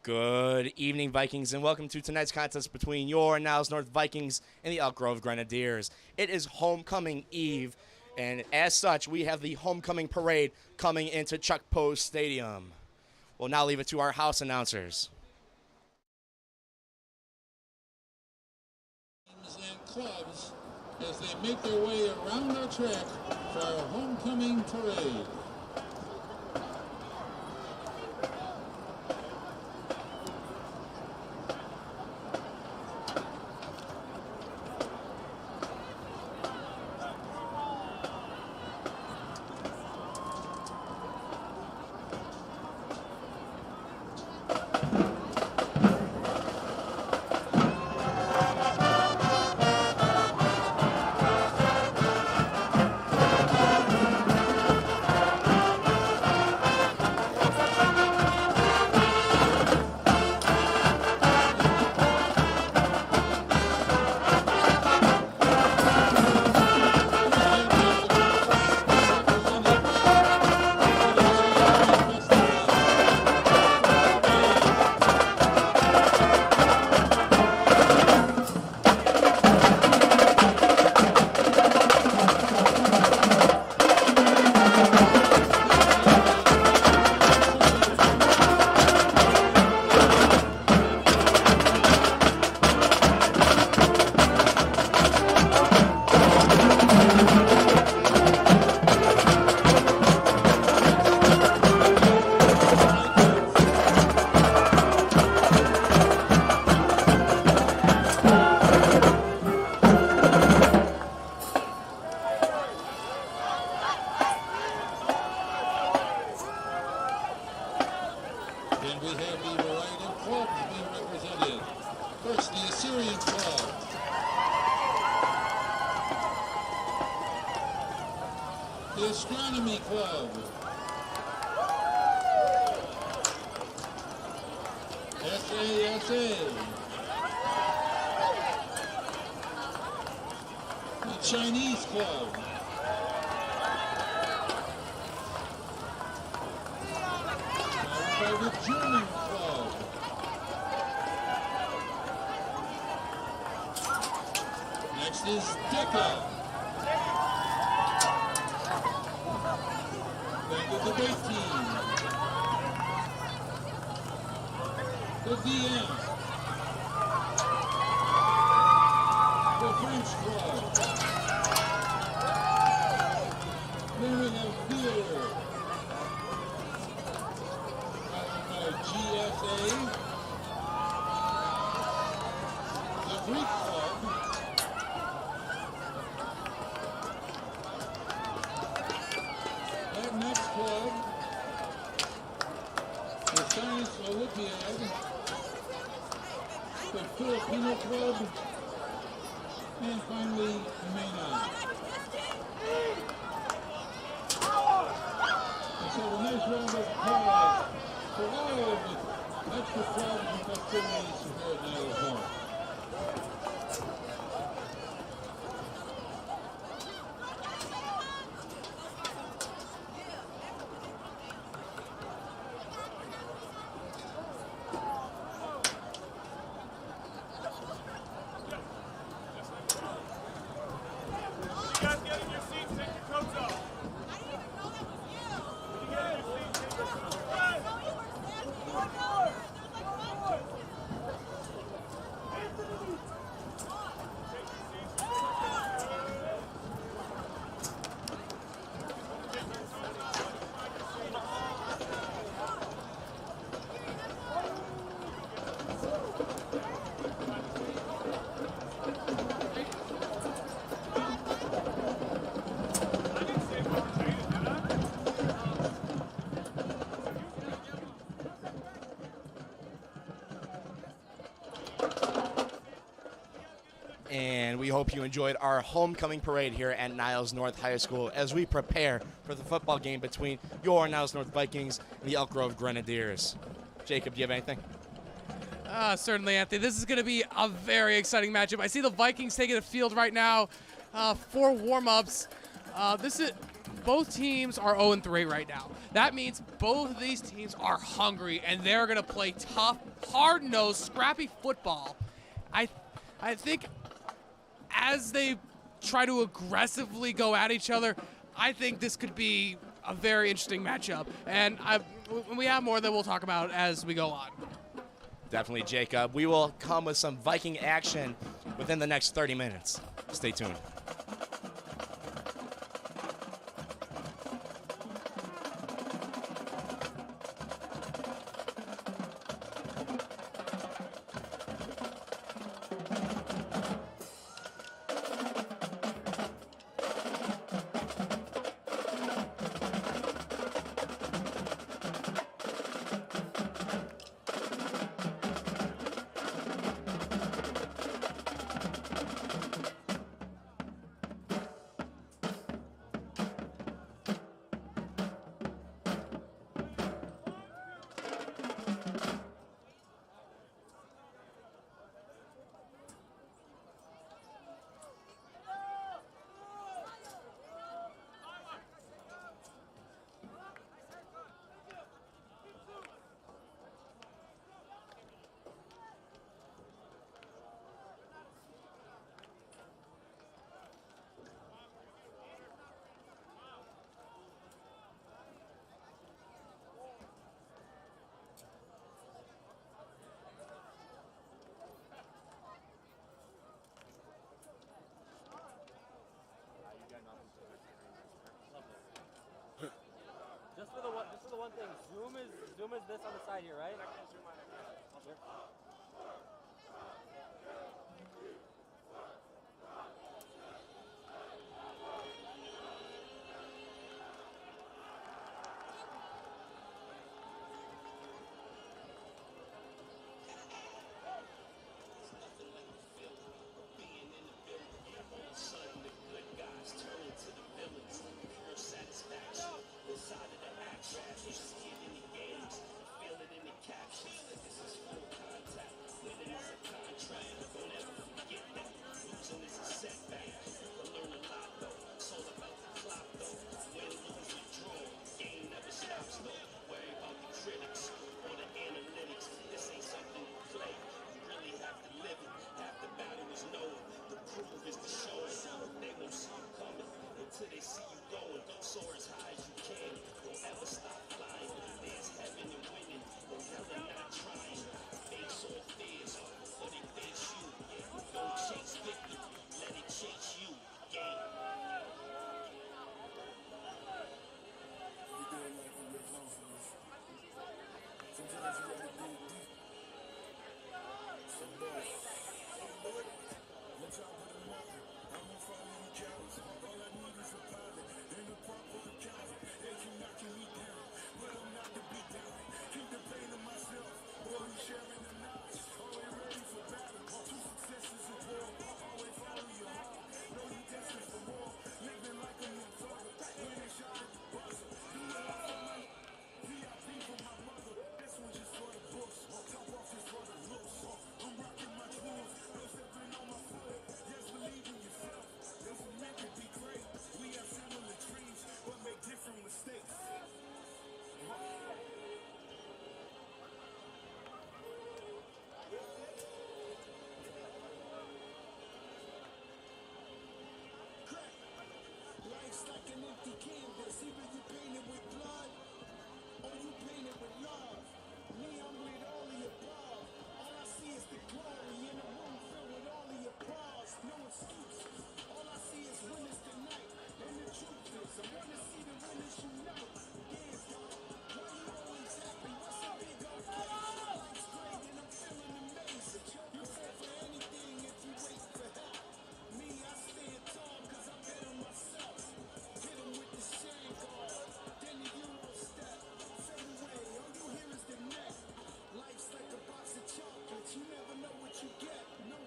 Good evening, Vikings, and welcome to tonight's contest between your Niles North Vikings and the Elk Grove Grenadiers. It is homecoming eve, and as such, we have the homecoming parade coming into Chuck Post Stadium. We'll now leave it to our house announcers. And clubs as they make their way around our track for our homecoming parade. The Astronomy Club, SASA, the Chinese Club, the German Club, next is DECA. The debate team, the DM, the French Club, then we have theater, GSA, the Greek Club, that next club, the Science Olympiad, the Filipino Club, and finally, MENA. And so a nice round of applause for all of the extra clubs and festivities here at Niles North. And we hope you enjoyed our homecoming parade here at Niles North High School as we prepare for the football game between your Niles North Vikings and the Elk Grove Grenadiers. Jacob, do you have anything? Certainly, Anthony. This is going to be a very exciting matchup. I see the Vikings taking the field right now for warm-ups. This is both teams are 0-3 right now. That means both of these teams are hungry, and they're going to play tough, hard-nosed, scrappy football. I think as they try to aggressively go at each other, I think this could be a very interesting matchup. And we have more that we'll talk about as we go on. Definitely, Jacob. We will come with some Viking action within the next 30 minutes. Stay tuned. Just for the one thing, Zoom is this on the side here, right? Sure. You never know what you get. No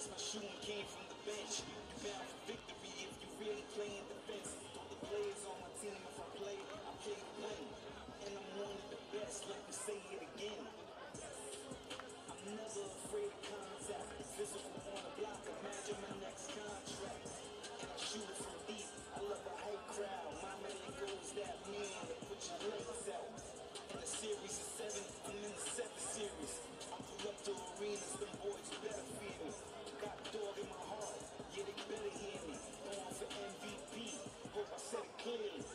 my shooting came from the bench. You bound for victory if you really playing defense. All the players on my team, if I play to win. And I'm one of the best, let me say it again. I'm never afraid of contact. Physical on the block, imagine my next contract. And I shoot it from deep. I love a high crowd. My man goes that man that put your legs out. In the series of 7, I'm in the 7 series. I pull up to arenas, them boys better fear me. Got dog in my heart, yeah they better hear me. Going for MVP, hope I said it clearly.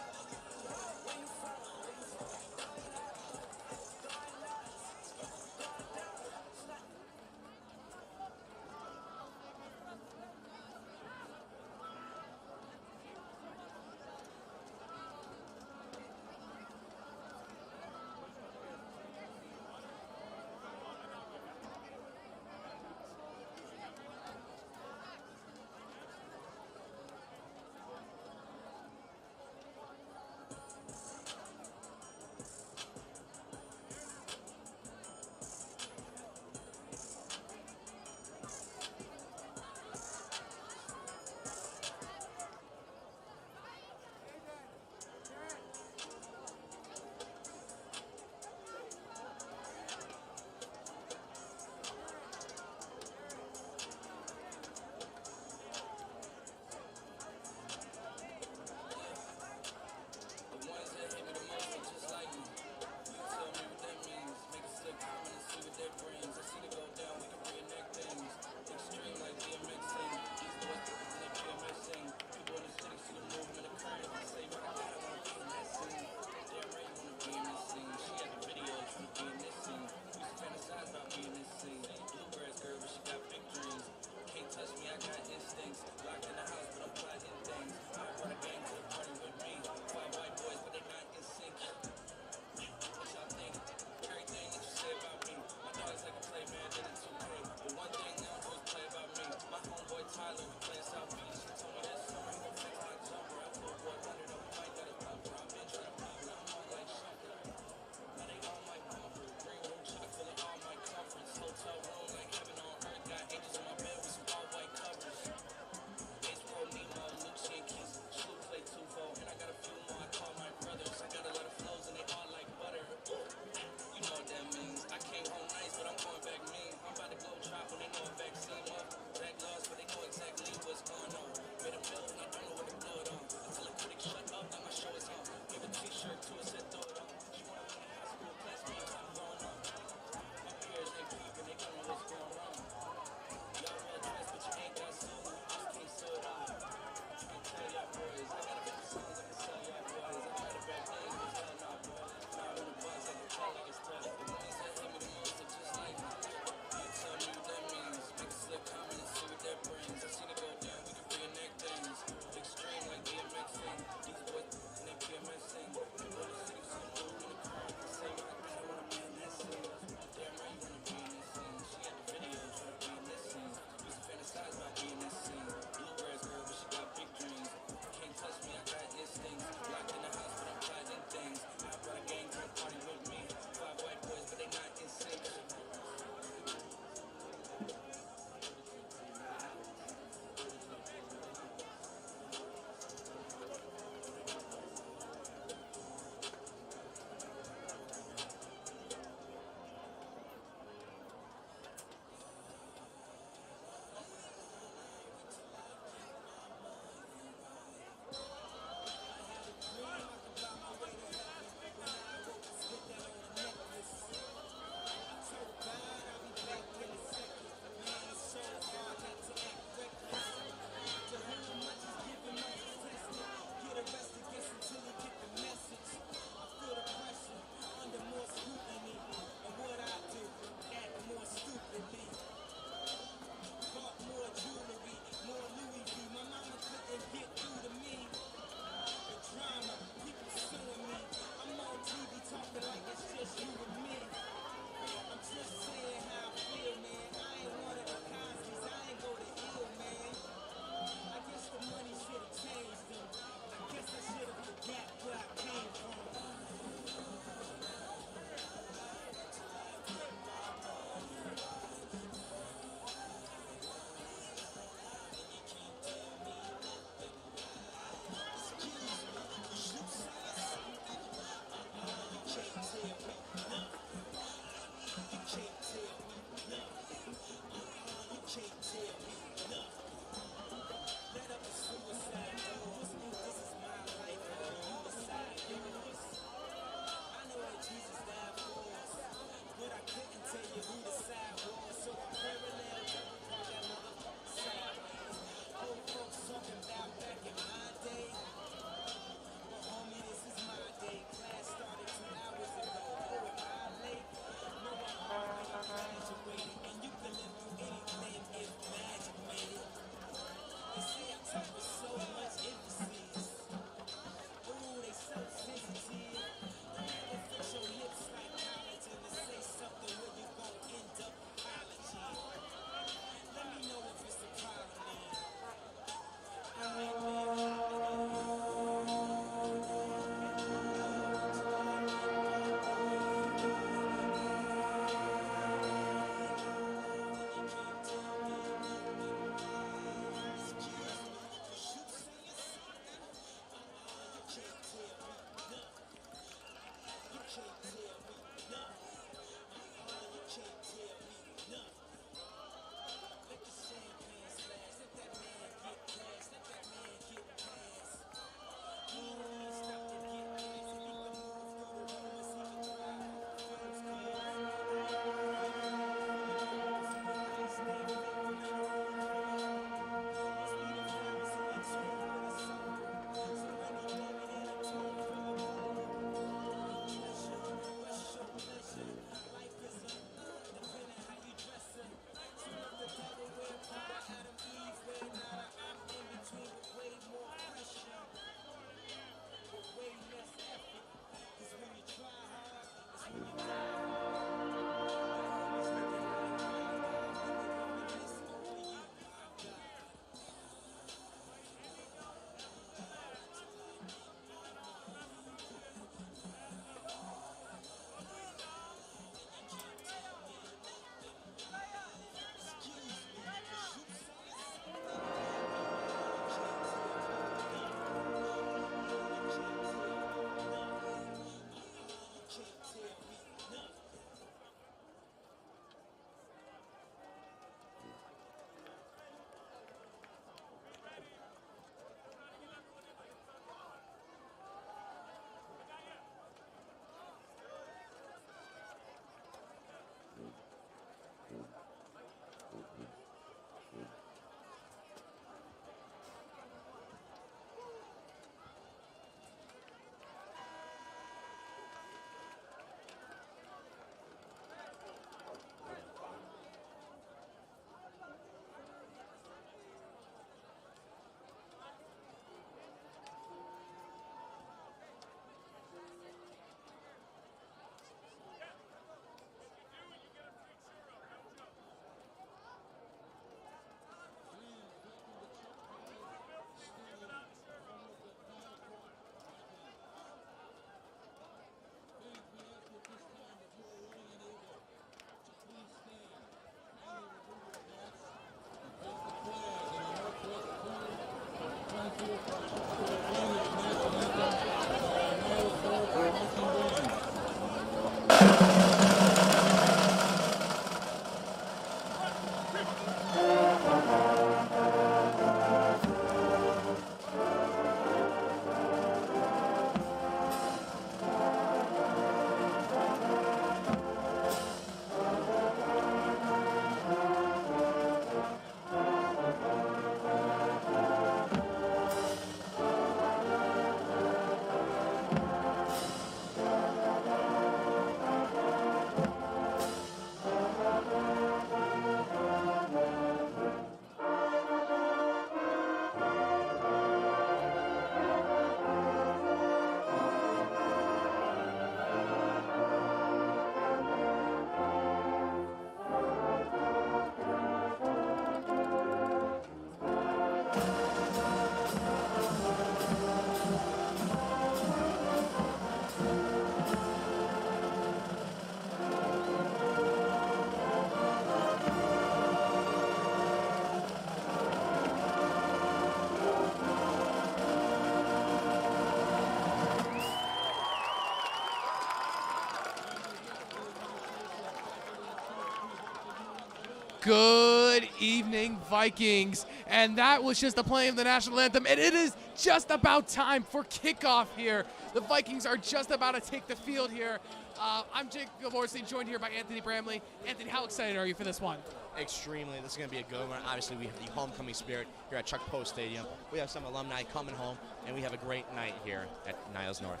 Good evening, Vikings. And that was just the playing of the national anthem. And it is just about time for kickoff here. The Vikings are just about to take the field here. I'm Jacob Orsley, joined here by Anthony Bramley. Anthony, how excited are you for this one? Extremely. This is going to be a good one. Obviously, we have the homecoming spirit here at Chuck Post Stadium. We have some alumni coming home, and we have a great night here at Niles North.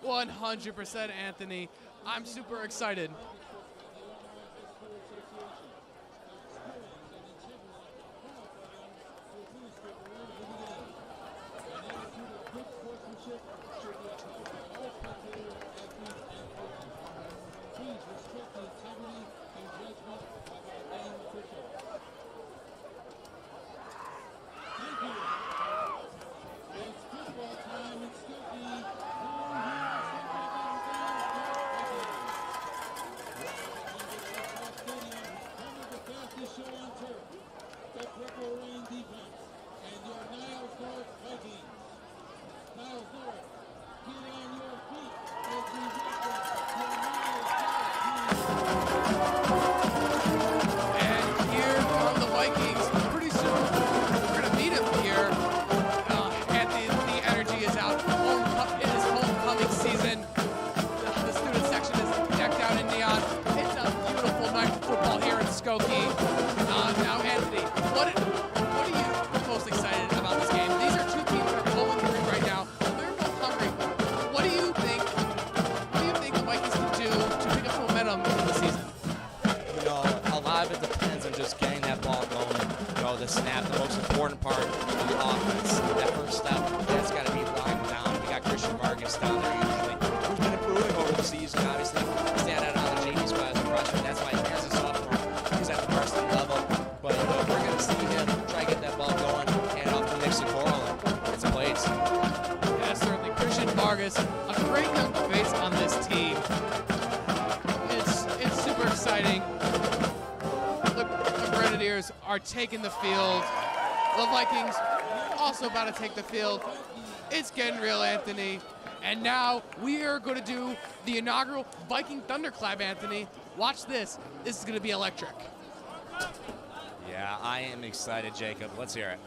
100%, Anthony. I'm super excited. The Purple Rain defense and your Niles North Vikings. Niles North, get on your feet as we welcome your Niles North team. And here come the Vikings. Pretty soon, we're going to meet him here. Anthony, the energy is out. It is homecoming season. The student section is decked out in neon. It's a beautiful night of football here in Skokie. Now, Anthony, what are you most excited about this game? These are two teams that are bowling through right now. They're both hungry. What do you think the Vikings can do to pick up momentum in the season? You know, a lot of it depends on just getting that ball going. You know, the snap, the most important part of the offense. That first step, that's got to be locked down. We got Christian Vargas down there usually, who's been improving over the season. Obviously, he stand out on the JV squad as a freshman. That's why as a sophomore, he's at the varsity level. But you know, we're going to see him try to get that ball going and off to Nick Coral and get some plays. Yeah, certainly. Christian Vargas, a great young face on this team. It's super exciting. The Grenadiers are taking the field. The Vikings also about to take the field. It's getting real, Anthony. And now we are going to do the inaugural Viking Thunderclap, Anthony. Watch this. This is going to be electric. Yeah, I am excited, Jacob. Let's hear it.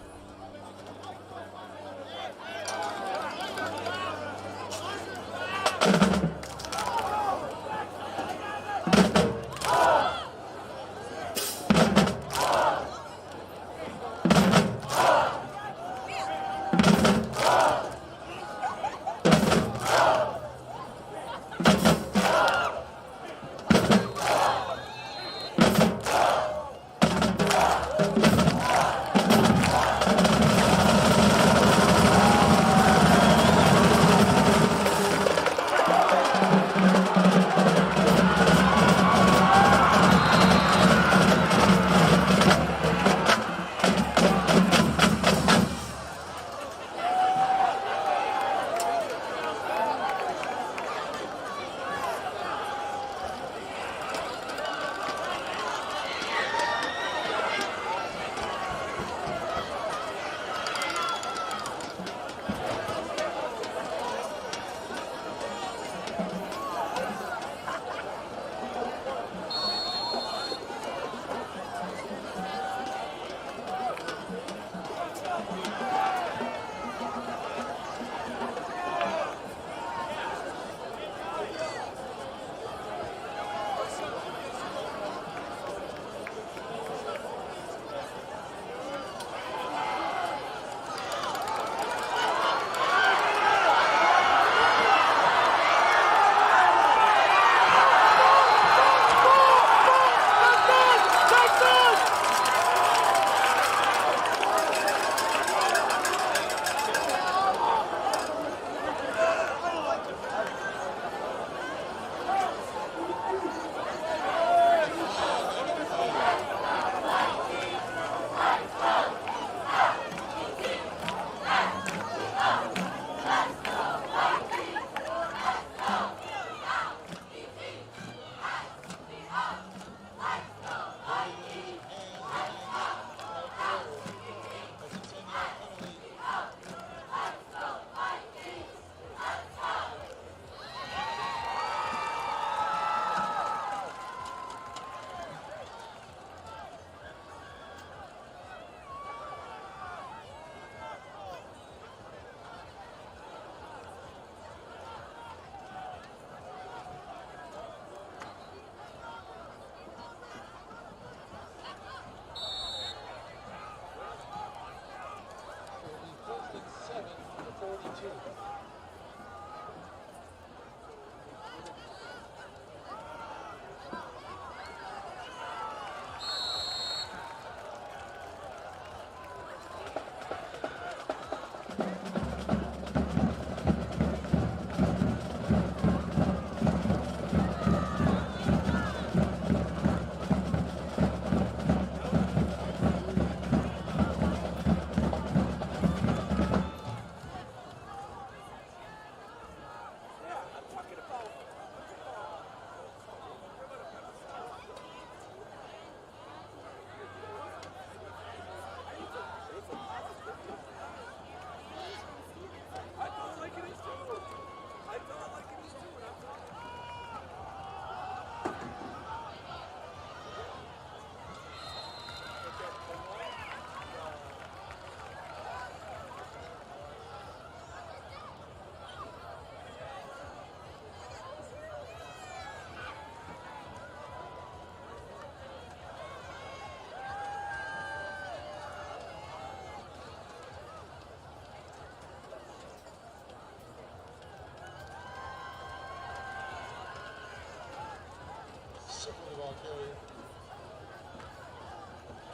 football carrier.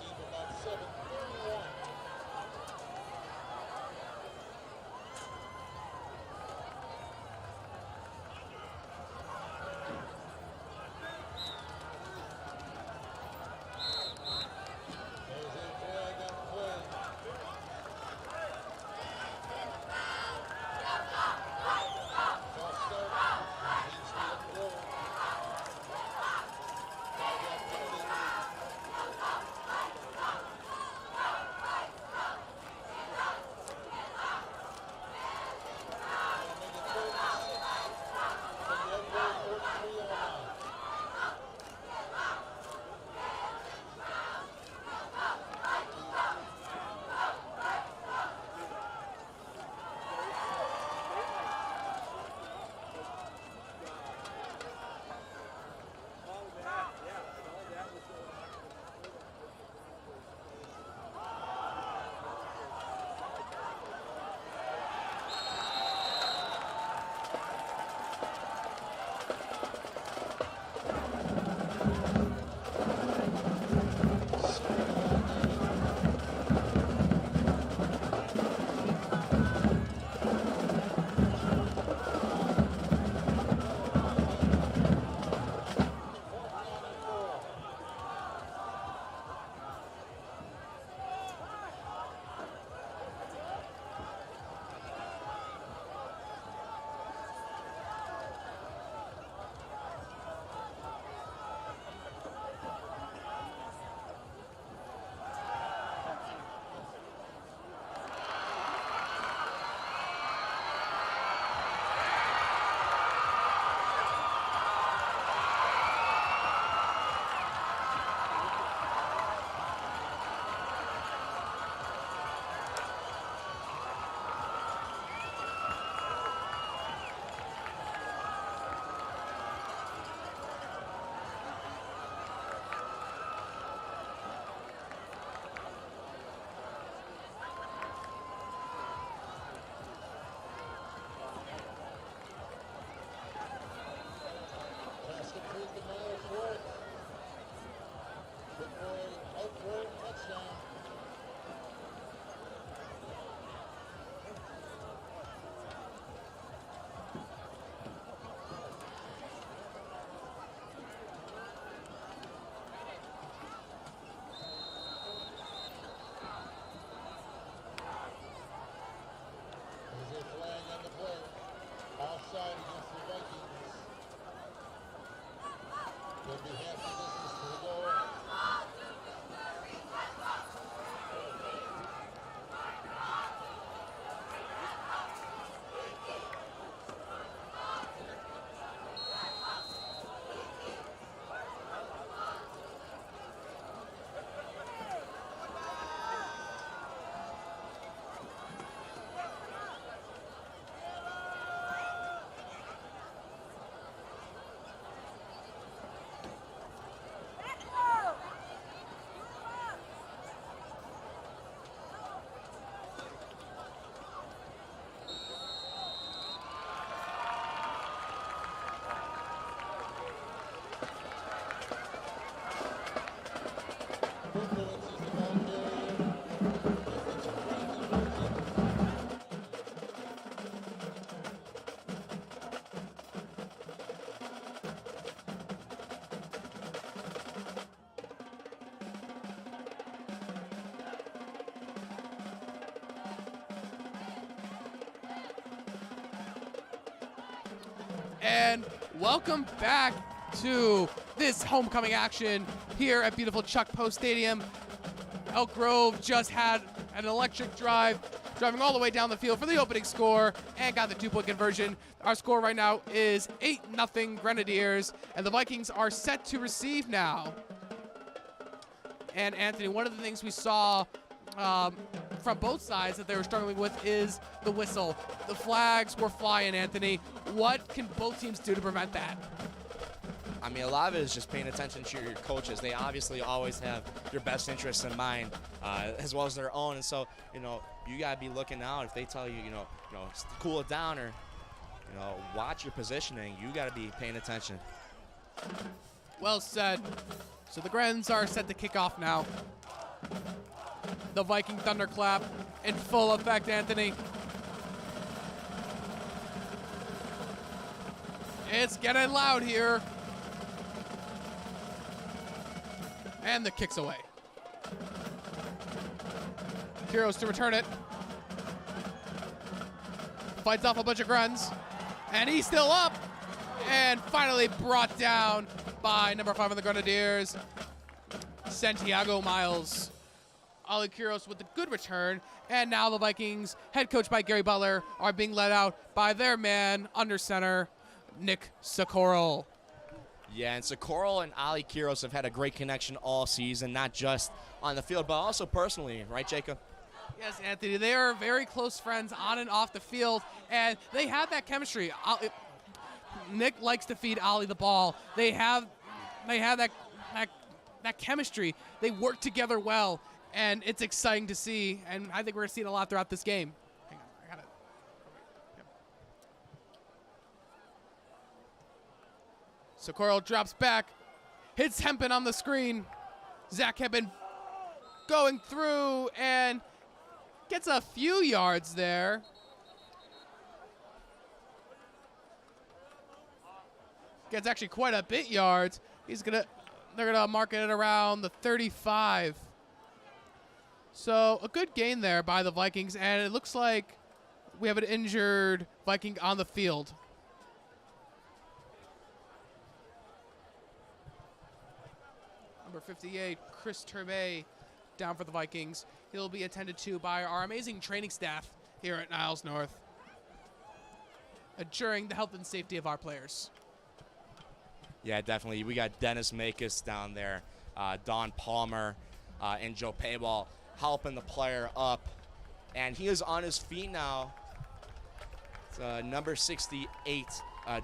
Keep about 7:31. There's a flag on the play. False start. Leads the Elk Grove. Five-yard penalty. That'll make it 3rd and 6 from the Elk Grove 33-yard line. Pass complete to Niles North. Good for an Elk Grove touchdown. There's a flag on the play. Offside against the Vikings. They'll be half the distance to the goal. Influences the ball carrier. It's a crazy movement. And welcome back to this homecoming action here at beautiful Chuck Post Stadium. Elk Grove just had an electric drive, driving all the way down the field for the opening score and got the 2-point conversion. Our score right now is 8-0 Grenadiers, and the Vikings are set to receive now. And Anthony, one of the things we saw from both sides that they were struggling with is the whistle. The flags were flying, Anthony. What can both teams do to prevent that? I mean, a lot of it is just paying attention to your coaches. They obviously always have your best interests in mind, as well as their own. And so, you got to be looking out. If they tell you, cool it down or, watch your positioning, you got to be paying attention. Well said. So the Grens are set to kick off now. The Viking thunderclap in full effect, Anthony. It's getting loud here. And the kick's away. Kiros to return it. Fights off a bunch of Grens. And he's still up. And finally brought down by number 5 on the Grenadiers, Santiago Miles. Ali Kiros with a good return. And now the Vikings, head coached by Gary Butler, are being led out by their man, under center, Nick Socorro. Yeah, and Socorro and Ali Kiros have had a great connection all season, not just on the field, but also personally, right, Jacob? Yes, Anthony, they are very close friends on and off the field, and they have that chemistry. Nick likes to feed Ali the ball. They have that chemistry. They work together well, and it's exciting to see, and I think we're going to see it a lot throughout this game. Hang on, I got it. Socorro drops back, hits Hempen on the screen. Zach Hempen going through and gets a few yards there. Gets actually quite a bit yards. They're gonna mark it around the 35. So a good gain there by the Vikings, and it looks like we have an injured Viking on the field. Number 58, Chris Turbay, down for the Vikings. He'll be attended to by our amazing training staff here at Niles North, ensuring the health and safety of our players. Yeah, definitely. We got Dennis Makis down there, Don Palmer, and Joe Payball helping the player up. And he is on his feet now. It's, number 68,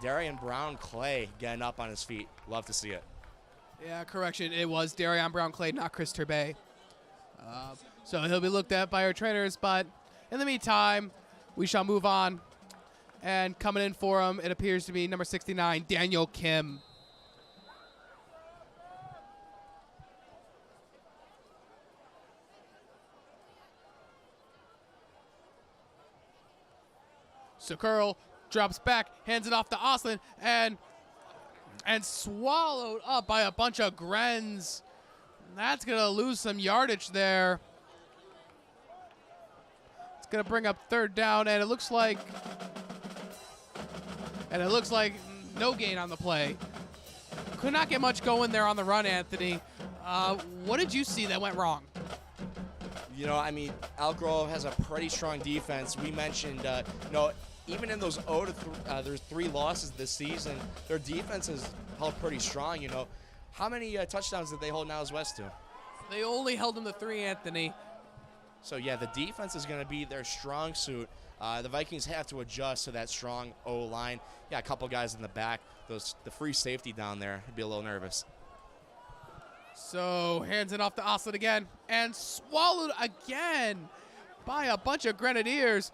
Darian Brown Clay, getting up on his feet. Love to see it. Yeah, correction. It was Darian Brown Clay, not Chris Turbay. So he'll be looked at by our trainers. But in the meantime, we shall move on. And coming in for him, it appears to be number 69, Daniel Kim. So Curl drops back, hands it off to Oslin, and swallowed up by a bunch of Grens. That's going to lose some yardage there. It's going to bring up third down, and it looks like no gain on the play. Could not get much going there on the run, Anthony. What did you see that went wrong? You know, I mean, Elk Grove has a pretty strong defense. We mentioned, even in those there's 3 losses this season, their defense has held pretty strong. You know, how many touchdowns did they hold Niles West to? They only held them to 3, Anthony. So yeah, the defense is going to be their strong suit. The Vikings have to adjust to that strong O-line. Yeah, a couple guys in the back. The free safety down there, I'd be a little nervous. So hands it off to Oslin again, and swallowed again by a bunch of Grenadiers.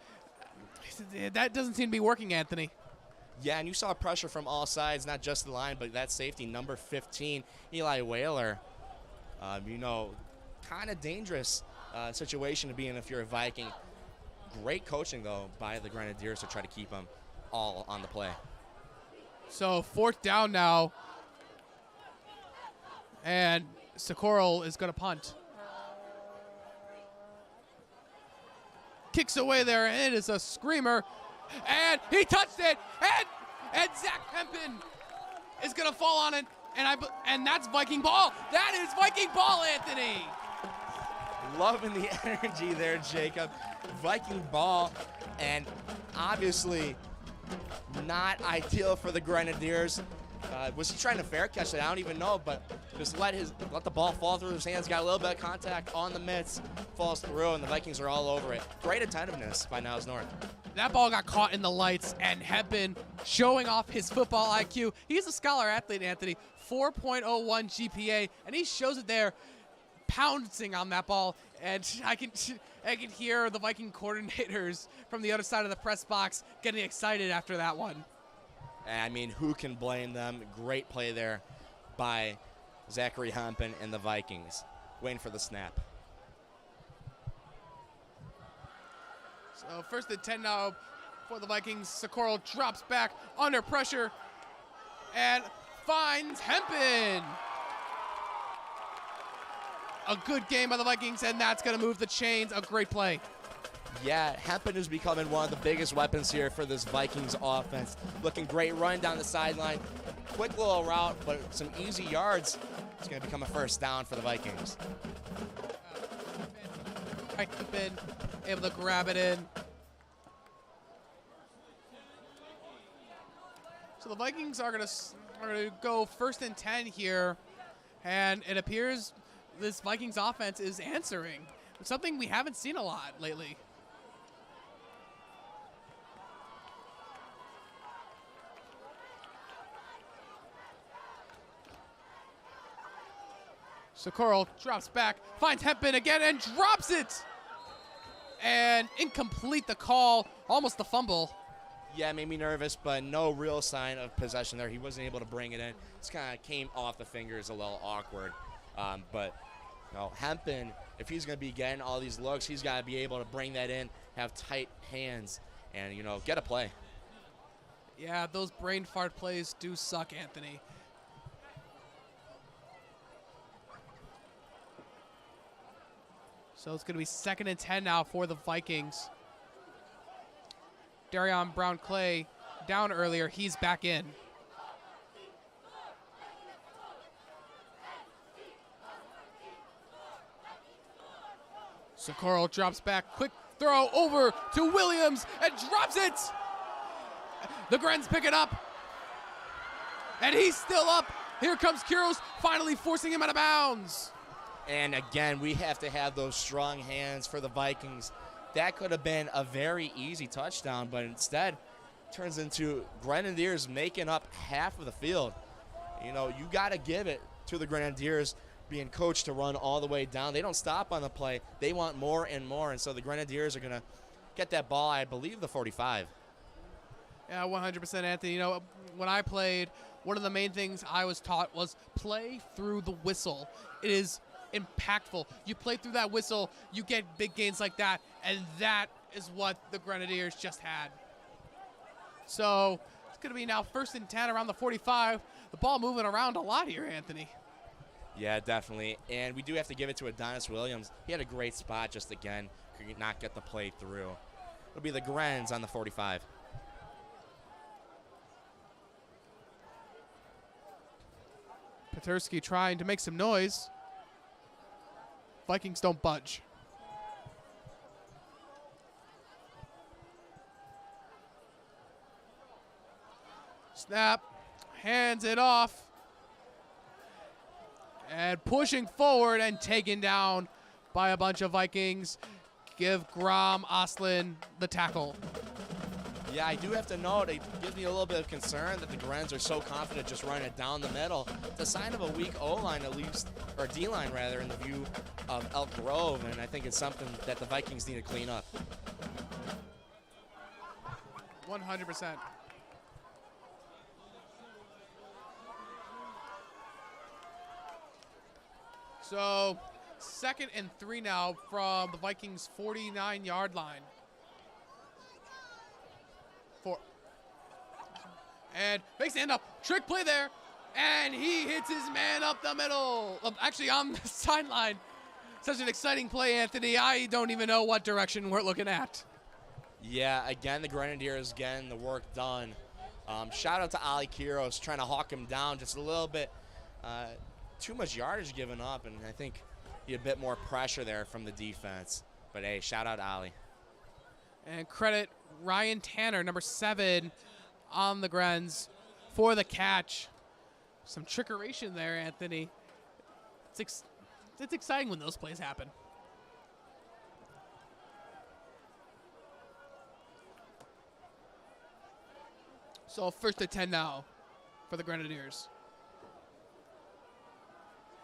That doesn't seem to be working, Anthony. Yeah, and you saw pressure from all sides, not just the line, but that safety, number 15, Eli Whaler. Kind of dangerous situation to be in if you're a Viking. Great coaching, though, by the Grenadiers to try to keep them all on the play. So 4th down now, and Socorro is going to punt. Kicks away there, and it is a screamer, and he touched it, and Zach Hempen is going to fall on it, and that's Viking ball. That is Viking ball, Anthony. Loving the energy there, Jacob. Viking ball, and obviously not ideal for the Grenadiers. Was he trying to fair catch it? I don't even know, but just let the ball fall through his hands. Got a little bit of contact on the mitts, falls through, and the Vikings are all over it. Great attentiveness by Niles North. That ball got caught in the lights, and Hempen showing off his football IQ. He's a scholar athlete, Anthony. 4.01 GPA, and he shows it there, pouncing on that ball. And I can hear the Viking coordinators from the other side of the press box getting excited after that one. I mean, who can blame them? Great play there by Zachary Hempen and the Vikings. Waiting for the snap. So first and 10 now for the Vikings. Socorro drops back under pressure and finds Hempen. A good game by the Vikings, and that's going to move the chains. A great play. Yeah, Hempen is becoming one of the biggest weapons here for this Vikings offense. Looking great, running down the sideline. Quick little route, but some easy yards. It's going to become a first down for the Vikings. Hempen able to grab it in. So the Vikings are going to go first and 10 here, and it appears this Vikings offense is answering. Something we haven't seen a lot lately. Socorro drops back, finds Hempen again, and drops it! And incomplete the call, almost the fumble. Yeah, made me nervous, but no real sign of possession there. He wasn't able to bring it in. Just kind of came off the fingers a little awkward. But no, Hempen, if he's going to be getting all these looks, he's got to be able to bring that in, have tight hands, and, get a play. Yeah, those brain fart plays do suck, Anthony. So it's going to be second and 10 now for the Vikings. Darion Brown-Clay down earlier. He's back in. Socorro drops back. Quick throw over to Williams and drops it. The Grens pick it up. And he's still up. Here comes Kuros, finally forcing him out of bounds. And again, we have to have those strong hands for the Vikings. That could have been a very easy touchdown, but instead turns into Grenadiers making up half of the field. You got to give it to the Grenadiers being coached to run all the way down. They don't stop on the play. They want more and more, and so the Grenadiers are going to get that ball, I believe, the 45. Yeah, 100%, Anthony. When I played, one of the main things I was taught was play through the whistle. It is impactful. You play through that whistle, you get big gains like that, and that is what the Grenadiers just had. So it's going to be now first and 10 around the 45. The ball moving around a lot here, Anthony. Yeah, definitely. And we do have to give it to Adonis Williams. He had a great spot just again. Could not get the play through. It'll be the Grens on the 45. Petersky trying to make some noise. Vikings don't budge. Snap, hands it off, and pushing forward and taken down by a bunch of Vikings. Give Grom Oslin the tackle. Yeah, I do have to note, it gives me a little bit of concern that the Grens are so confident just running it down the middle. It's a sign of a weak O-line at least, or D-line rather, in the view of Elk Grove, and I think it's something that the Vikings need to clean up. 100%. So, second and 3 now from the Vikings' 49-yard line. And makes the end up. Trick play there. And he hits his man up the middle. Actually, on the sideline. Such an exciting play, Anthony. I don't even know what direction we're looking at. Yeah, again, the Grenadiers getting the work done. Shout out to Ali Kuros trying to hawk him down just a little bit. Too much yardage given up, and I think he had a bit more pressure there from the defense. But, hey, shout out Ali. And credit Ryan Tanner, number 7, on the Grens for the catch. Some trickeration there, Anthony. It's exciting when those plays happen. So first and 10 now for the Grenadiers.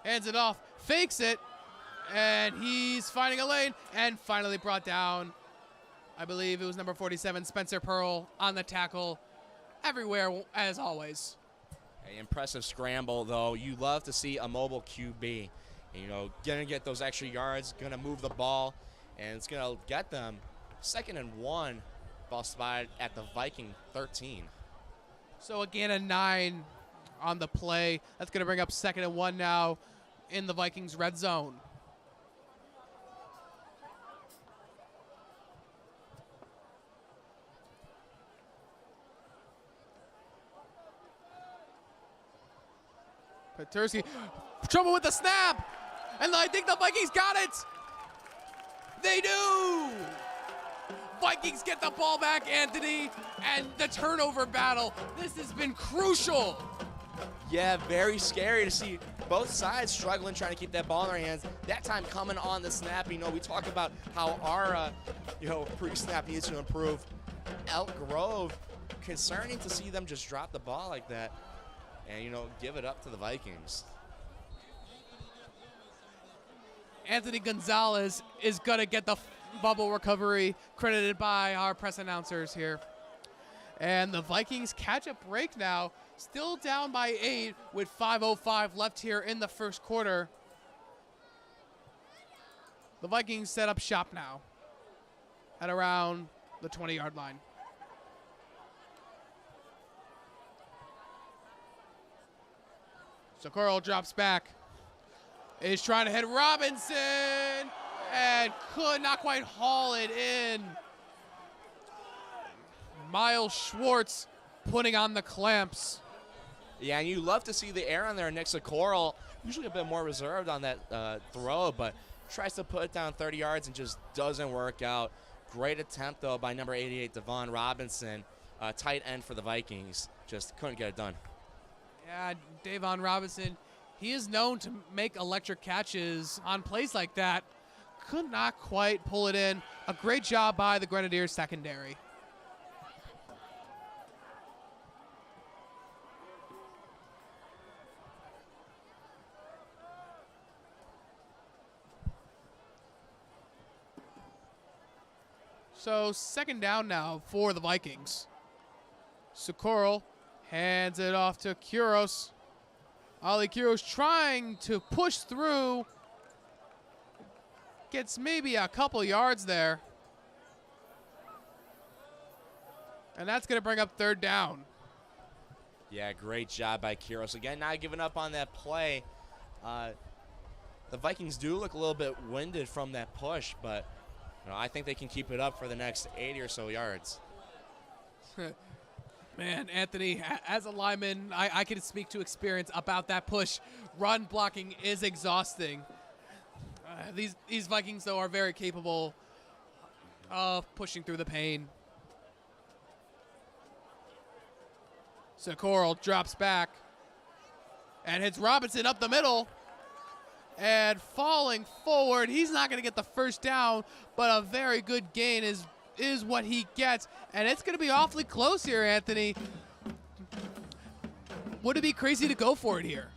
Hands it off, fakes it, and he's finding a lane and finally brought down. I believe it was number 47, Spencer Pearl, on the tackle. Everywhere, as always. An impressive scramble, though. You love to see a mobile QB. Gonna get those extra yards, gonna move the ball, and it's gonna get them 2nd and 1. Ball spotted at the Viking 13. So again, a 9 on the play. That's going to bring up 2nd and 1 now in the Vikings red zone. Petersky, trouble with the snap, and I think the Vikings got it. They do. Vikings get the ball back, Anthony, and the turnover battle. This has been crucial. Yeah, very scary to see both sides struggling trying to keep that ball in their hands. That time coming on the snap, we talk about how our, pre-snap needs to improve. Elk Grove, concerning to see them just drop the ball like that and, give it up to the Vikings. Anthony Gonzalez is going to get the bubble recovery, credited by our press announcers here. And the Vikings catch a break now, still down by 8 with 5:05 left here in the first quarter. The Vikings set up shop now at around the 20-yard line. Socorro drops back. Is trying to hit Robinson and could not quite haul it in. Miles Schwartz putting on the clamps. Yeah, and you love to see the air on there. Nick Socorro, usually a bit more reserved on that throw, but tries to put it down 30 yards and just doesn't work out. Great attempt, though, by number 88, Devon Robinson, tight end for the Vikings. Just couldn't get it done. Yeah, Davon Robinson, he is known to make electric catches on plays like that. Could not quite pull it in. A great job by the Grenadiers secondary. So 2nd down now for the Vikings. Socorro hands it off to Kuros. Ali Kuros trying to push through. Gets maybe a couple yards there. And that's going to bring up 3rd down. Yeah, great job by Kuros. Again, not giving up on that play. The Vikings do look a little bit winded from that push, but I think they can keep it up for the next 80 or so yards. Man, Anthony, as a lineman, I can speak to experience about that push. Run blocking is exhausting. These Vikings, though, are very capable of pushing through the pain. Socorro drops back and hits Robinson up the middle. And falling forward, he's not going to get the 1st down, but a very good gain is what he gets. And it's going to be awfully close here, Anthony. Would it be crazy to go for it here?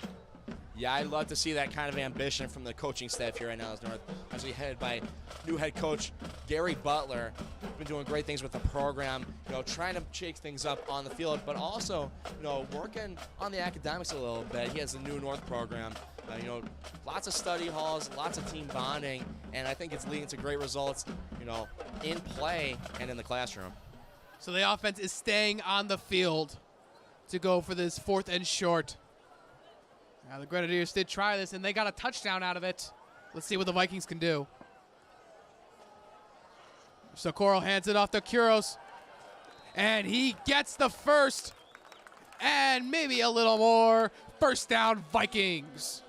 Yeah, I'd love to see that kind of ambition from the coaching staff here at Niles North, as we headed by new head coach Gary Butler. Been doing great things with the program, trying to shake things up on the field, but also, working on the academics a little bit. He has the New North program. Lots of study halls, lots of team bonding, and I think it's leading to great results, in play and in the classroom. So the offense is staying on the field to go for this 4th and short. Now the Grenadiers did try this, and they got a touchdown out of it. Let's see what the Vikings can do. Socorro hands it off to Kuros, and he gets the 1st, and maybe a little more. 1st down, Vikings.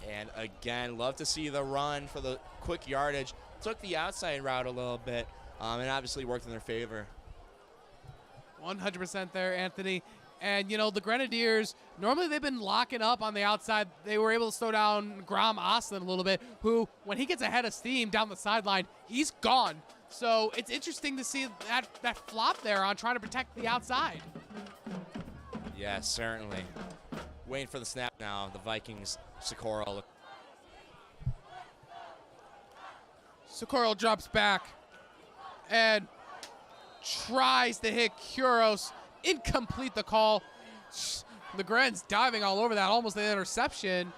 And again, love to see the run for the quick yardage. Took the outside route a little bit, and obviously worked in their favor. 100% there, Anthony. And, the Grenadiers, normally they've been locking up on the outside. They were able to slow down Graham Austin a little bit, who, when he gets ahead of steam down the sideline, he's gone. So it's interesting to see that flop there on trying to protect the outside. Yeah, certainly. Waiting for the snap now, the Vikings, Socorro. Socorro drops back and tries to hit Kuros. Incomplete the call. The Grens diving all over that, almost an interception.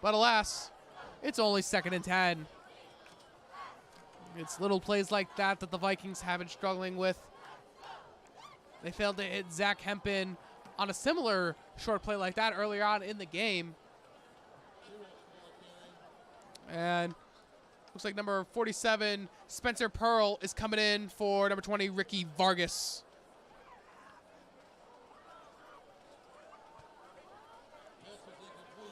But alas, it's only 2nd and 10. It's little plays like that that the Vikings have been struggling with. They failed to hit Zach Hempen on a similar short play like that earlier on in the game. And looks like number 47, Spencer Pearl, is coming in for number 20, Ricky Vargas.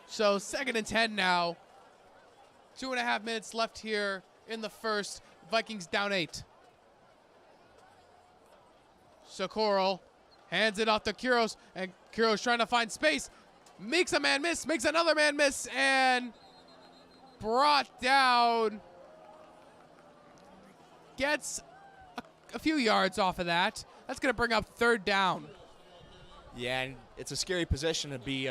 So 2nd and 10 now. 2.5 minutes left here in the first. Vikings down 8. Socorro hands it off to Kuros, and Kuros trying to find space. Makes a man miss, makes another man miss, and brought down. Gets a few yards off of that. That's going to bring up 3rd down. Yeah, and it's a scary position to be,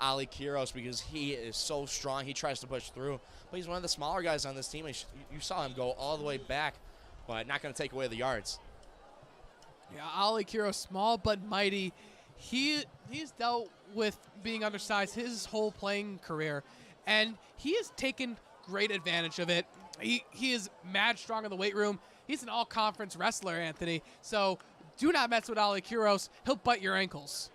Ali Quiros, because he is so strong. He tries to push through, but he's one of the smaller guys on this team. You saw him go all the way back, but not going to take away the yards. Yeah, Ali Quiros, small but mighty. He's dealt with being undersized his whole playing career, and he has taken great advantage of it. He is mad strong in the weight room. He's an all-conference wrestler, Anthony. So do not mess with Ali Quiros. He'll bite your ankles.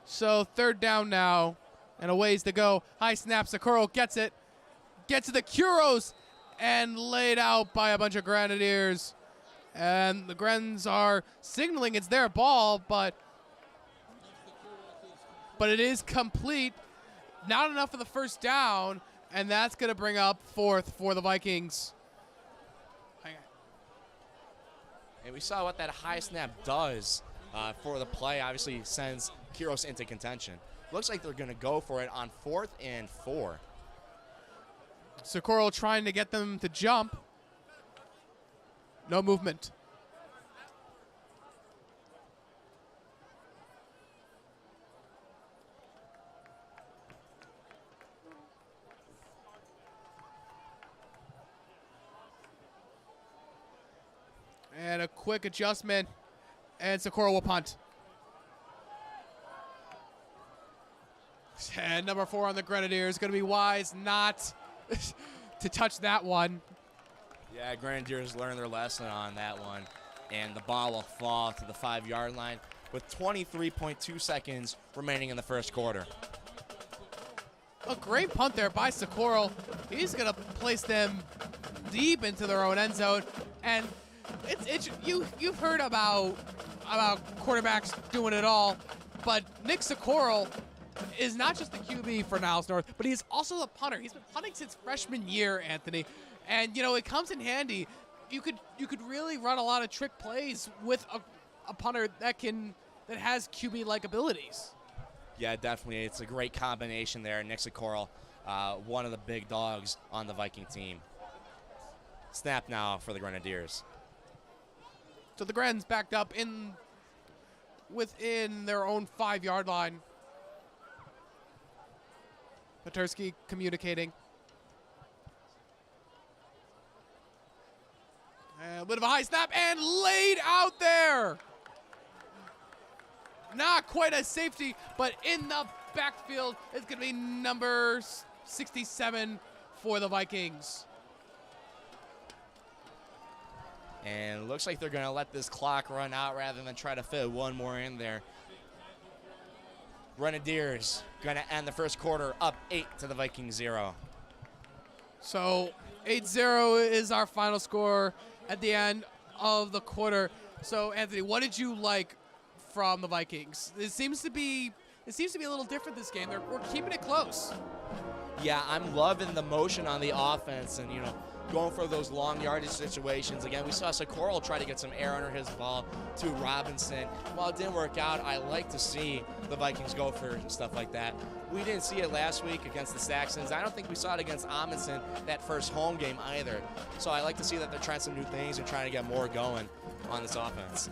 So 3rd down now, and a ways to go. High snap, Socorro gets it. Gets to the Quiros, and laid out by a bunch of Grenadiers. And the Grens are signaling it's their ball, but it is complete. Not enough for the 1st down, and that's going to bring up 4th for the Vikings. And we saw what that high snap does for the play. Obviously sends Quiros into contention. Looks like they're going to go for it on 4th and 4. Socorro trying to get them to jump. No movement. And a quick adjustment, and Socorro will punt. And number 4 on the Grenadiers, going to be wise not to touch that one. Yeah, Grenadiers learned their lesson on that one, and the ball will fall to the 5-yard line with 23.2 seconds remaining in the 1st quarter. A great punt there by Socorro. He's going to place them deep into their own end zone, and you've heard about quarterbacks doing it all, but Nick Socorro is not just the QB for Niles North, but he's also the punter. He's been punting since freshman year, Anthony. And, it comes in handy. You could really run a lot of trick plays with a punter that has QB-like abilities. Yeah, definitely. It's a great combination there. Nick Socorro, one of the big dogs on the Viking team. Snap now for the Grenadiers. So the Grens backed up within their own 5-yard line. Petersky communicating. And a bit of a high snap and laid out there. Not quite a safety, but in the backfield is going to be number 67 for the Vikings. And it looks like they're going to let this clock run out rather than try to fit one more in there. Grenadiers going to end the 1st quarter up 8 to the Vikings 0. So 8-0 is our final score at the end of the quarter. So Anthony, what did you like from the Vikings? It seems to be a little different this game. We're keeping it close. Yeah, I'm loving the motion on the offense and, going for those long yardage situations. Again, we saw Socorro try to get some air under his ball to Robinson. While it didn't work out, I like to see the Vikings go for stuff like that. We didn't see it last week against the Saxons. I don't think we saw it against Amundsen that first home game either. So I like to see that they're trying some new things and trying to get more going on this offense.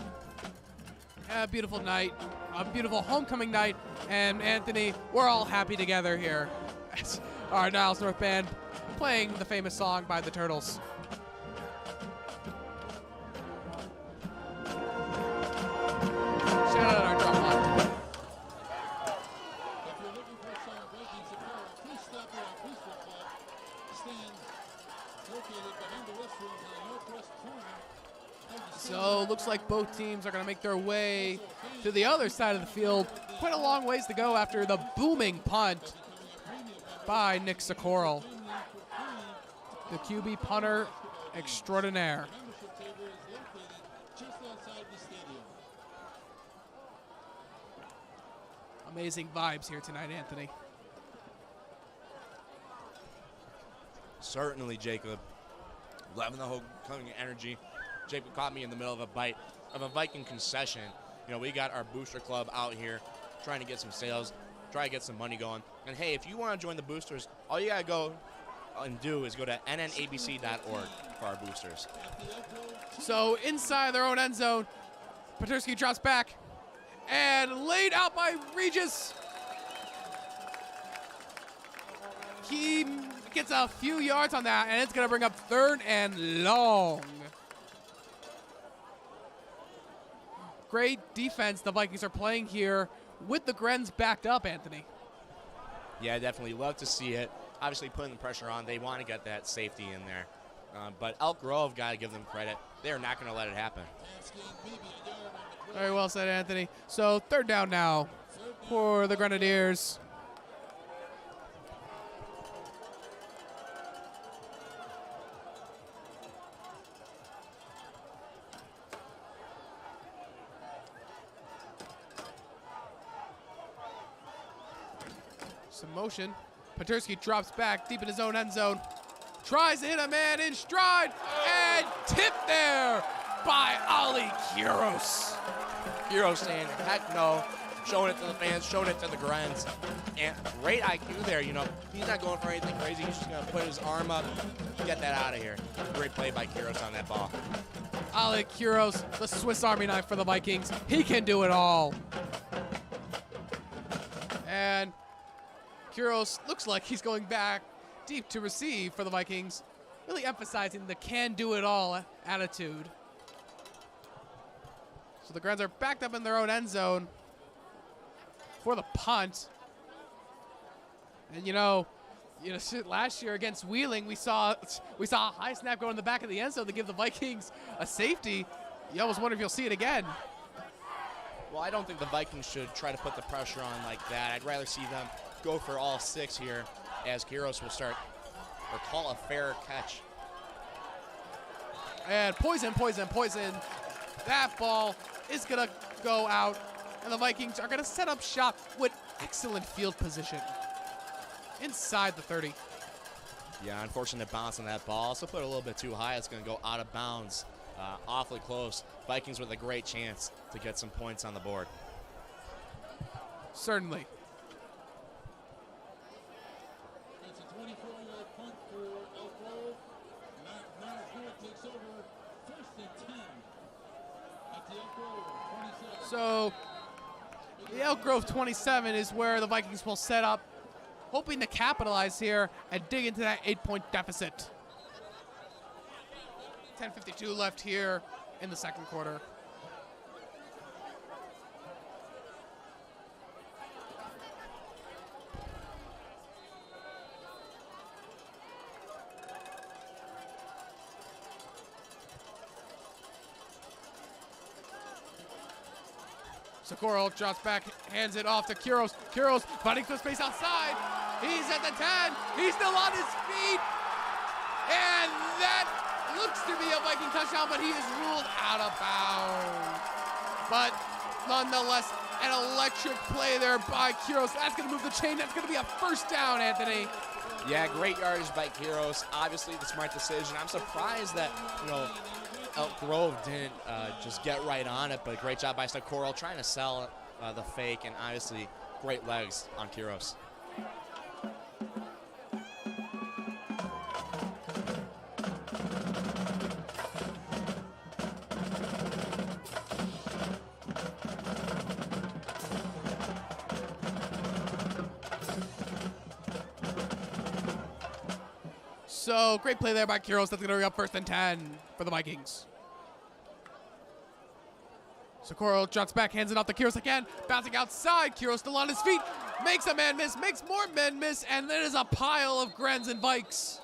A beautiful night, a beautiful homecoming night, and Anthony, we're all happy together here. Our Niles North band playing the famous song by the Turtles. Shout out our drum line. If you're looking for some Vikings apparel, please stop by our Booster Club stand located behind the restrooms in the northwest corner. So looks like both teams are going to make their way to the other side of the field. Quite a long ways to go after the booming punt by Nick Socorro, the QB punter extraordinaire. Membership table is located just outside the stadium. Amazing vibes here tonight, Anthony. Certainly, Jacob. Loving the whole coming energy. Jacob caught me in the middle of a bite of a Viking concession. You know, we got our booster club out here trying to get some sales, try to get some money going. And hey, if you want to join the boosters, all you got to go and do is go to nnabc.org for our boosters. So inside their own end zone, Petersky drops back and laid out by Regis. He gets a few yards on that, and it's going to bring up 3rd and long. Great defense the Vikings are playing here with the Grens backed up, Anthony. Yeah, definitely love to see it. Obviously putting the pressure on. They want to get that safety in there. But Elk Grove, got to give them credit. They're not going to let it happen. Very well said, Anthony. So 3rd down now for the Grenadiers. Some motion. Petersky drops back deep in his own end zone. Tries to hit a man in stride and tipped there by Ali Quiros. Hero saying, heck no, showing it to the fans, showing it to the Grens. And great IQ there, you know. He's not going for anything crazy. He's just going to put his arm up, get that out of here. Great play by Quiros on that ball. Ali Quiros, the Swiss Army knife for the Vikings. He can do it all. And Quiros looks like he's going back deep to receive for the Vikings, really emphasizing the can-do-it-all attitude. So the Grens are backed up in their own end zone for the punt. And you know, last year against Wheeling, we saw a high snap go in the back of the end zone to give the Vikings a safety. You almost wonder if you'll see it again. Well, I don't think the Vikings should try to put the pressure on like that. I'd rather see them go for all 6 here as Quiros will start or call a fair catch. And poison. That ball is going to go out, and the Vikings are going to set up shop with excellent field position inside the 30. Yeah, unfortunate bounce on that ball. Also put it a little bit too high. It's going to go out of bounds. Awfully close. Vikings with a great chance to get some points on the board. Certainly. It's a 24-yard punt for Elk Grove. Niles North takes over 1st and 10 at the Elk Grove 27. So the Elk Grove 27 is where the Vikings will set up, hoping to capitalize here and dig into that 8-point deficit. 10:52 left here in the second quarter. Socorro drops back, hands it off to Quiros. Quiros fighting for space outside. He's at the 10. He's still on his feet. And that looks to be a Viking touchdown, but he is ruled out of bounds. But nonetheless, an electric play there by Quiros. That's going to move the chain. That's going to be a 1st down, Anthony. Yeah, great yardage by Quiros. Obviously the smart decision. I'm surprised that, Elk Grove didn't just get right on it, but great job by Socorro trying to sell the fake, and obviously great legs on Quiros. So great play there by Kuros. That's going to bring up 1st and 10 for the Vikings. Socorro drops back, hands it off to Kuros again. Bouncing outside. Kuros still on his feet. Makes a man miss, makes more men miss, and then is a pile of Grens and Vikes.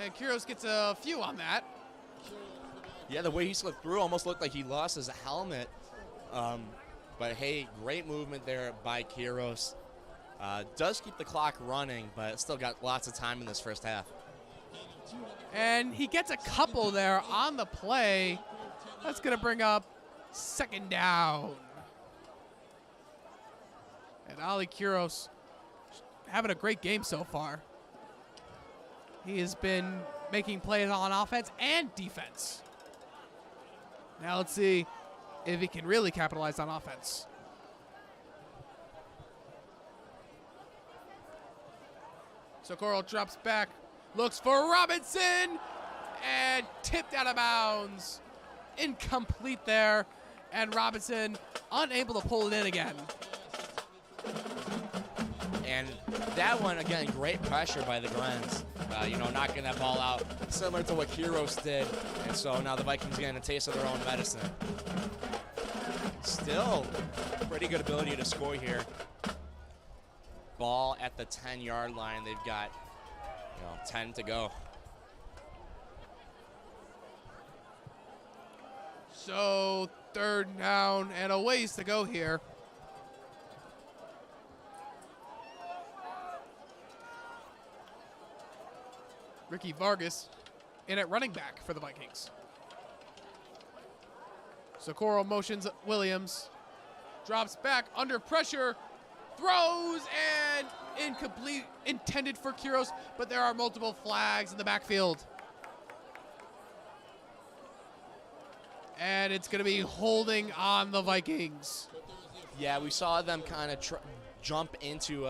And Kuros gets a few on that. Yeah, the way he slipped through almost looked like he lost his helmet. But hey, great movement there by Kuros. Does keep the clock running, but still got lots of time in this first half. And he gets a couple there on the play. That's going to bring up 2nd down. And Ali Kuros having a great game so far. He has been making plays on offense and defense. Now let's see if he can really capitalize on offense. Socorro drops back, looks for Robinson, and tipped out of bounds. Incomplete there, and Robinson unable to pull it in again. And that one, again, great pressure by the Grens. Knocking that ball out, similar to what Kuros did. And so now the Vikings getting a taste of their own medicine. Still, pretty good ability to score here. Ball at the 10-yard line. They've got 10 to go. So 3rd down and a ways to go here. Ricky Vargas in at running back for the Vikings. Socorro motions Williams. Drops back under pressure. Throws and incomplete, intended for Kuros, but there are multiple flags in the backfield. And it's going to be holding on the Vikings. Yeah, we saw them kind of jump into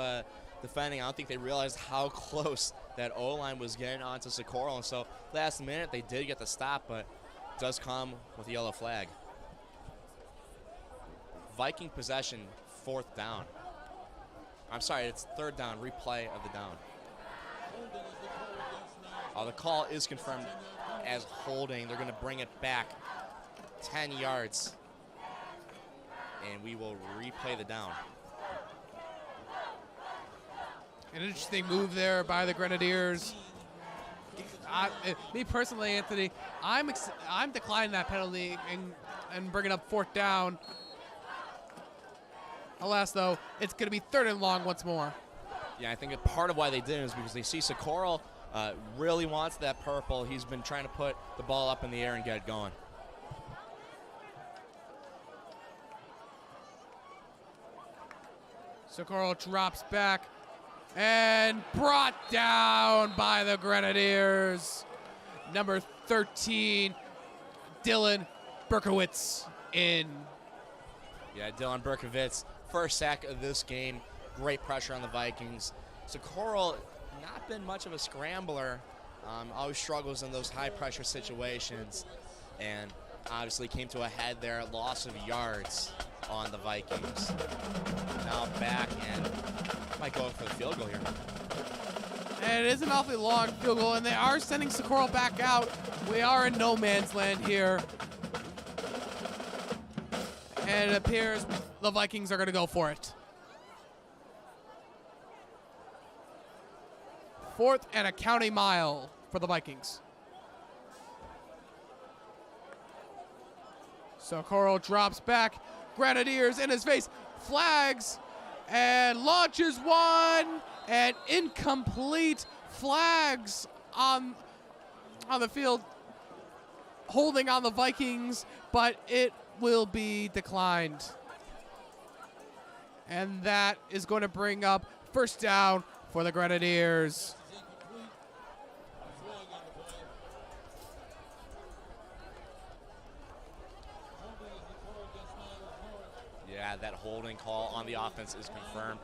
defending. I don't think they realized how close that O-line was getting onto Socorro. And so last minute they did get the stop, but it does come with a yellow flag. Viking possession, 4th down. I'm sorry, it's 3rd down, replay of the down. The call is confirmed as holding. They're going to bring it back 10 yards, and we will replay the down. An interesting move there by the Grenadiers. Me personally, Anthony, I'm declining that penalty and bringing up 4th down. Alas, though, it's going to be 3rd and long once more. Yeah, I think part of why they did is because they see Socorro really wants that purple. He's been trying to put the ball up in the air and get it going. Socorro drops back and brought down by the Grenadiers. Number 13, Dylan Berkowitz in. Yeah, Dylan Berkowitz, first sack of this game. Great pressure on the Vikings. Socorro, not been much of a scrambler. Always struggles in those high-pressure situations. And obviously came to a head there, loss of yards on the Vikings. Now back and might go for the field goal here. And it is an awfully long field goal, and they are sending Socorro back out. We are in no man's land here. And it appears the Vikings are going to go for it. 4th and a county mile for the Vikings. Socorro drops back. Grenadiers in his face. Flags. And launches one. And incomplete. Flags on the field. Holding on the Vikings. But it will be declined. And that is going to bring up 1st down for the Grenadiers. Yeah, that holding call on the offense is confirmed.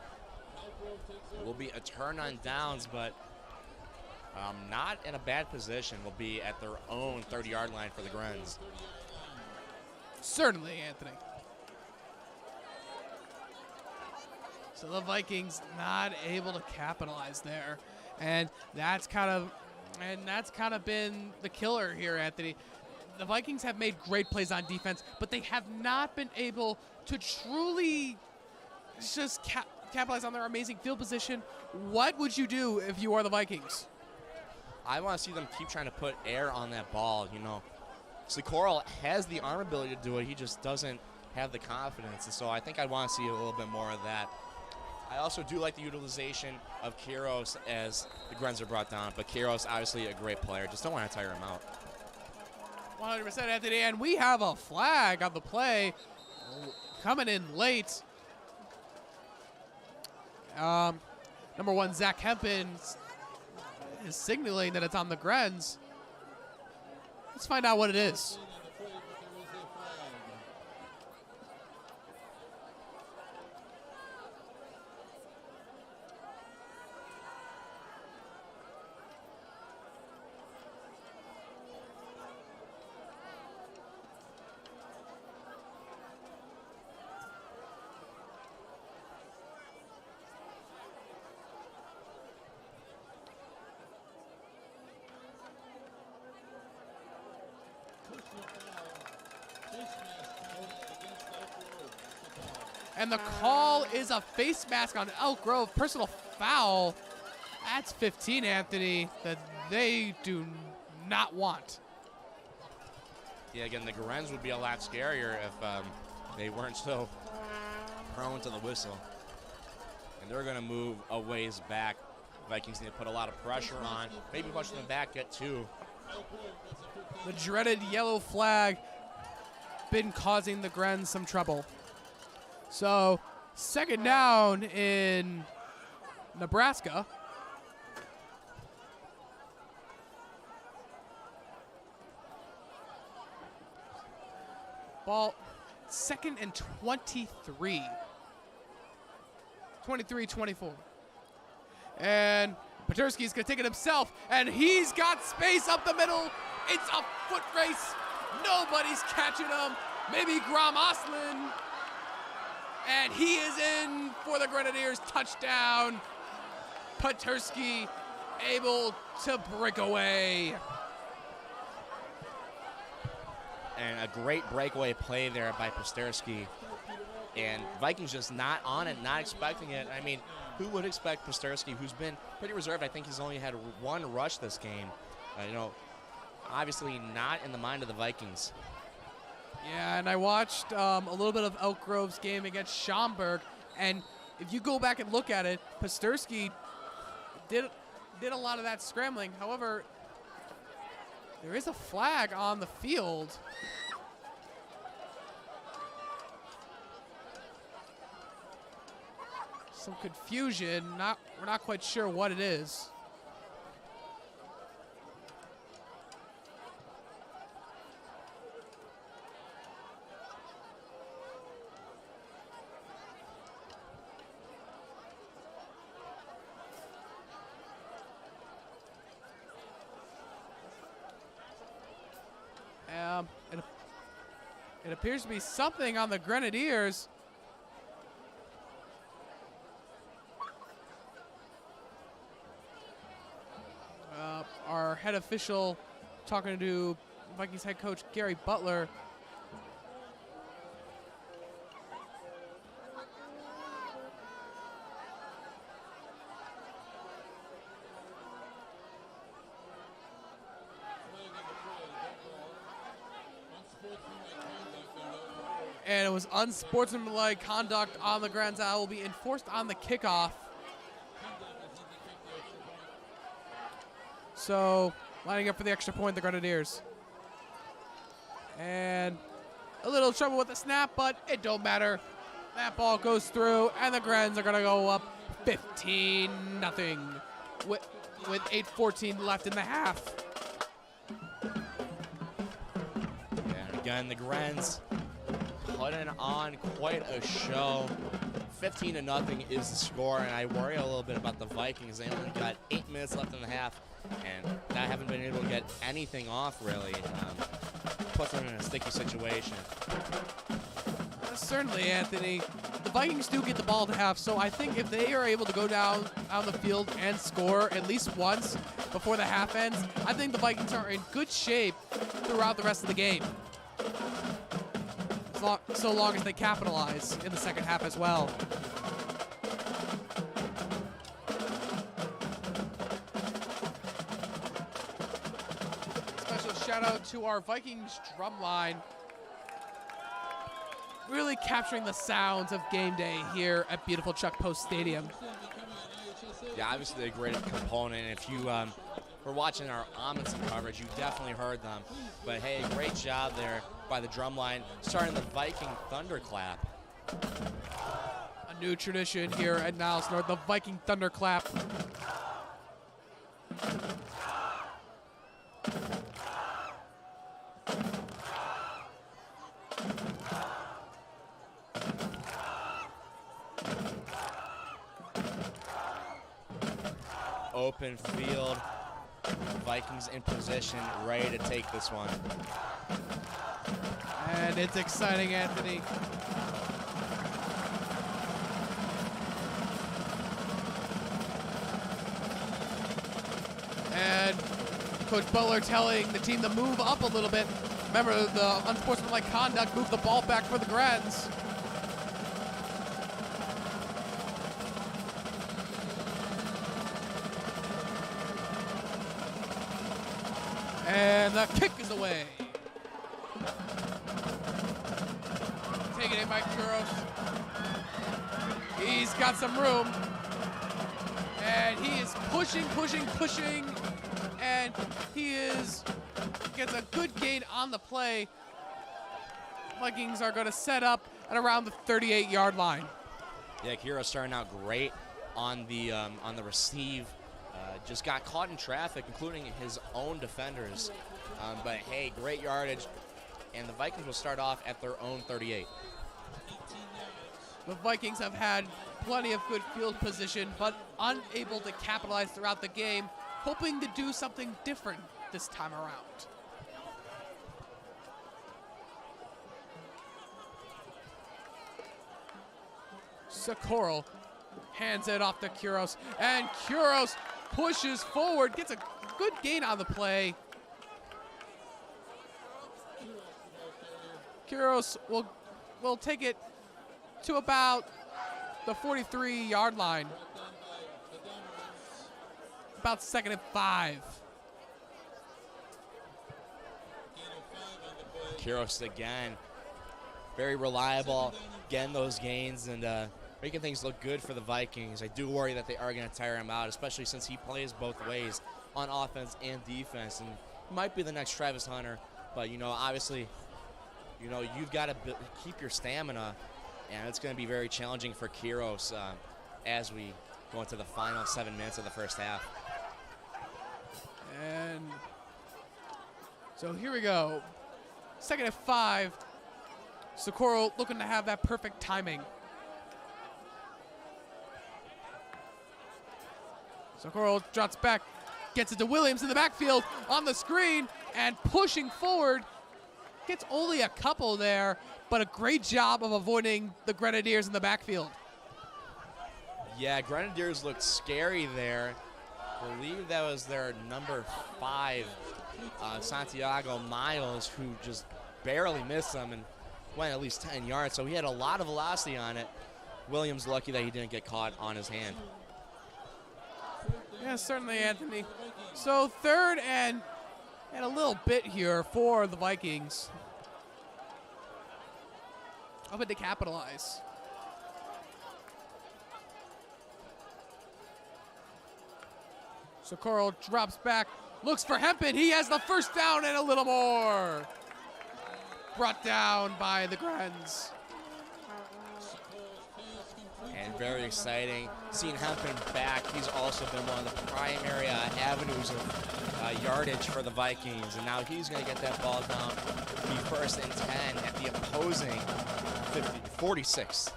Will be a turn on downs, but not in a bad position. Will be at their own 30-yard line for the Grens. Certainly, Anthony. So the Vikings not able to capitalize there, and that's kind of been the killer here, Anthony. The Vikings have made great plays on defense, but they have not been able to truly just capitalize on their amazing field position. What would you do if you are the Vikings? I want to see them keep trying to put air on that ball. You know, Sikora has the arm ability to do it. He just doesn't have the confidence, and so I think I want to see a little bit more of that. I also do like the utilization of Kiros as the Grens are brought down, but Kiros obviously a great player. Just don't want to tire him out. 100%, Anthony, and we have a flag on the play coming in late. Number 1, Zach Hempen is signaling that it's on the Grens. Let's find out what it is. And the call is a face mask on Elk Grove. Personal foul. That's 15, Anthony, that they do not want. Yeah, again, the Grens would be a lot scarier if they weren't so prone to the whistle. And they're going to move a ways back. Vikings need to put a lot of pressure on. Maybe push them back, get 2. The dreaded yellow flag been causing the Grens some trouble. So, second down in Nebraska. Ball, 2nd and 23. 23-24. And Petersky's going to take it himself, and he's got space up the middle. It's a foot race. Nobody's catching him. Maybe Grom Oslin. And he is in for the Grenadiers. Touchdown. Petersky able to break away. And a great breakaway play there by Pasterski. And Vikings just not on it, not expecting it. I mean, who would expect Pasterski, who's been pretty reserved? I think he's only had 1 rush this game. You know, obviously not in the mind of the Vikings. Yeah, and I watched a little bit of Elk Grove's game against Schaumburg, and if you go back and look at it, Pasterski did a lot of that scrambling. However, there is a flag on the field. Some confusion. We're not quite sure what it is. It appears to be something on the Grenadiers. Our head official talking to Vikings head coach Gary Butler. And it was unsportsmanlike conduct on the Grens that will be enforced on the kickoff. So, lining up for the extra point, the Grenadiers. And a little trouble with the snap, but it don't matter. That ball goes through, and the Grens are going to go up 15-0 with 8:14 left in the half. And again, the Grens putting on quite a show. 15-0 is the score, and I worry a little bit about the Vikings. They only got 8 minutes left in the half, and I haven't been able to get anything off, really. Puts them in a sticky situation. Certainly, Anthony. The Vikings do get the ball at the half, so I think if they are able to go down on the field and score at least once before the half ends, I think the Vikings are in good shape throughout the rest of the game. So long as they capitalize in the second half as well. Special shout out to our Vikings drum line. Really capturing the sounds of game day here at beautiful Chuck Post Stadium. Yeah, obviously a great component. If you were watching our Amundsen coverage, you definitely heard them. But hey, great job there by the drum line, starting the Viking thunderclap. A new tradition here at Niles North, the Viking thunderclap. Open field, Vikings in position, ready to take this one. And it's exciting, Anthony. And Coach Butler telling the team to move up a little bit. Remember, the unsportsmanlike conduct moved the ball back for the Grens. And the kick is away. Taking it by Kuros. He's got some room. And he is pushing. And he gets a good gain on the play. Vikings are going to set up at around the 38-yard line. Yeah, Kiro starting out great on the receive. Just got caught in traffic, including his own defenders. But hey, great yardage. And the Vikings will start off at their own 38. The Vikings have had plenty of good field position, but unable to capitalize throughout the game, hoping to do something different this time around. Socorro hands it off to Kuros, and Kuros pushes forward, gets a good gain on the play. Kuros will take it to about the 43-yard line. About 2nd and 5. Kuros again, very reliable, getting those gains and making things look good for the Vikings. I do worry that they are going to tire him out, especially since he plays both ways on offense and defense. And he might be the next Travis Hunter, but obviously, you've got to keep your stamina, and it's going to be very challenging for Kuros as we go into the final 7 minutes of the first half. And so here we go. 2nd and 5. Socorro looking to have that perfect timing. Socorro drops back, gets it to Williams in the backfield on the screen, and pushing forward. Gets only a couple there, but a great job of avoiding the Grenadiers in the backfield. Yeah, Grenadiers looked scary there. I believe that was their number 5, Santiago Miles, who just barely missed them and went at least 10 yards. So he had a lot of velocity on it. Williams lucky that he didn't get caught on his hand. Yeah, certainly, Anthony. So 3rd and a little bit here for the Vikings. Hoping to capitalize. Socorro drops back, looks for Hempen. He has the first down and a little more. Brought down by the Grens. And very exciting seeing Hempen back. He's also been one of the primary avenues of yardage for the Vikings. And now he's going to get that ball down. Be 1st and 10 at the opposing 46.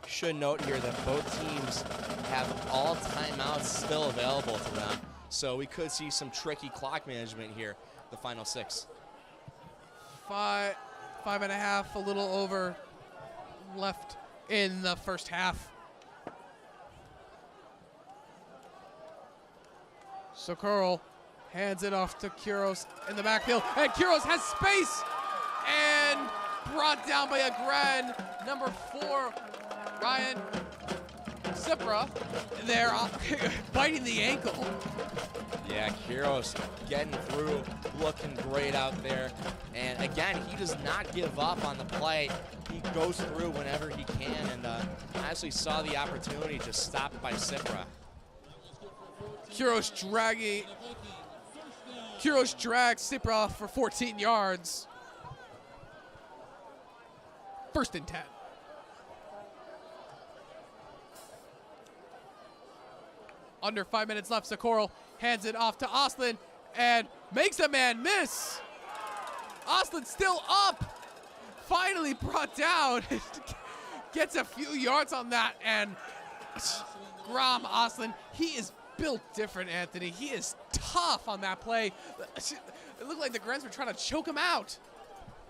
Should note here that both teams have all timeouts still available to them. So we could see some tricky clock management here, the final 6. 5 and a half, a little over left in the first half. Socorro hands it off to Kuros in the backfield, and Kuros has space and brought down by a Gren. Number 4, Ryan Cipra there biting the ankle. Yeah, Kuros getting through, looking great out there. And again, he does not give up on the play. He goes through whenever he can, and honestly saw the opportunity, just stopped by Cipra. Kuros drags Cipra for 14 yards. 1st and 10. Under 5 minutes left, Socorro hands it off to Oslin and makes a man miss. Oslin still up. Finally brought down. Gets a few yards on that, and Graham Oslin, he is built different, Anthony. He is tough on that play. It looked like the Grens were trying to choke him out.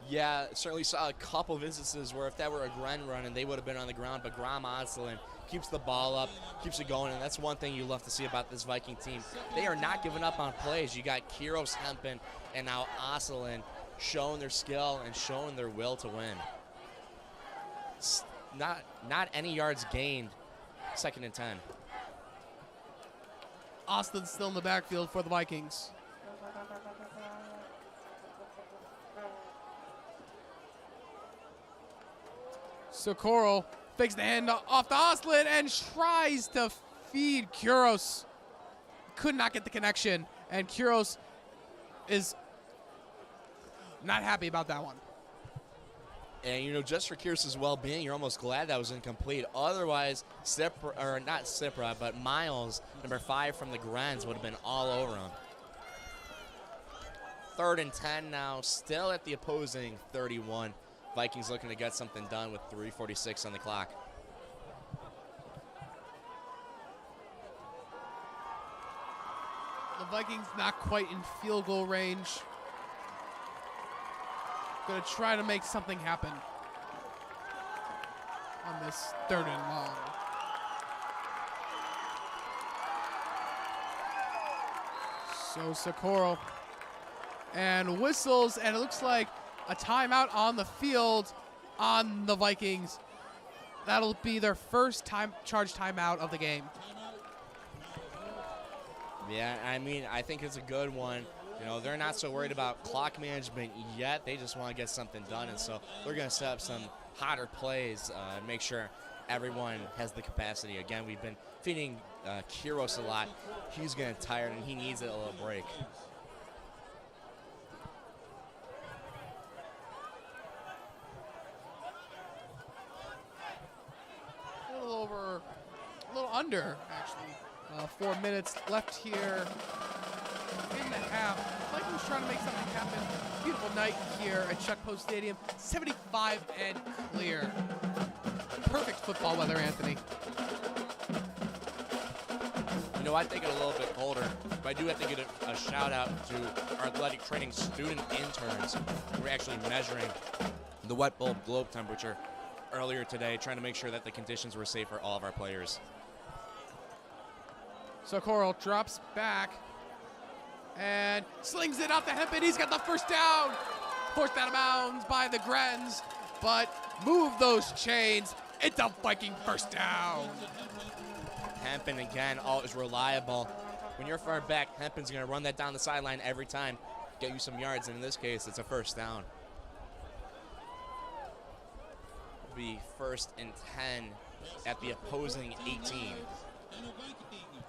Yeah, certainly saw a couple of instances where if that were a Gren run and they would have been on the ground, but Graham Oslin keeps the ball up, keeps it going, and that's one thing you love to see about this Viking team. They are not giving up on plays. You got Kuros, Hempen, and now Oslin showing their skill and showing their will to win. Not any yards gained, 2nd and 10. Austin's still in the backfield for the Vikings. Socorro fakes the hand off to Oslin and tries to feed Kuros. Could not get the connection, and Kuros is not happy about that one. And, you know, just for Kuros' well-being, you're almost glad that was incomplete. Otherwise, not Cipra, but Miles, number 5 from the Grens, would have been all over him. 3rd and 10 now, still at the opposing 31. Vikings looking to get something done with 3:46 on the clock. The Vikings not quite in field goal range. Gonna try to make something happen on this 3rd and long. So Socorro and whistles, and it looks like a timeout on the field on the Vikings. That'll be their first charged timeout of the game. Yeah, I mean, I think it's a good one. You know, they're not so worried about clock management yet. They just want to get something done, and so they're going to set up some hotter plays and make sure everyone has the capacity. Again, we've been feeding Kuros a lot. He's getting tired, and he needs a little break. A little under, actually. 4 minutes left here in the half. Vikings trying to make something happen. Beautiful night here at Chuck Post Stadium. 75 and clear. Perfect football weather, Anthony. You know, I think it a little bit colder, but I do have to give a shout out to our athletic training student interns. We're actually measuring the wet bulb globe temperature earlier today, trying to make sure that the conditions were safe for all of our players. Socorro drops back and slings it out to Hempen. He's got the first down. Forced out of bounds by the Grens, but move those chains. It's a Viking first down. Hempen, again, always reliable. When you're far back, Hempen's going to run that down the sideline every time, get you some yards, and in this case, it's a first down. It'll be 1st and 10 at the opposing 18.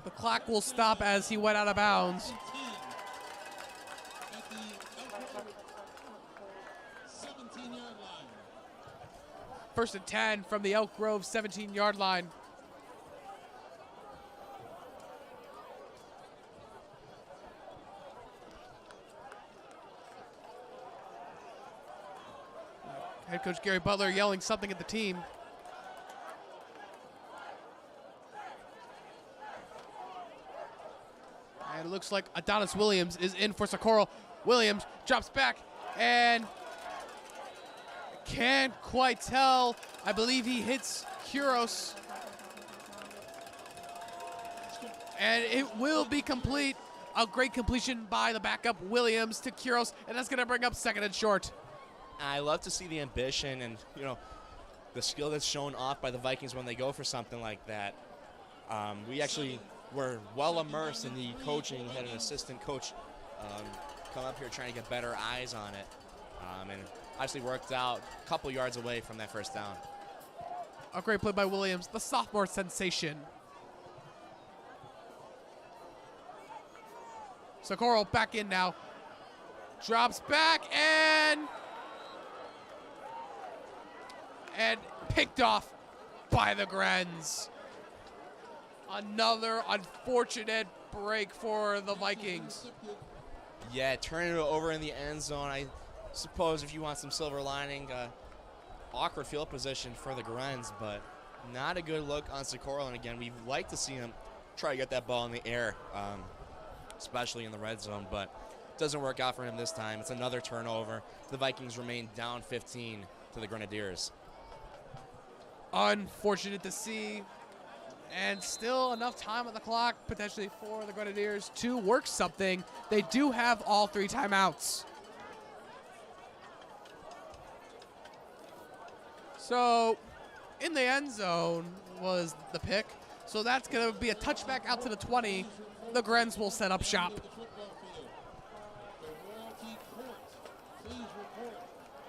The clock will stop as he went out of bounds. First and 10 from the Elk Grove 17-yard line. Head coach Gary Butler yelling something at the team. And it looks like Adonis Williams is in for Socorro. Williams drops back and Can't quite tell. I believe he hits Kuros. And it will be complete. A great completion by the backup Williams to Kuros, and that's going to bring up second and short. I love to see the ambition and, the skill that's shown off by the Vikings when they go for something like that. We actually were well immersed in the coaching. Had an assistant coach come up here trying to get better eyes on it. And actually worked out a couple yards away from that first down. A great play by Williams, the sophomore sensation. Socorro back in now. Drops back and picked off by the Grens. Another unfortunate break for the Vikings. Yeah, turning it over in the end zone. I suppose if you want some silver lining, awkward field position for the Grens, but not a good look on Socorro. And again, we'd like to see him try to get that ball in the air, especially in the red zone, but it doesn't work out for him this time. It's another turnover. The Vikings remain down 15 to the Grenadiers. Unfortunate to see. And still enough time on the clock, potentially for the Grenadiers to work something. They do have all 3 timeouts. So, in the end zone was the pick. So that's going to be a touchback out to the 20. The Grens will set up shop. The football field. The Royalty Court, please report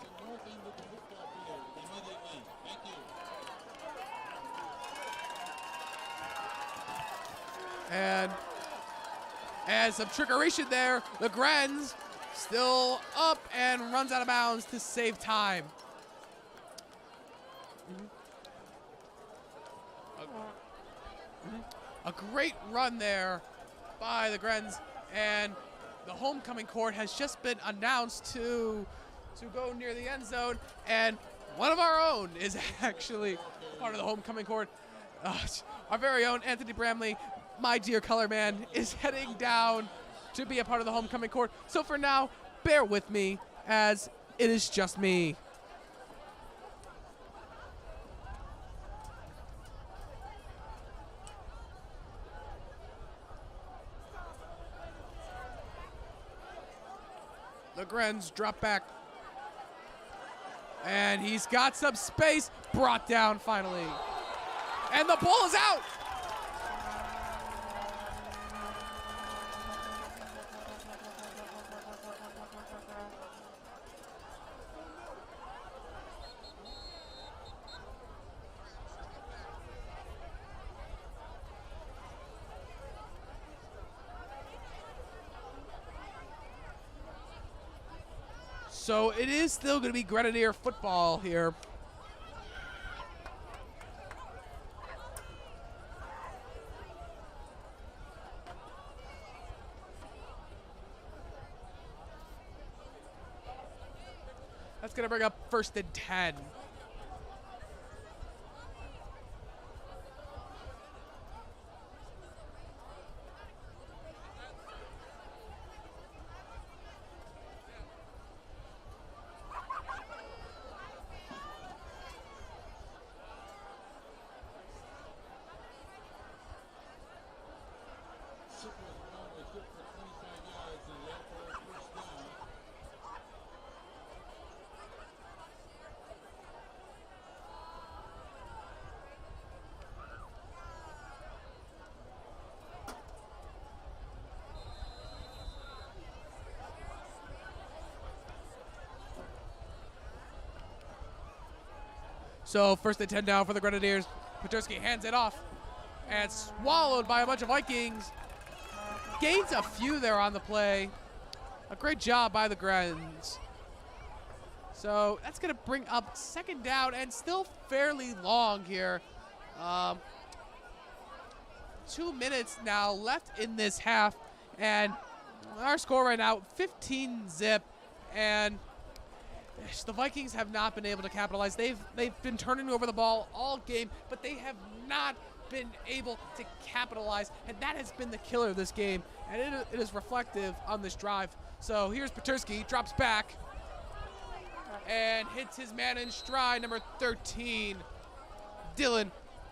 to north end of the football field immediately. Thank you. And some trickeration there. The Grens still up and runs out of bounds to save time. A great run there by the Grens, and the homecoming court has just been announced to go near the end zone, and one of our own is actually part of the homecoming court. Our very own Anthony Bramley, my dear color man, is heading down to be a part of the homecoming court. So for now, bear with me, as it is just me. The Grens drop back. And he's got some space. Brought down finally. And the ball is out. So it is still going to be Grenadier football here. That's going to bring up 1st and 10. Good for 25 yards and left for a first down. So 1st and 10 now for the Grenadiers. Peterski hands it off and swallowed by a bunch of Vikings. Gains a few there on the play. A great job by the Grens. So that's going to bring up 2nd down and still fairly long here. 2 minutes now left in this half, and our score right now 15-zip, and the Vikings have not been able to capitalize. They've been turning over the ball all game, but they have not been able to capitalize, and that has been the killer of this game, and it is reflective on this drive. So here's Peterski, drops back, and hits his man in stride, number 13, Dylan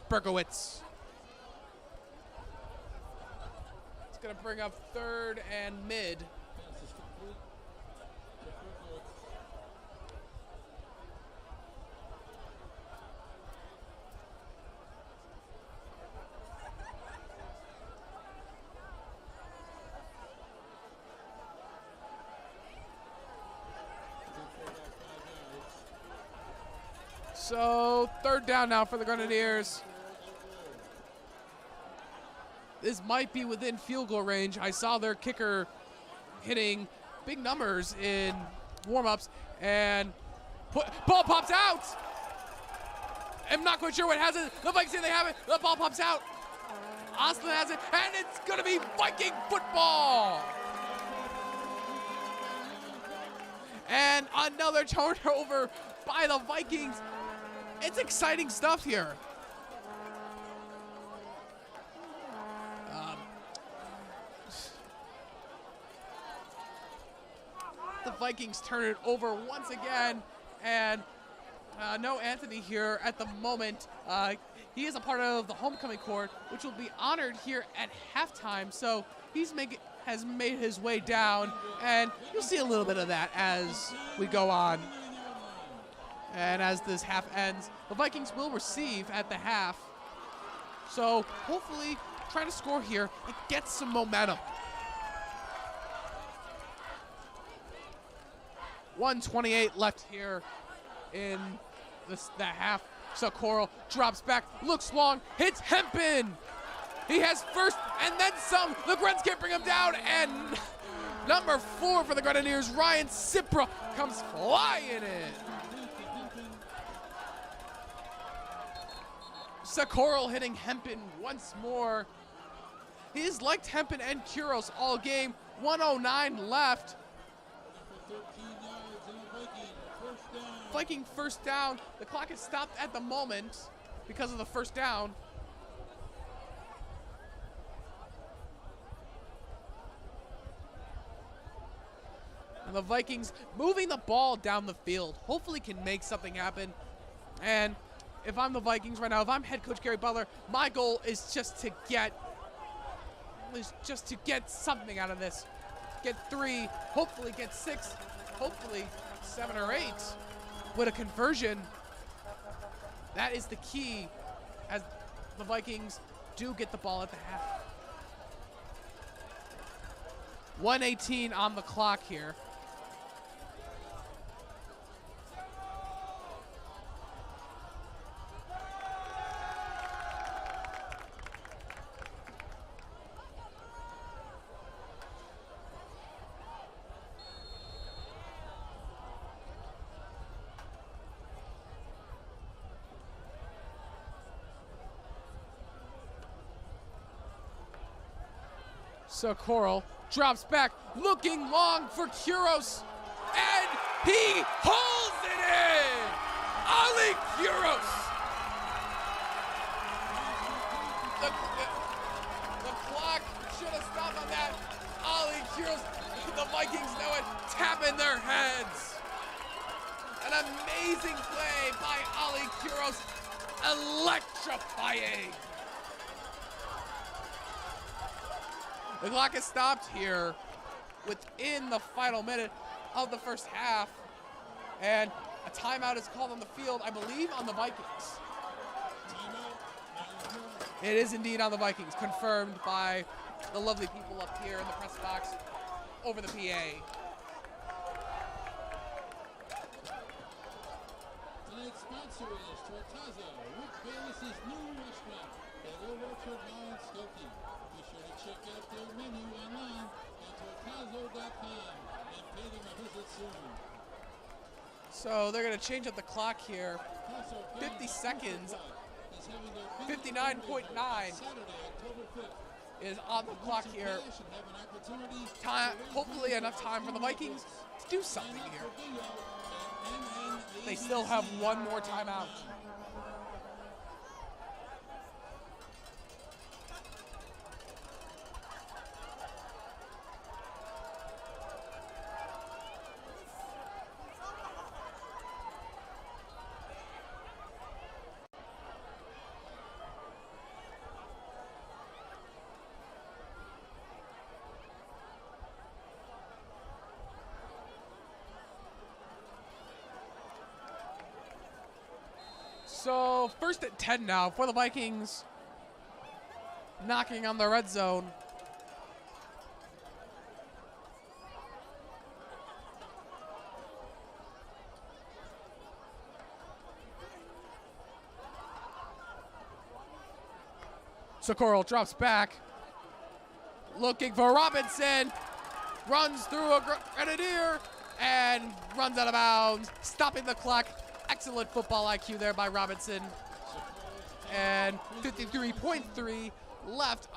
Berkowitz. It's going to bring up third and mid. Pass is complete to Berkowitz. So third down now for the Grenadiers. This might be within field goal range. I saw their kicker hitting big numbers in warm-ups, and ball pops out. I'm not quite sure what has it. The Vikings say they have it. The ball pops out. Austin has it, and it's going to be Viking football. And another turnover by the Vikings. It's exciting stuff here. The Vikings turn it over once again, and no Anthony here at the moment. He is a part of the homecoming court, which will be honored here at halftime. So has made his way down, and you'll see a little bit of that as we go on. And as this half ends, the Vikings will receive at the half. So hopefully trying to score here and get some momentum. 1:28 left here in the half. So Coral drops back, looks long, hits Hempin. He has first and then some. The Grens can't bring him down, and number 4 for the Grenadiers, Ryan Cipra, comes flying in. Socorro hitting Hempin once more. He has liked Hempin and Kuros all game. 1:09 left. 13 yards and a Viking first down. Viking first down. The clock is stopped at the moment because of the first down. And the Vikings moving the ball down the field. Hopefully can make something happen. And if I'm the Vikings right now, if I'm head coach Gary Butler, my goal is just to get something out of this. Get 3, hopefully get 6, hopefully 7 or 8 with a conversion. That is the key as the Vikings do get the ball at the half. 1:18 on the clock here. So Coral drops back, looking long for Kuros, and he holds it in! Ali Kuros! The clock should have stopped on that. Ali Kuros, the Vikings know it, tapping their heads. An amazing play by Ali Kuros, electrifying. The clock is stopped here within the final minute of the first half, and a timeout is called on the field, I believe, on the Vikings. It is indeed on the Vikings, confirmed by the lovely people up here in the press box over the PA. Tonight's sponsor is Tortaza, Rick Bayless's new restaurant at Old Orchard Lawn Skokie. Be sure to check out their menu online at tortazo.com and pay them a visit soon. So they're going to change up the clock here. Also, 50 seconds, is having their 59.9 Saturday, October 5th. is on the clock here. Cash and have an opportunity Time, hopefully enough time for the Vikings to do something here. They still have one more timeout. So first at 10 now for the Vikings. Knocking on the red zone. Socorro drops back. Looking for Robinson. Runs through a Grenadier and runs out of bounds. Stopping the clock. Excellent football IQ there by Robinson. And 53.3 left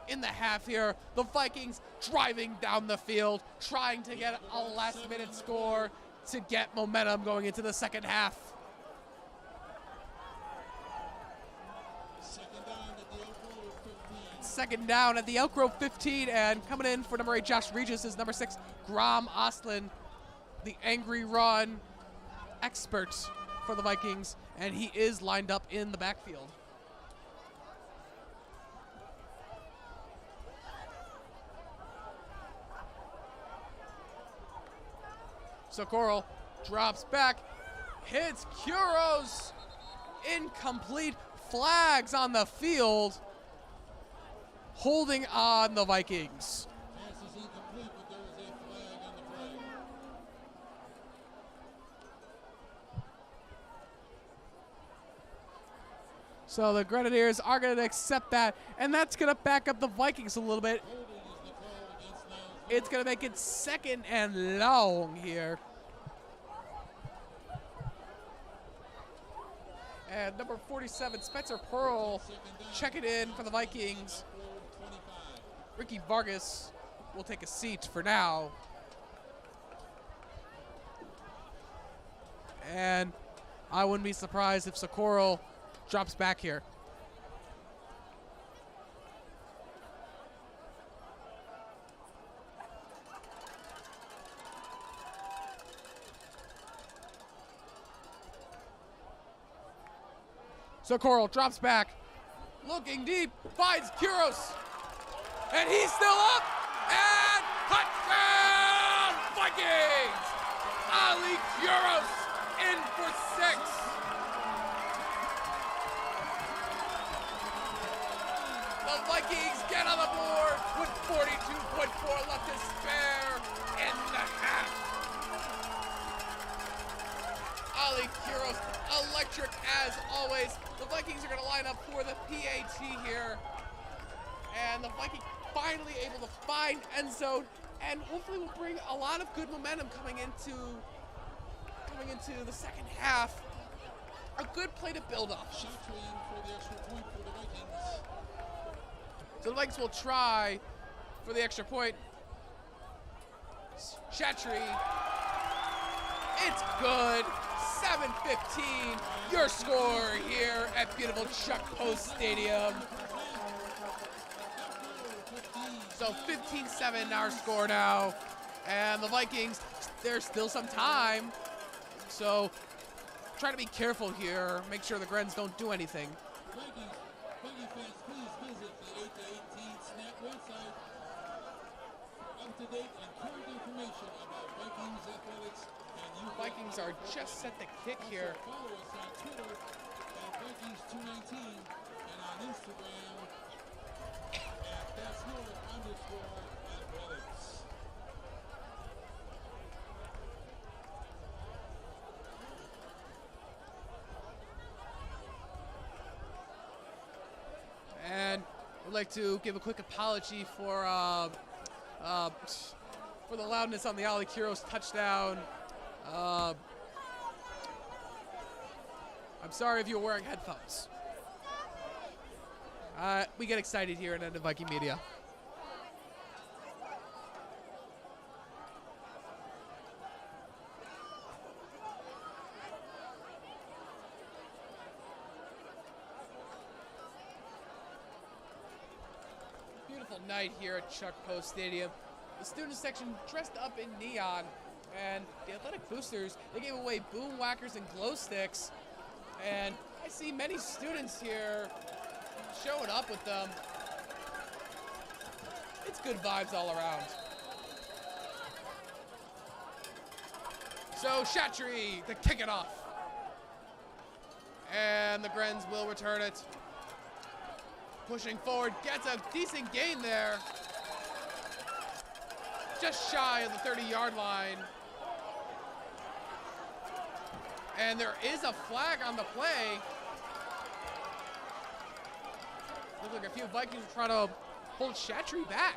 in the half here. The Vikings driving down the field, trying to get a last-minute score to get momentum going into the second half. Second down at the Elk Grove 15, and coming in for number 8, Josh Regis, is number 6, Grom Ostlin, the angry run expert for the Vikings, and he is lined up in the backfield. Socorro drops back, hits Kuros, incomplete, flags on the field, holding on the Vikings. Pass is incomplete, but there is a flag on the play. So the Grenadiers are going to accept that, and that's going to back up the Vikings a little bit. Holding is the call against Niles. It's going to make it second and long here. And number 47, Spencer Pearl, checking in for the Vikings. Ricky Vargas will take a seat for now. And I wouldn't be surprised if Socorro drops back here. Socorro drops back, looking deep, finds Kuros, and he's still up, and touchdown Vikings! Ali Kuros in for 6. The Vikings get on the board with 42.4 left to spare in the half. Ali Kuros, electric as always. The Vikings are going to line up for the PAT here. And the Vikings finally able to find end zone, and hopefully will bring a lot of good momentum coming into the second half. A good play to build off. Shot in for the extra point for the Vikings. So the Vikings will try for the extra point. Chatry. It's good. 7-15. Your score here at beautiful Chuck Post Stadium. So 15-7 our score now. And the Vikings, there's still some time. So try to be careful here. Make sure the Grens don't do anything. Viking fans, please visit the 8 to 18 Snap website for up-to-date and current information about Vikings athletics and youth. Vikings are just set to kick here. Follow us on Twitter at Vikings219 and on Instagram at _athletics. And I'd like to give a quick apology for the loudness on the Ali Kuros touchdown. I'm sorry if you're wearing headphones. We get excited here at Viking Media. Beautiful night here at Chuck Post Stadium. The student section dressed up in neon, and the athletic boosters, they gave away boom whackers and glow sticks, and I see many students here showing up with them. It's good vibes all around. So Chatry to kick it off. And the Grens will return it. Pushing forward, gets a decent gain there. Just shy of the 30-yard line. And there is a flag on the play. Looks like a few Vikings are trying to hold Chatry back.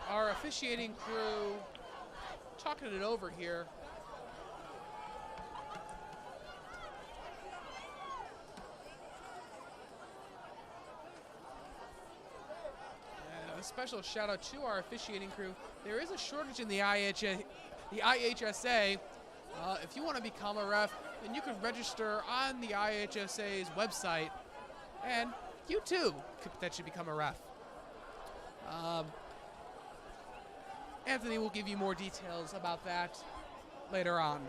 Our officiating crew talking it over here. And a special shout out to our officiating crew. There is a shortage in the IHSA. If you want to become a ref, then you can register on the IHSA's website, and you too could potentially become a ref. Anthony will give you more details about that later on.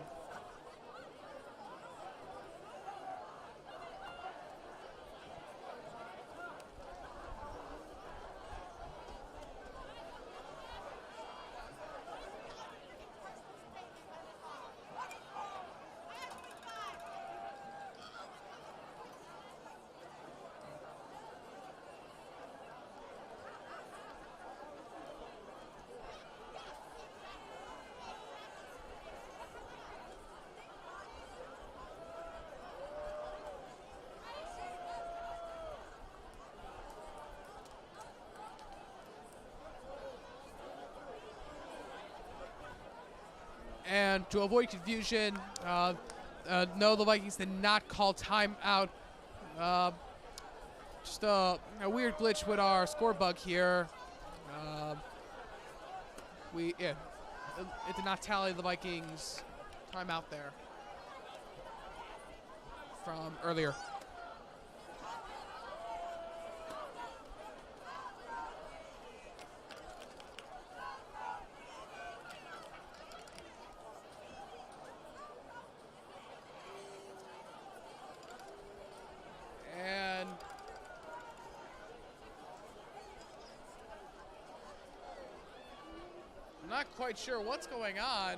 And to avoid confusion, no, the Vikings did not call timeout. Just a weird glitch with our score bug here. It did not tally the Vikings timeout there from earlier. Not quite sure what's going on.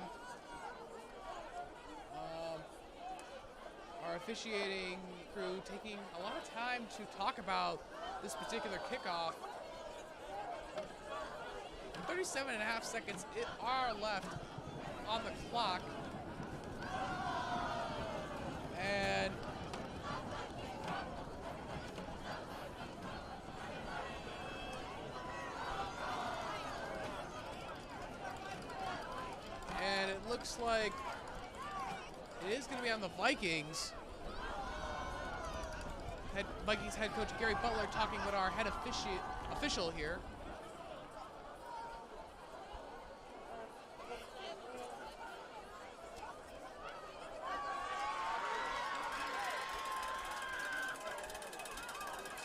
Our officiating crew taking a lot of time to talk about this particular kickoff. 37.5 seconds are left on the clock. And it looks like it is going to be on the Vikings. Vikings head coach Gary Butler talking with our head official here.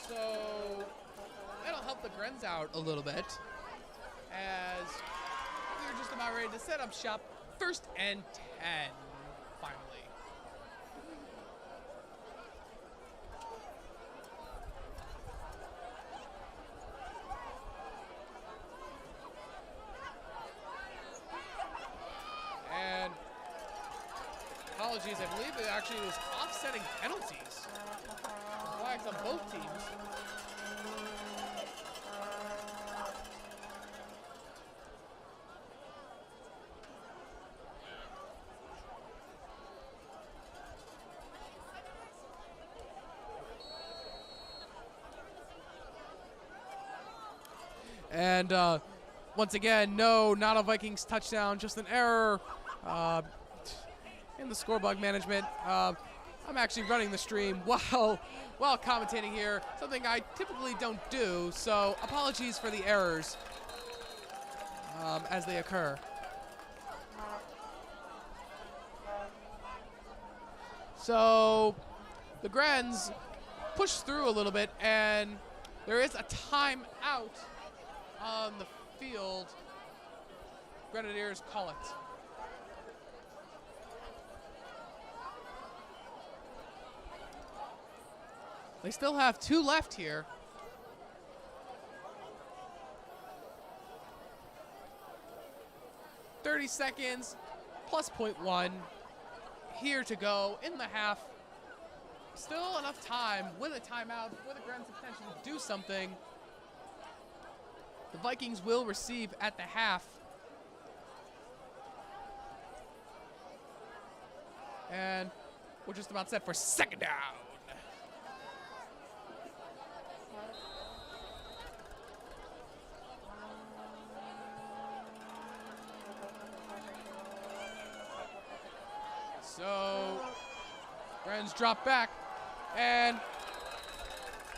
So that'll help the Grens out a little bit, as we're just about ready to set up shop. 1st and 10, finally. And apologies, I believe it actually was offsetting penalties. Flags on both teams. And once again, no, not a Vikings touchdown, just an error in the score bug management. I'm actually running the stream while commentating here, something I typically don't do, so apologies for the errors as they occur. So the Grens pushed through a little bit, and there is a timeout on the field. Grenadiers call it. They still have 2 left here. .30 seconds plus .1 here to go in the half. Still enough time with a timeout for the Grens to potentially do something. The Vikings will receive at the half. And we're just about set for second down. So, Grens drop back, and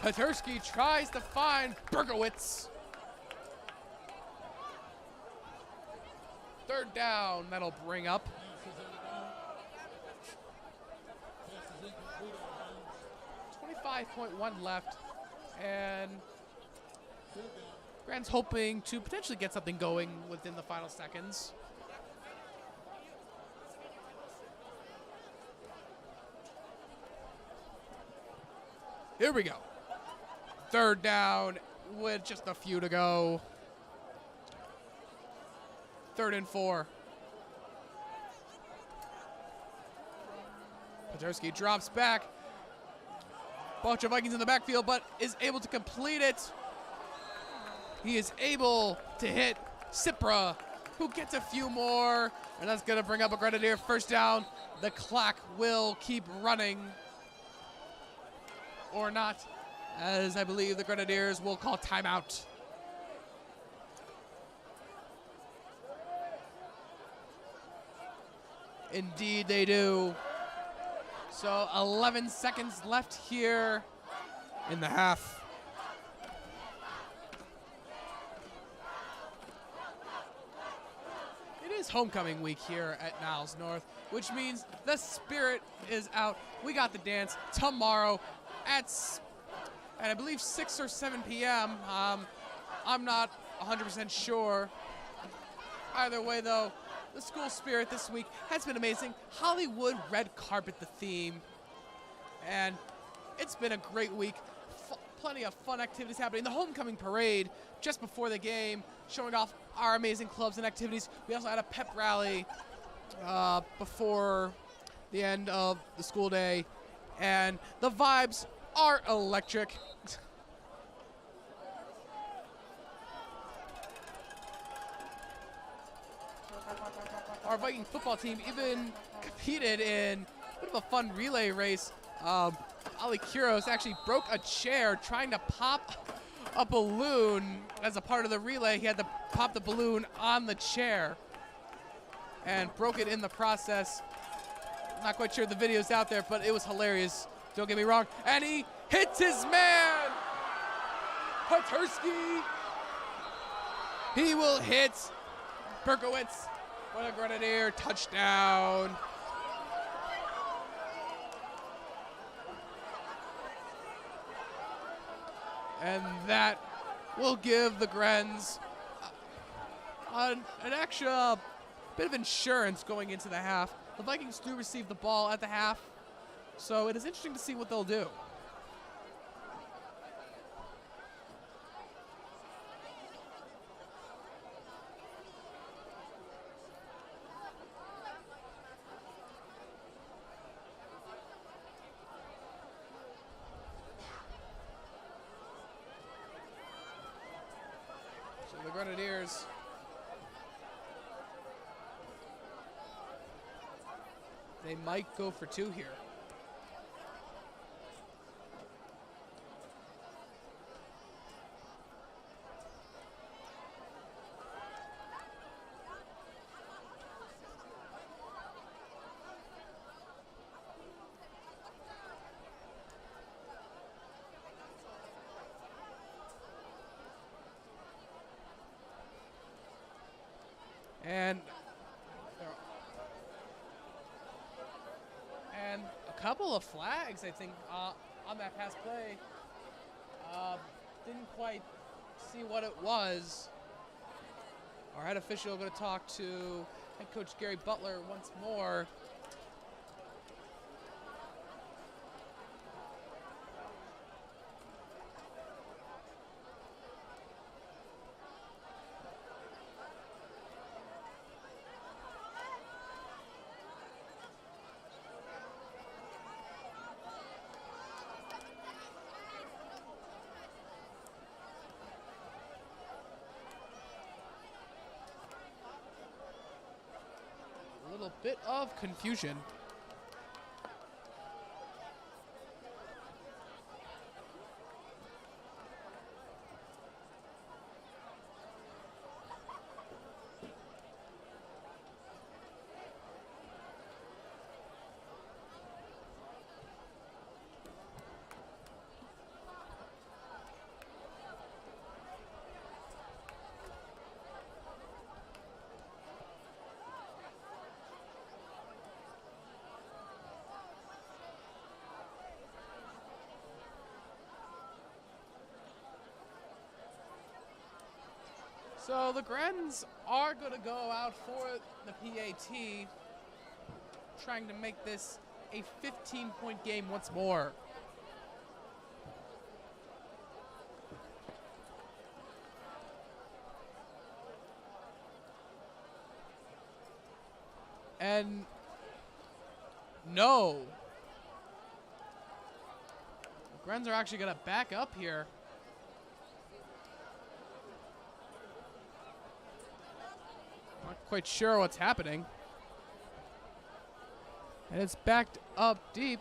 Petersky tries to find Berkowitz. Third down, that'll bring up. 25.1 left, and Grens hoping to potentially get something going within the final seconds. Here we go. Third down with just a few to go. 3rd and 4. Petersky drops back. Bunch of Vikings in the backfield, but is able to complete it. He is able to hit Cipra, who gets a few more, and that's going to bring up a Grenadier first down. The clock will keep running. Or not, as I believe the Grenadiers will call timeout. Indeed they do. So 11 seconds left here in the half. It is homecoming week here at Niles North, which means the spirit is out. We got the dance tomorrow at I believe 6 or 7 p.m. I'm not 100% sure. Either way, though, the school spirit this week has been amazing. Hollywood red carpet the theme, and it's been a great week. Plenty of fun activities happening. The homecoming parade just before the game, showing off our amazing clubs and activities. We also had a pep rally before the end of the school day, and the vibes are electric. Our Viking football team even competed in a bit of a fun relay race. Ali Kuros actually broke a chair trying to pop a balloon as a part of the relay. He had to pop the balloon on the chair and broke it in the process. Not quite sure the video's out there, but it was hilarious. Don't get me wrong. And he hits his man! Petersky! He will hit Berkowitz for the Grenadier touchdown. And that will give the Grens an extra bit of insurance going into the half. The Vikings do receive the ball at the half, so it is interesting to see what they'll do. So the Grenadiers they might go for two here. And a couple of flags, I think, on that pass play. Didn't quite see what it was. Our head official going to talk to head coach Gary Butler once more. A little bit of confusion. So the Grens are going to go out for the PAT, trying to make this a 15-point game once more. And no. The Grens are actually going to back up here. Not quite sure what's happening. And it's backed up deep.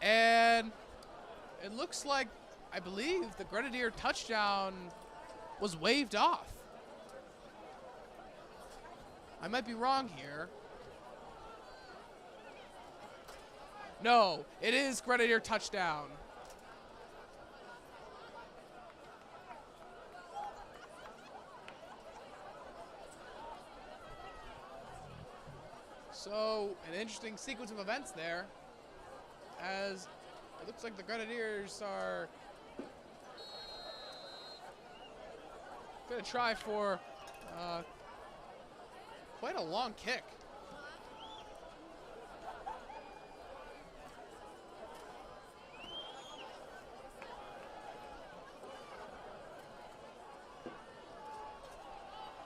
And it looks like, I believe, the Grenadier touchdown was waved off. I might be wrong here. No, it is Grenadier touchdown. So, an interesting sequence of events there, as it looks like the Grenadiers are going to try for quite a long kick.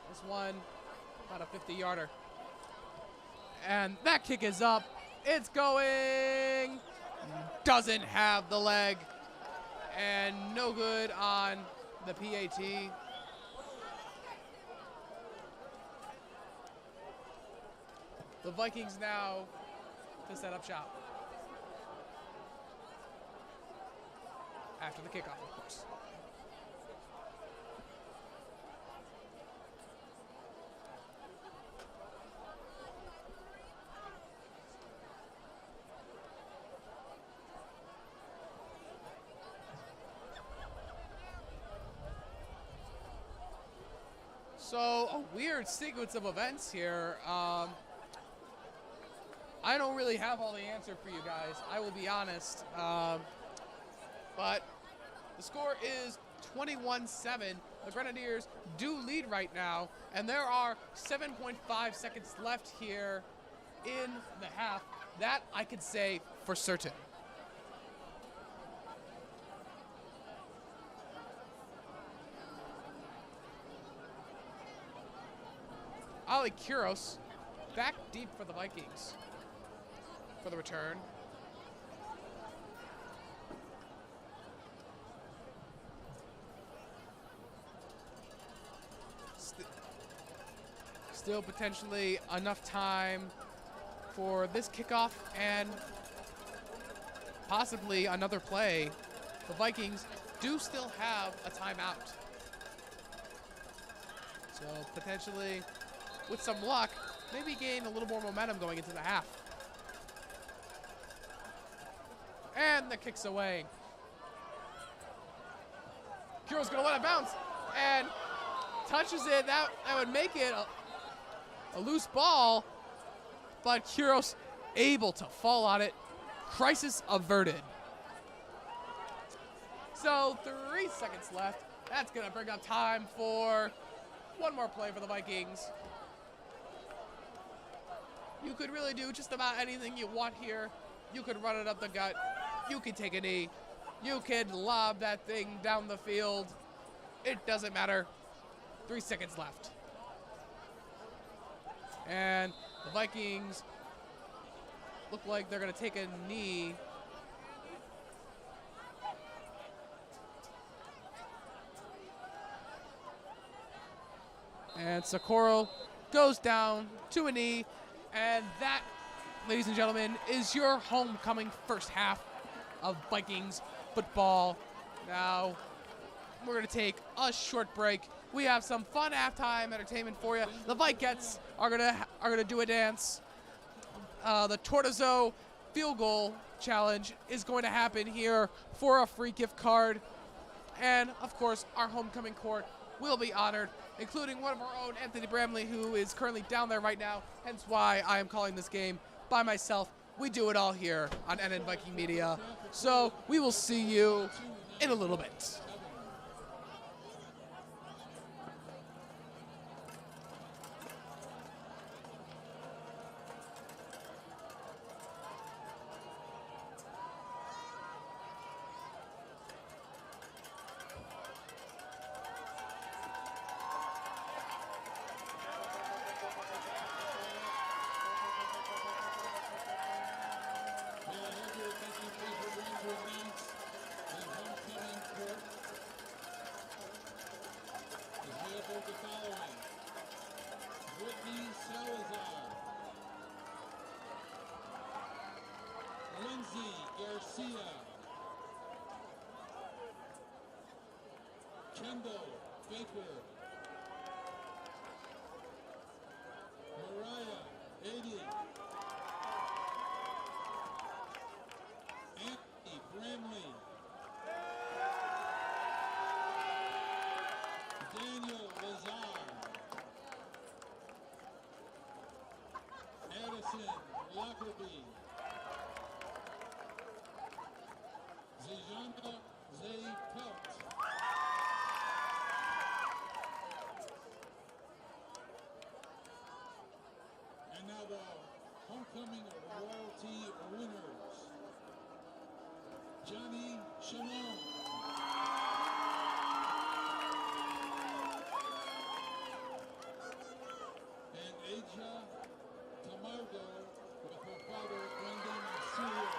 This one, about a 50-yarder. And that kick is up. It's going. Doesn't have the leg. And no good on the PAT. The Vikings now to set up shop. After the kickoff, of course. So, a weird sequence of events here. I don't really have all the answer for you guys, I will be honest. But the score is 21-7. The Grenadiers do lead right now, and there are 7.5 seconds left here in the half. That I could say for certain. Ali Kuros back deep for the Vikings for the return. Still potentially enough time for this kickoff and possibly another play. The Vikings do still have a timeout. So potentially, with some luck, maybe gain a little more momentum going into the half. And the kick's away. Kuro's going to let it bounce. And touches it. That would make it a loose ball. But Kuro's able to fall on it. Crisis averted. So 3 seconds left. That's going to bring up time for one more play for the Vikings. You could really do just about anything you want here. You could run it up the gut. You could take a knee. You could lob that thing down the field. It doesn't matter. 3 seconds left. And the Vikings look like they're going to take a knee. And Socorro goes down to a knee. And that, ladies and gentlemen, is your homecoming first half of Vikings football. Now, we're going to take a short break. We have some fun halftime entertainment for you. The Vikettes are gonna do a dance. The Tortozo field goal challenge is going to happen here for a free gift card. And, of course, our homecoming court will be honored, including one of our own, Anthony Bramley, who is currently down there right now, hence why I am calling this game by myself. We do it all here on NN Viking Media. So we will see you in a little bit. Garcia, Kendall Baker, Mariah Ady, Anthony Bramley, Daniel Lazar, Addison Lockerbie, Zijanta Zaypelt. And now the homecoming royalty winners. Johnny Shimon. And Aja Tamargo with her father, Brendan Serio.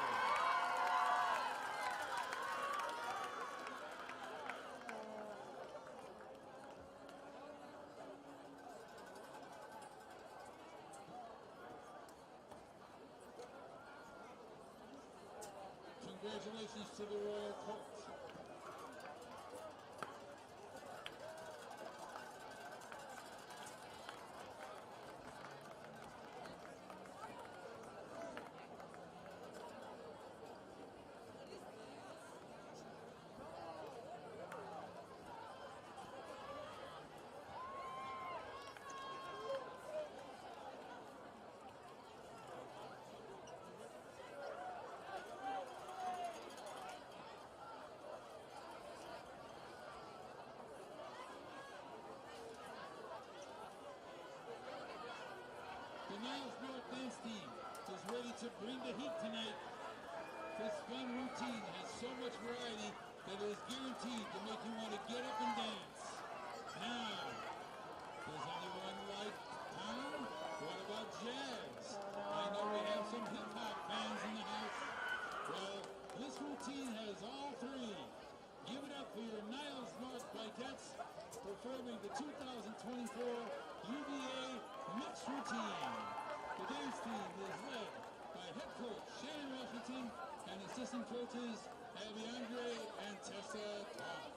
Congratulations to the Royal Court. The Niles North dance team is ready to bring the heat tonight. This fun routine has so much variety that it is guaranteed to make you want to get up and dance. Now, does anyone like town? What about jazz? I know we have some hip-hop fans in the house. Well, this routine has all three. Give it up for your Niles North Vikings performing the 2024 UVA mixed routine. The dance team is led by head coach Shannon Washington and assistant coaches Abby Andre and Tessa Todd.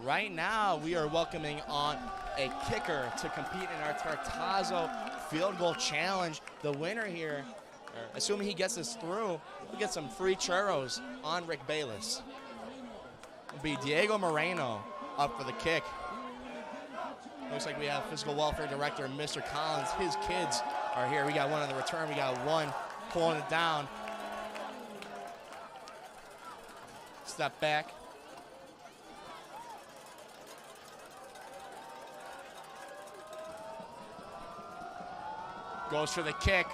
right now we are welcoming on a kicker to compete in our Tortazo field goal challenge. The winner here, assuming he gets this through, we get some free churros on Rick Bayless. It'll be Diego Moreno up for the kick. Looks like we have Physical Welfare Director, Mr. Collins. His kids are here. We got one on the return. We got one pulling it down. Step back. Goes for the kick.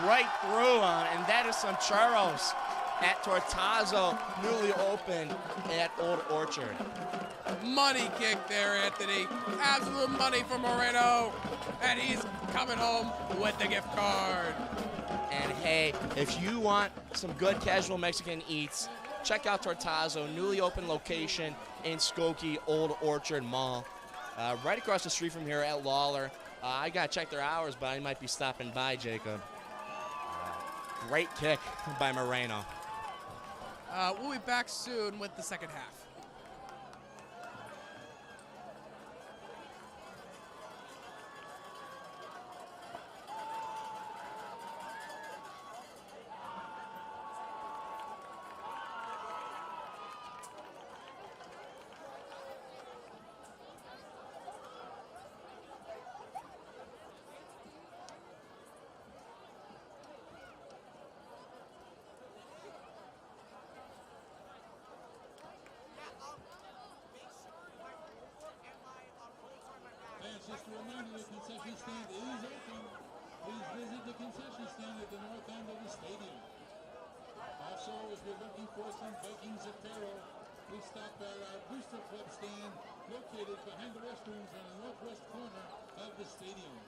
Right through on, and that is some churros at Tortazo, newly opened at Old Orchard. Money kick there, Anthony. Absolute money for Moreno. And he's coming home with the gift card. And hey, if you want some good casual Mexican eats, check out Tortazo, newly opened location in Skokie, Old Orchard Mall. Right across the street from here at Lawler. I got to check their hours, but I might be stopping by, Jacob. Great kick by Moreno. We'll be back soon with the second half. Just a reminder, the concession stand is open. Please visit the concession stand at the north end of the stadium. Also, if you're looking for some Vikings apparel, please stop at our Booster Club stand located behind the restrooms on the northwest corner of the stadium.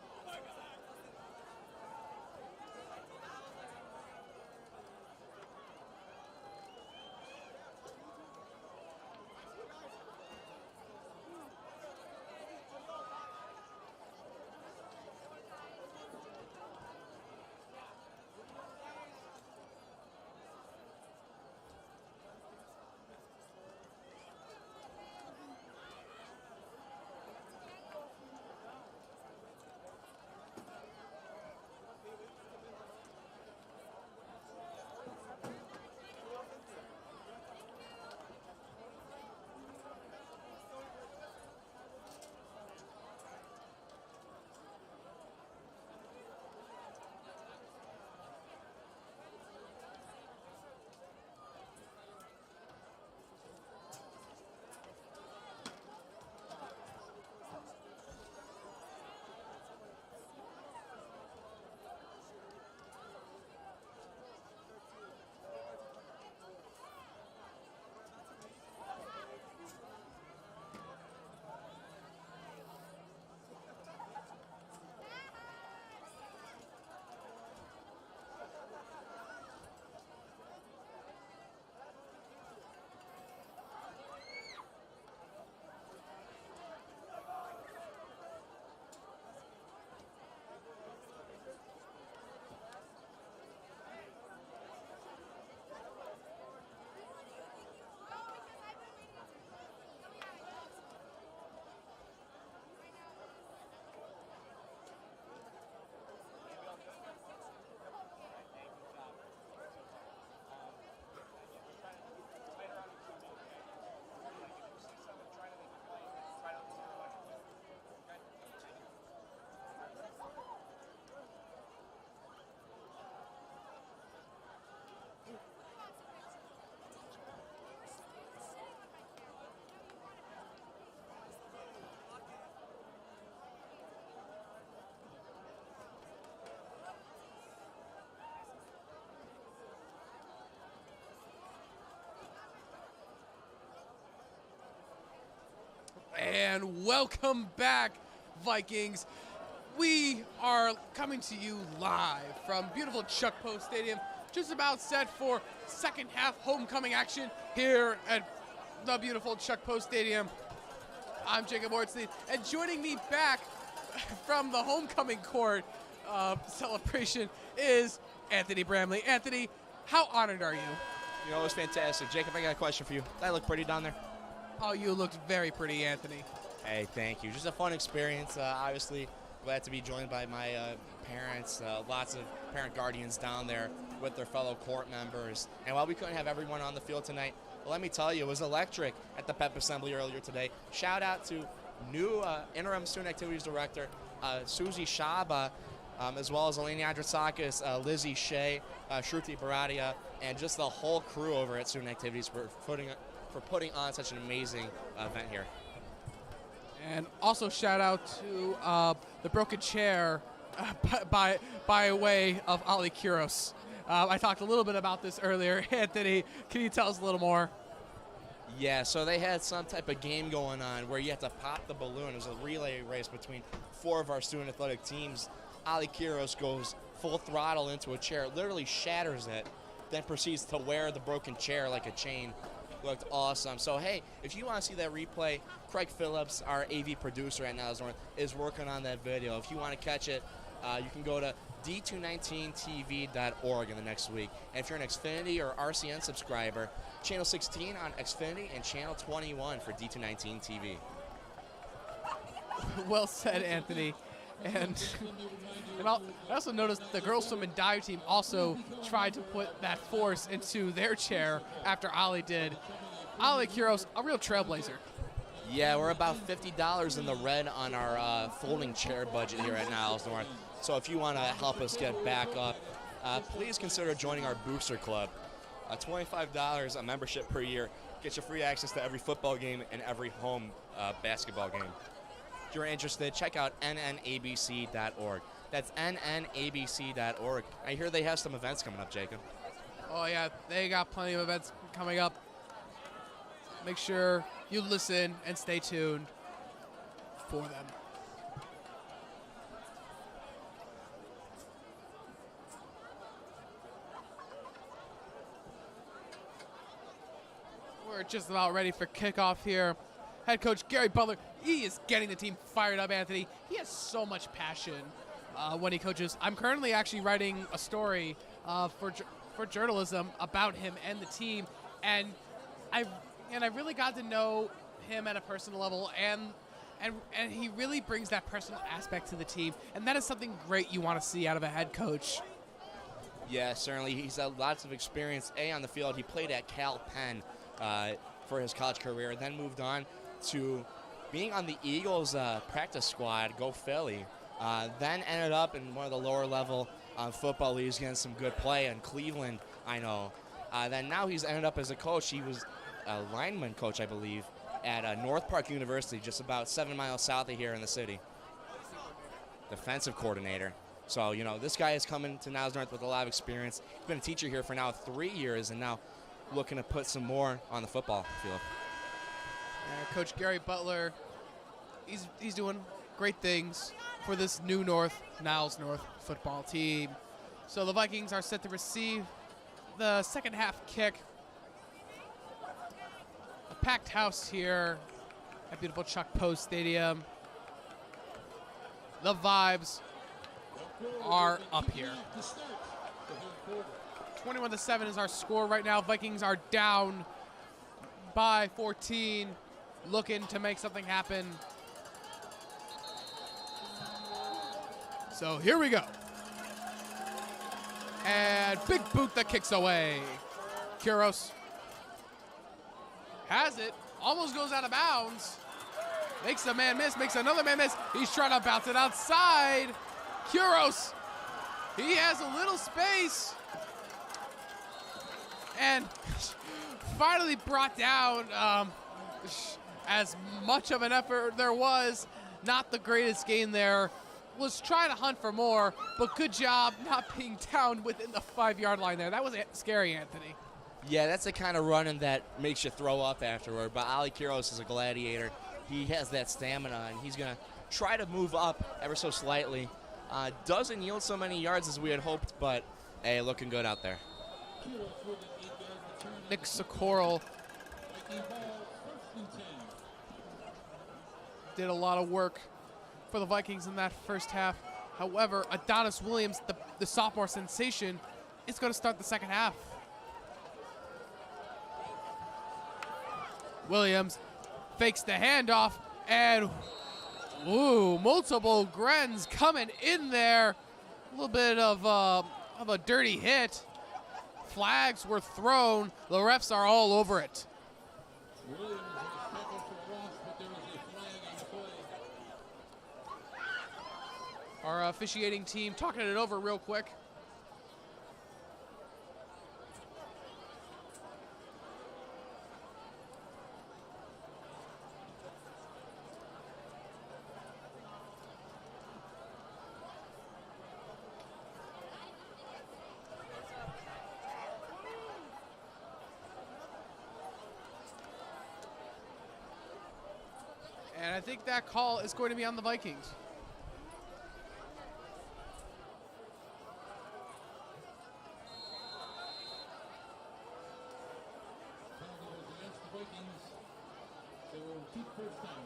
And welcome back, Vikings. We are coming to you live from beautiful Chuck Post Stadium, just about set for second half homecoming action here at the beautiful Chuck Post Stadium. I'm Jacob Ortsley, and joining me back from the homecoming court celebration is Anthony Bramley. Anthony, how honored are you? You know, it was fantastic. Jacob, I got a question for you. Did I look pretty down there? Oh, you looked very pretty, Anthony. Hey, thank you. Just a fun experience. Obviously, glad to be joined by my parents. Lots of parent guardians down there with their fellow court members. And while we couldn't have everyone on the field tonight, let me tell you, it was electric at the Pep Assembly earlier today. Shout out to new interim student activities director Susie Shaba, as well as Eleni Androsakis, Lizzie Shea, Shruti Baradia, and just the whole crew over at Student Activities for putting on such an amazing event here. And also shout out to the broken chair by way of Ali Kuros. I talked a little bit about this earlier. Anthony, can you tell us a little more? Yeah, so they had some type of game going on where you had to pop the balloon. It was a relay race between 4 of our student athletic teams. Ali Kuros goes full throttle into a chair, literally shatters it, then proceeds to wear the broken chair like a chain. Looked awesome. So, hey, if you want to see that replay, Craig Phillips, our AV producer at Niles North, is working on that video. If you want to catch it, you can go to d219tv.org in the next week. And if you're an Xfinity or RCN subscriber, Channel 16 on Xfinity and Channel 21 for D219 TV. Well said, Anthony. And I also noticed the girls swim and dive team also tried to put that force into their chair after Ali did. Ali Kuros, a real trailblazer. Yeah, we're about $50 in the red on our folding chair budget here at Niles North. So if you want to help us get back up, please consider joining our Booster Club. $25 a membership per year gets you free access to every football game and every home basketball game. If you're interested, check out nnabc.org. That's nnabc.org. I hear they have some events coming up, Jacob. Oh, yeah, they got plenty of events coming up. Make sure you listen and stay tuned for them. We're just about ready for kickoff here. Head coach Gary Butler, he is getting the team fired up, Anthony. He has so much passion when he coaches. I'm currently actually writing a story for journalism about him and the team, and I really got to know him at a personal level, and he really brings that personal aspect to the team, and that is something great you want to see out of a head coach. Yeah, certainly. He's had lots of experience, on the field. He played at Cal Penn for his college career, then moved on to being on the Eagles practice squad, go Philly. Then ended up in one of the lower level football leagues, getting some good play in Cleveland, I know. Then now he's ended up as a coach. He was a lineman coach, I believe, at North Park University, just about 7 miles south of here in the city. Defensive coordinator. So, this guy is coming to Niles North with a lot of experience. He's been a teacher here for now 3 years and now looking to put some more on the football field. Coach Gary Butler, he's doing great things for this new Niles North football team. So the Vikings are set to receive the second half kick. A packed house here at beautiful Chuck Post Stadium. The vibes are up here. 21-7 is our score right now. Vikings are down by 14, looking to make something happen. So here we go. And big boot that kicks away. Kuros has it, almost goes out of bounds. Makes a man miss, makes another man miss. He's trying to bounce it outside. Kuros, he has a little space. And finally brought down, as much of an effort there was, not the greatest game there. Was trying to hunt for more, but good job not being down within the 5-yard line there. That was scary, Anthony. Yeah, that's the kind of running that makes you throw up afterward. But Ali Kuros is a gladiator. He has that stamina, and he's going to try to move up ever so slightly. Doesn't yield so many yards as we had hoped, but, hey, looking good out there. Nick Socorro did a lot of work for the Vikings in that first half. However, Adonis Williams, the sophomore sensation, is going to start the second half. Williams fakes the handoff, and ooh, multiple Grens coming in there. A little bit of a dirty hit. Flags were thrown. The refs are all over it. Williams was tackled for loss, but there was a flag on the play. Our officiating team talking it over real quick. And I think that call is going to be on the Vikings. Penalty was against the Vikings. They will keep first down.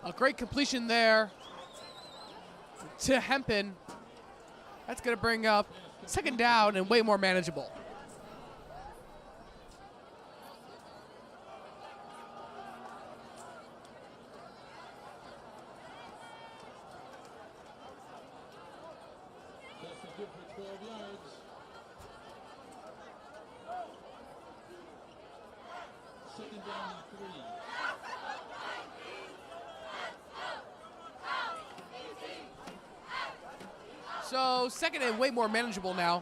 A great completion there to Hempen. That's going to bring up second down and way more manageable. That's a good for 12 yards. Second down and 3. So second and way more manageable now.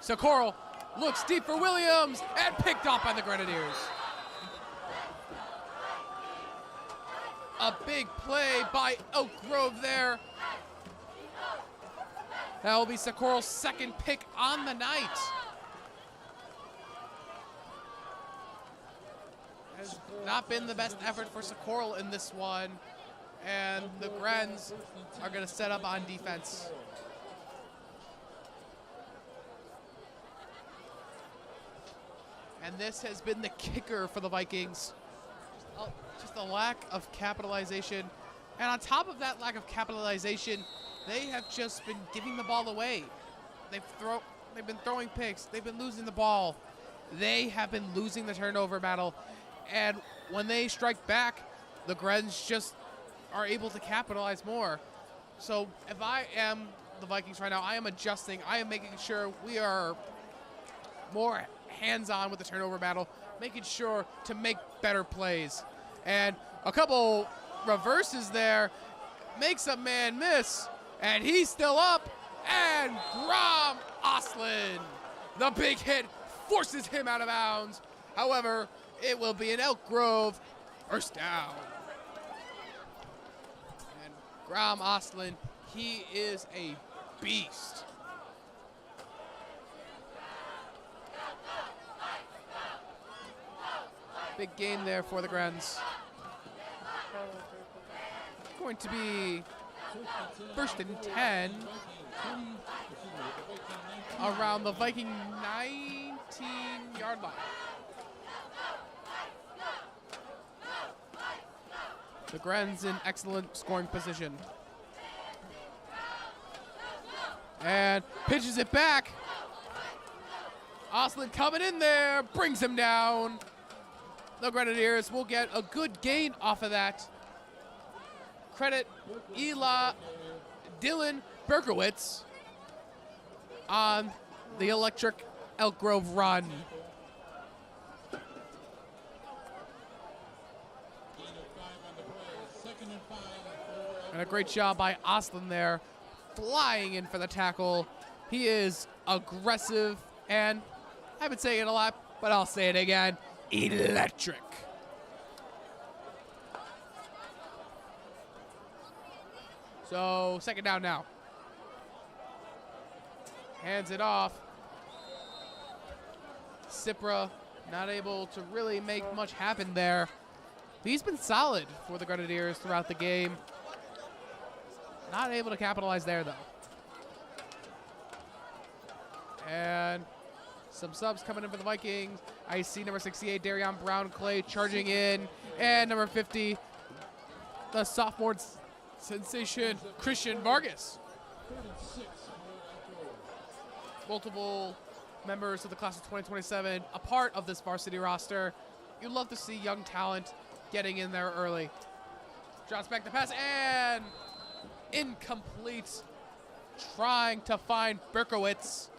So Coral looks deep for Williams and picked off by the Grenadiers. A big play by Elk Grove there. That will be Socoral's second pick on the night. Has not been the best effort for Socorro in this one. And the Grens are going to set up on defense. And this has been the kicker for the Vikings. Just a lack of capitalization. And on top of that lack of capitalization, they have just been giving the ball away. They've been throwing picks. They've been losing the ball. They have been losing the turnover battle. And when they strike back, the Grens just are able to capitalize more. So if I am the Vikings right now, I am adjusting. I am making sure we are more hands-on with the turnover battle, making sure to make better plays. And a couple reverses there makes a man miss, and he's still up, and Grom Oslin, the big hit, forces him out of bounds. However, it will be an Elk Grove first down. And Grom Oslin, he is a beast. Big gain there for the Grens. Going to be first and 10 around the Viking 19-yard line. The Grens in excellent scoring position. And pitches it back. Oslin coming in there, brings him down. The Grenadiers will get a good gain off of that. Credit Dylan Berkowitz on the electric Elk Grove run. And a great job by Oslin there, flying in for the tackle. He is aggressive, and I've been saying it a lot, but I'll say it again, electric. So, second down now. Hands it off. Cipra not able to really make much happen there. He's been solid for the Grenadiers throughout the game. Not able to capitalize there, though. And some subs coming in for the Vikings. I see number 68, Darion Brown Clay, charging in. And number 50, the sophomore sensation, Christian Vargas. 36. multiple members of the class of 2027 a part of this varsity roster. You'd love to see young talent getting in there early. Drops back the pass and incomplete. Trying to find Berkowitz.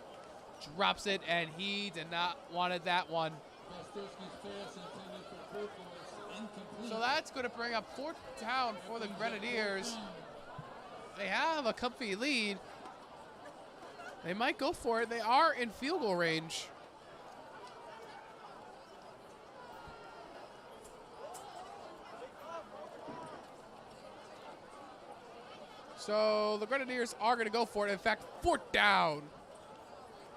Drops it, and he did not wanted that one. So that's going to bring up 4th down for the Grenadiers. They have a comfy lead. They might go for it. They are in field goal range. So the Grenadiers are going to go for it. In fact, 4th down.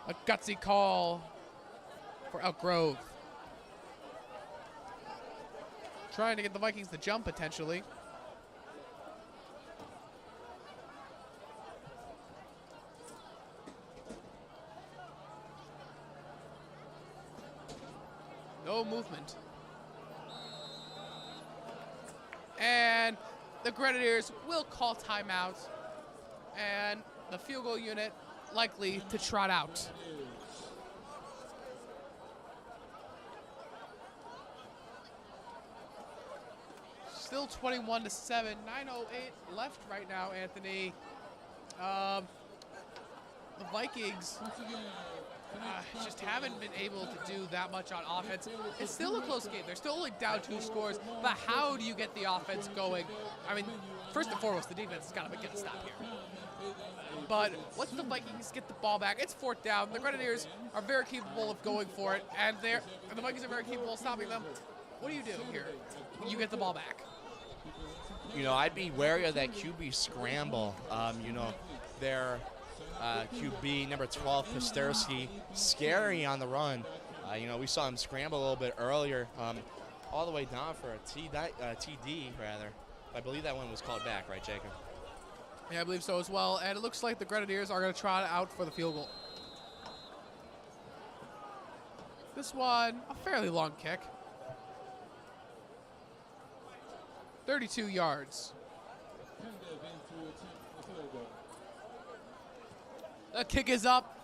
A gutsy call for Elk Grove. Trying to get the Vikings to jump potentially. No movement. And the Grenadiers will call timeout. And the field goal unit likely to trot out. Still 21-7, 9:08 left right now, Anthony. The Vikings just haven't been able to do that much on offense. It's still a close game. They're still only down 2 scores, but how do you get the offense going? I mean, first and foremost, the defense has got to get a stop here. But once the Vikings get the ball back, it's 4th down. The Grenadiers are very capable of going for it, and the Vikings are very capable of stopping them. What do you do here? You get the ball back. You know, I'd be wary of that QB scramble. You know, their QB, number 12, Kosterski, scary on the run. You know, we saw him scramble a little bit earlier, all the way down for a TD, rather. I believe that one was called back, right, Jacob? Yeah, I believe so as well. And it looks like the Grenadiers are going to trot out for the field goal. This one, a fairly long kick. 32 yards. The kick is up.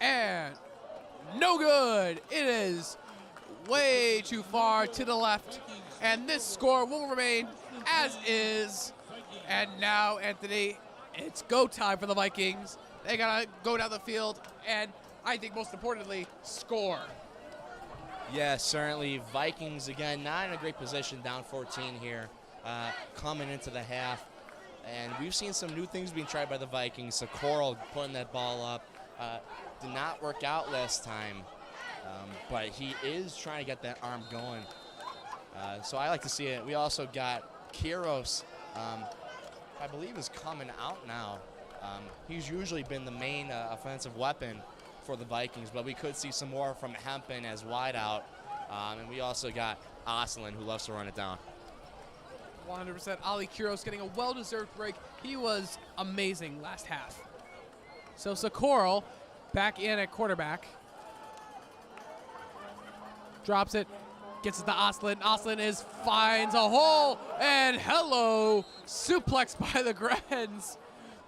And no good. It is way too far to the left. And this score will remain as is. And now, Anthony, it's go time for the Vikings. They got to go down the field and, I think most importantly, score. Yeah, certainly. Vikings, again, not in a great position, down 14 here, coming into the half. And we've seen some new things being tried by the Vikings. So Coral putting that ball up. Did not work out last time, but he is trying to get that arm going. So I like to see it. We also got Kiros, I believe is coming out now. He's usually been the main offensive weapon for the Vikings, but we could see some more from Hempen as wideout. And we also got Oslin, who loves to run it down. 100%. Ali Kuros getting a well-deserved break. He was amazing last half. So Socorro back in at quarterback. Drops it. Gets it to Oslin. Oslin finds a hole. And hello. Suplex by the Grens.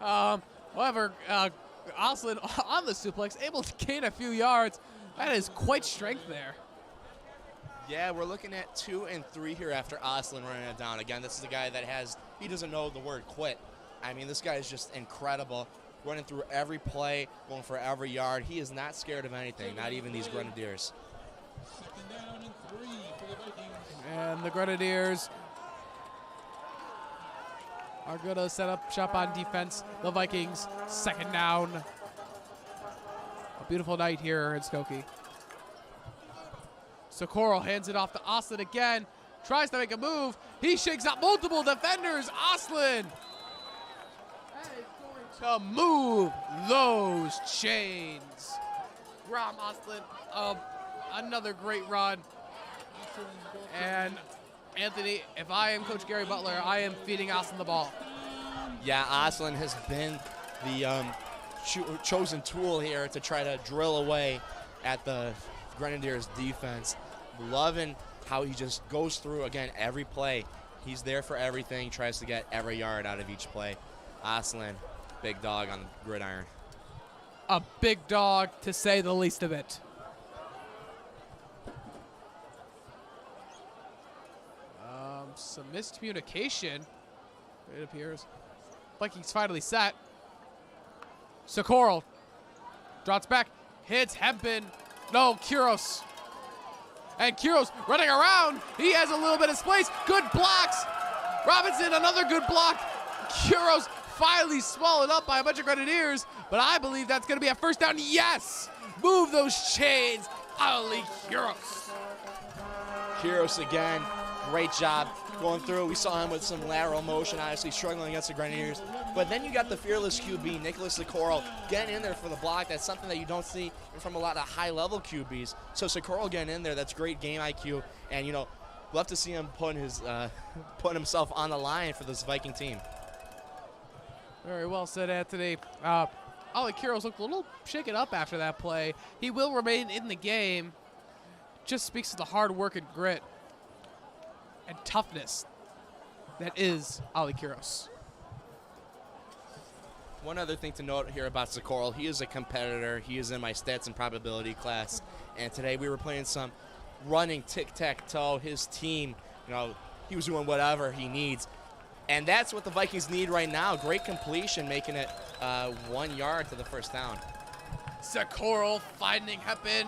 However, Oslin on the suplex, able to gain a few yards. That is quite strength there. Yeah, we're looking at 2 and 3 here after Oslin running it down. Again, this is a guy that he doesn't know the word quit. I mean, this guy is just incredible. Running through every play, going for every yard. He is not scared of anything, not even these Grenadiers. Second down and 3 for the Vikings. And the Grenadiers are going to set up shop on defense. The Vikings, second down. A beautiful night here in Skokie. Socorro hands it off to Oslin again. Tries to make a move. He shakes out multiple defenders. Oslin is going to move those chains. Ram Oslin, another great run. And Anthony, if I am Coach Gary Butler, I am feeding Oslin the ball. Yeah, Oslin has been the chosen tool here to try to drill away at the Grenadiers defense. Loving how he just goes through, again, every play. He's there for everything, tries to get every yard out of each play. Oslin, big dog on the gridiron. a big dog, to say the least of it. Some miscommunication, it appears. Vikings finally set. Socorro drops back, hits Hempen. No, Kuros. And Kuros running around. He has a little bit of space. Good blocks. Robinson, another good block. Kuros finally swallowed up by a bunch of Grenadiers, but I believe that's going to be a first down. Yes! Move those chains, Ali Kuros. Kuros again, great job going through. We saw him with some lateral motion, obviously struggling against the Grenadiers. But then you got the fearless QB, Nicholas Socorro, getting in there for the block. That's something that you don't see from a lot of high-level QBs. So Socorro getting in there, that's great game IQ. And, you know, love to see him putting himself on the line for this Viking team. Very well said, Anthony. Ali Kuros looked a little shaken up after that play. He will remain in the game. Just speaks to the hard work and grit and toughness that is Ali Kuros. One other thing to note here about Socorro, he is a competitor. He is in my stats and probability class. And today we were playing some running tic-tac-toe. His team, you know, he was doing whatever he needs. And that's what the Vikings need right now. Great completion, making it 1 yard to the first down. Socorro finding Hempen.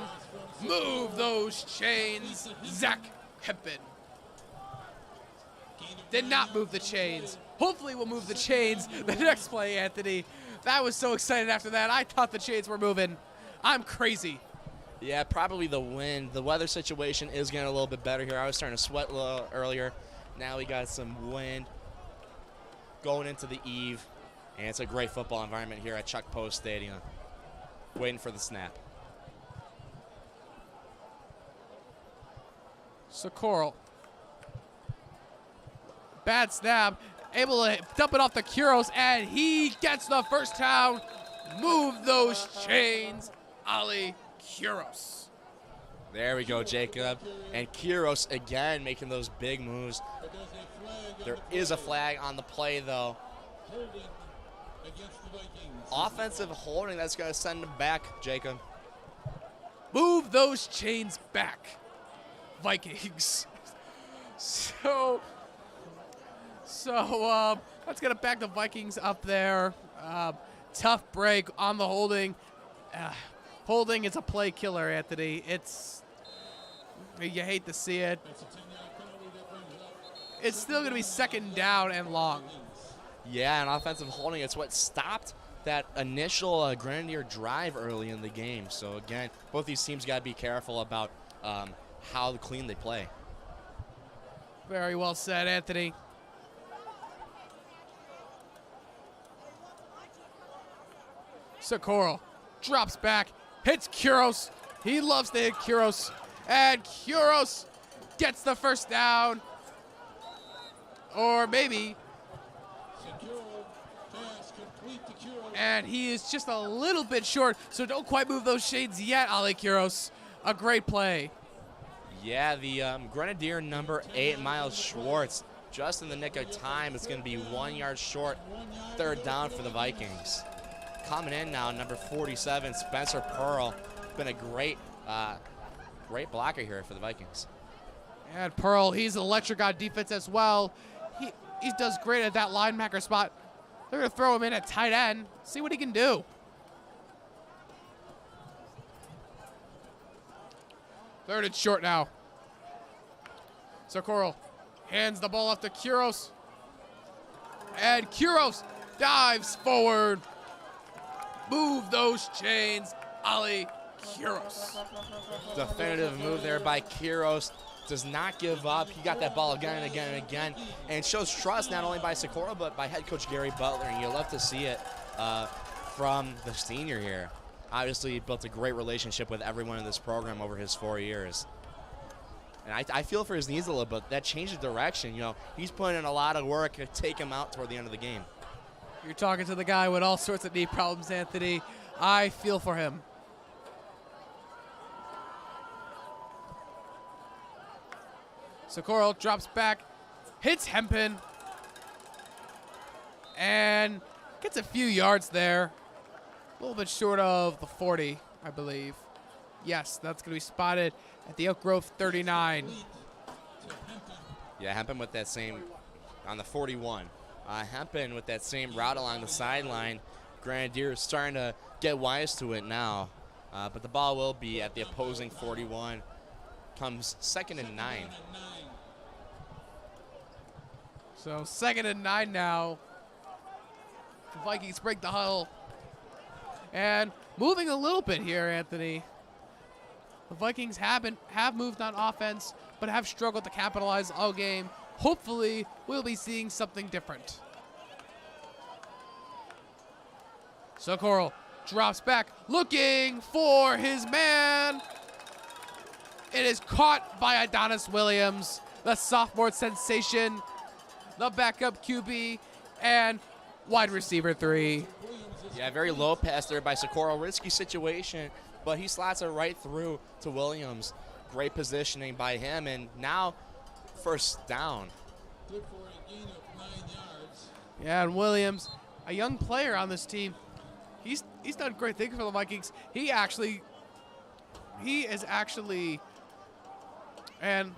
Move those chains, Zach Hempen. Did not move the chains. Hopefully we'll move the chains the next play, Anthony. That was so excited after that. I thought the chains were moving. I'm crazy. Yeah, probably the wind. The weather situation is getting a little bit better here. I was starting to sweat a little earlier. Now we got some wind going into the eve. And it's a great football environment here at Chuck Post Stadium. Waiting for the snap. Socorro. Bad snap. Able to dump it off the Kuros, and he gets the first down. Move those chains, Ali Kuros. There we go, Jacob. And Kuros again making those big moves. There is a flag on the play, though. Offensive holding, that's going to send him back, Jacob. Move those chains back, Vikings. So let's get it back to Vikings up there. Tough break on the holding. Holding is a play killer, Anthony. You hate to see it. It's still going to be second down and long. Yeah, an offensive holding. It's what stopped that initial Grenadier drive early in the game. So, again, both these teams got to be careful about how clean they play. Very well said, Anthony. Socorro drops back, hits Kuros. He loves to hit Kuros. And Kuros gets the first down. Or maybe. And he is just a little bit short, so don't quite move those shades yet, Ali Kuros. A great play. Yeah, the Grenadier number 8, Miles Schwartz, just in the nick of time. It's going to be 1 yard short, third down for the Vikings. Coming in now, number 47, Spencer Pearl. Been a great blocker here for the Vikings. And Pearl, he's electric on defense as well. He does great at that linebacker spot. They're going to throw him in at tight end, see what he can do. Third and short now. Socorro hands the ball off to Kuros. And Kuros dives forward. Move those chains, Ali Kuros. Definitive move there by Kuros. Does not give up. He got that ball again and again and again. And it shows trust not only by Socorro, but by head coach Gary Butler. And you love to see it from the senior here. Obviously, he built a great relationship with everyone in this program over his 4 years. And I feel for his knees a little bit. That changed the direction. You know, he's putting in a lot of work to take him out toward the end of the game. You're talking to the guy with all sorts of knee problems, Anthony. I feel for him. Socorro drops back, hits Hempen, and gets a few yards there. little bit short of the 40, I believe. Yes, that's going to be spotted at the Elk Grove 39. Yeah, Hempen with that same, on the 41. Hempen with that same route along the sideline. Grenadiers starting to get wise to it now. But the ball will be at the opposing 41. Comes 2nd and 9. So 2nd and 9 now. The Vikings break the huddle. And moving a little bit here, Anthony. The Vikings have moved on offense, but have struggled to capitalize all game. Hopefully, we'll be seeing something different. Socorro drops back, looking for his man. It is caught by Adonis Williams, the sophomore sensation, the backup QB, and wide receiver 3. Yeah, very low pass there by Socorro. Risky situation, but he slots it right through to Williams. Great positioning by him, and now first down. Good for a gain of 9 yards. Yeah, and Williams, a young player on this team, he's done great things for the Vikings. He is actually, and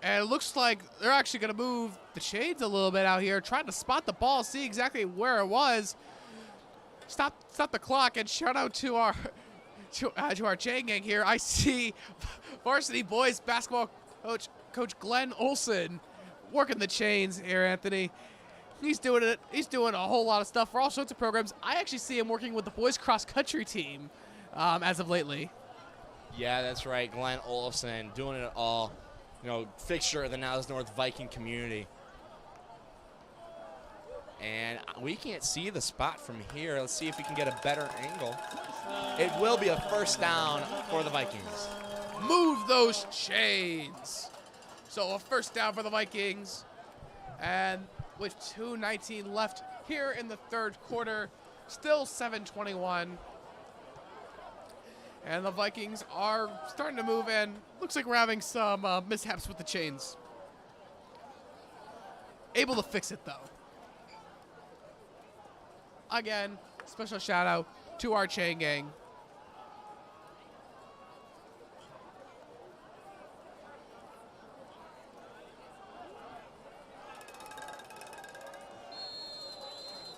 it looks like they're actually going to move the shades a little bit out here, trying to spot the ball, see exactly where it was. Stop the clock, and shout out to our chain gang here. I see varsity boys basketball coach Glenn Olson working the chains here, Anthony. He's doing it. He's doing a whole lot of stuff for all sorts of programs. I actually see him working with the boys cross country team as of lately. Yeah, that's right. Glenn Olson doing it all. You know, fixture of the Niles North Viking community. And we can't see the spot from here. Let's see if we can get a better angle. It will be a first down for the Vikings. Move those chains. So a first down for the Vikings. And with 2:19 left here in the third quarter, still 7:21. And the Vikings are starting to move in. Looks like we're having some mishaps with the chains. Able to fix it, though. Again, special shout out to our chain gang.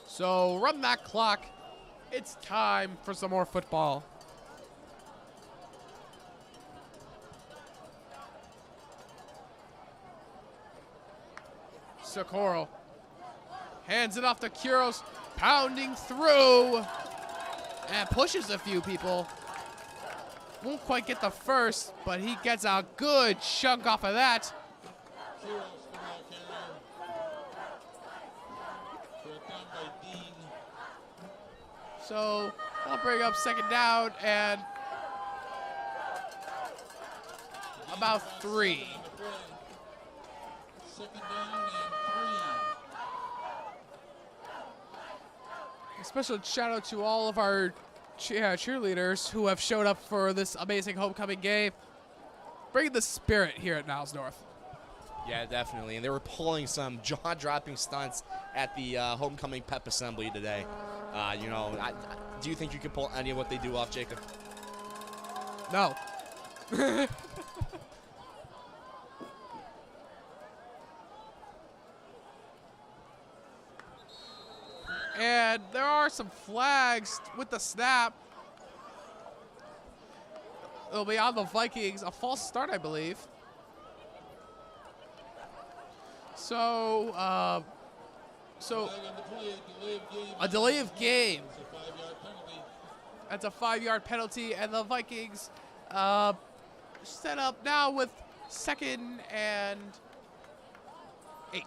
So run that clock. It's time for some more football. Socorro hands it off to Kuros, pounding through and pushes a few people. Won't quite get the first, but he gets a good chunk off of that. Kuros for ball carrier. Brought down by Dean. So I'll bring up second down and about 3. Second down and 3. A special shout out to all of our cheerleaders who have showed up for this amazing homecoming game. Bringing the spirit here at Niles North. Yeah, definitely. And they were pulling some jaw-dropping stunts at the homecoming pep assembly today. You know, do you think you could pull any of what they do off, Jacob? No. And there are some flags with the snap. It'll be on the Vikings. A false start, I believe. So, Flag on the play, delay of game. a delay of game. It's a 5-yard penalty. That's a 5-yard penalty, and the Vikings set up now with 2nd and 8.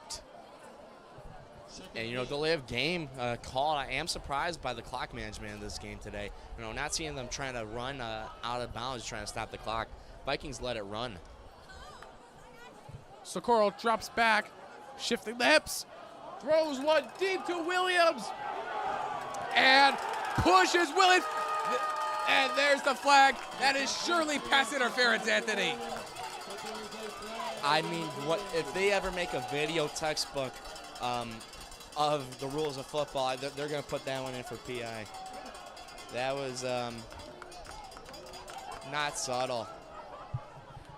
And, you know, delay of game called. I am surprised by the clock management in this game today. You know, not seeing them trying to run out of bounds, trying to stop the clock. Vikings let it run. Socorro drops back, shifting the hips, throws one deep to Williams, and pushes Williams. And there's the flag. That is surely pass interference, Anthony. I mean, what if they ever make a video textbook of the rules of football, they're going to put that one in for PI. That was not subtle.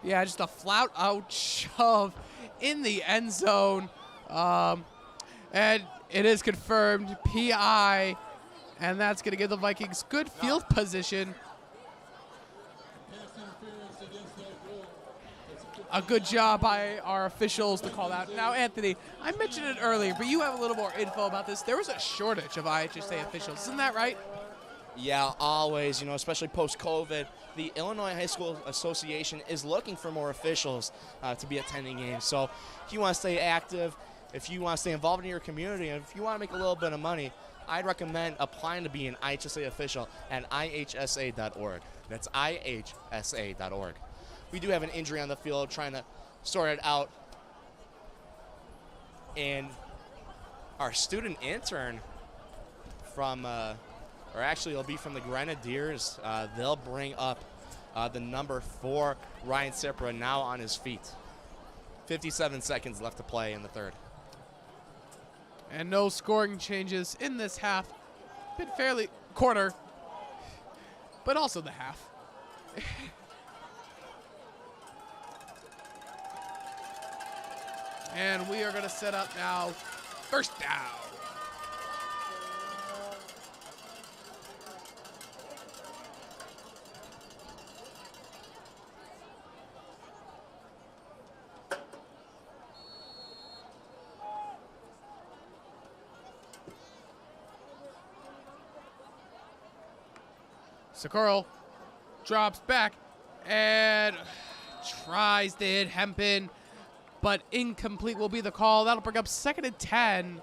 Yeah, just a flat out shove in the end zone. And it is confirmed PI, and that's going to give the Vikings good field position. Pass interference against Elk Grove. A good job by our officials to call that. Now, Anthony, I mentioned it earlier, but you have a little more info about this. There was a shortage of IHSA officials. Isn't that right? Yeah, always, especially post-COVID. The Illinois High School Association is looking for more officials to be attending games. So if you want to stay active, if you want to stay involved in your community, and if you want to make a little bit of money, I'd recommend applying to be an IHSA official at ihsa.org. That's ihsa.org. We do have an injury on the field, trying to sort it out. And our student intern from, or actually it'll be from the Grenadiers, they'll bring up the number 4, Ryan Cipra, now on his feet. 57 seconds left to play in the third. And no scoring changes in this half. Been fairly quarter, but also the half. And we are going to set up now first down. Socorro drops back and tries to hit Hempin, but incomplete will be the call. That'll bring up 2nd and 10.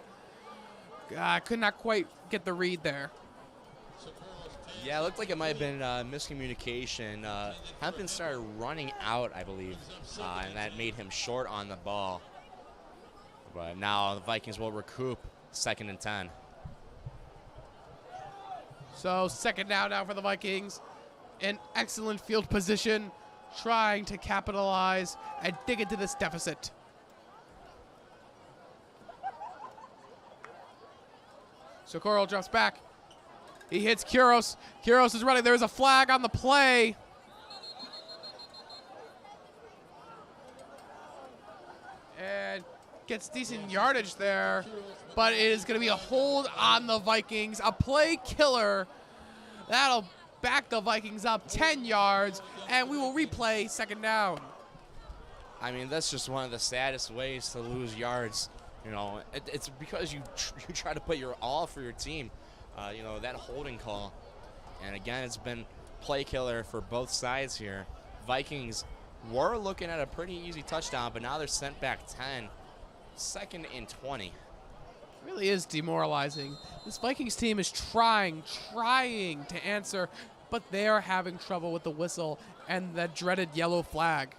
Could not quite get the read there. Yeah, it looked like it might have been miscommunication. Hempin started running out, I believe, and that made him short on the ball. But now the Vikings will recoup 2nd and 10. So 2nd down now for the Vikings. An excellent field position, trying to capitalize and dig into this deficit. Socorro drops back. He hits Kuros. Kuros is running. There's a flag on the play. And gets decent yardage there, but it is going to be a hold on the Vikings. A play killer. That'll back the Vikings up 10 yards, and we will replay 2nd down. I mean, that's just one of the saddest ways to lose yards. It's because you try to put your all for your team. That holding call. And again, it's been play killer for both sides here. Vikings were looking at a pretty easy touchdown, but now they're sent back 10. 2nd and 20. Really is demoralizing. This Vikings team is trying to answer, but they are having trouble with the whistle and that dreaded yellow flag.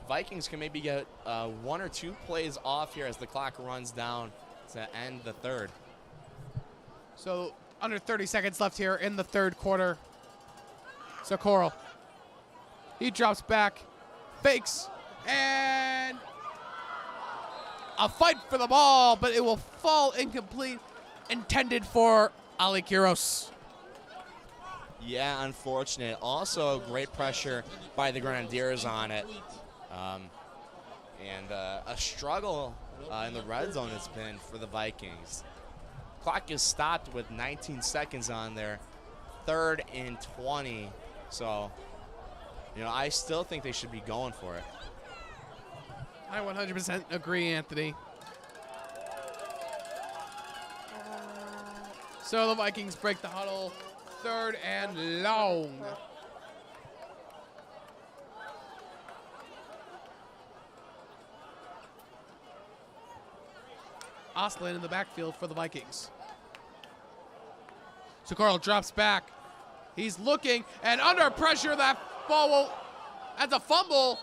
Vikings can maybe get 1 or 2 plays off here as the clock runs down to end the third. So under 30 seconds left here in the third quarter. Socorro. He drops back, fakes, and a fight for the ball, but it will fall incomplete, intended for Ali Kuros. Yeah, unfortunate. Also, great pressure by the Grenadiers on it. And a struggle in the red zone it's been for the Vikings. Clock is stopped with 19 seconds on there. 3rd and 20. So, I still think they should be going for it. I 100% agree, Anthony. So the Vikings break the huddle. 3rd and long. Oslin in the backfield for the Vikings. Socorro drops back. He's looking, and under pressure, that ball will, as a fumble.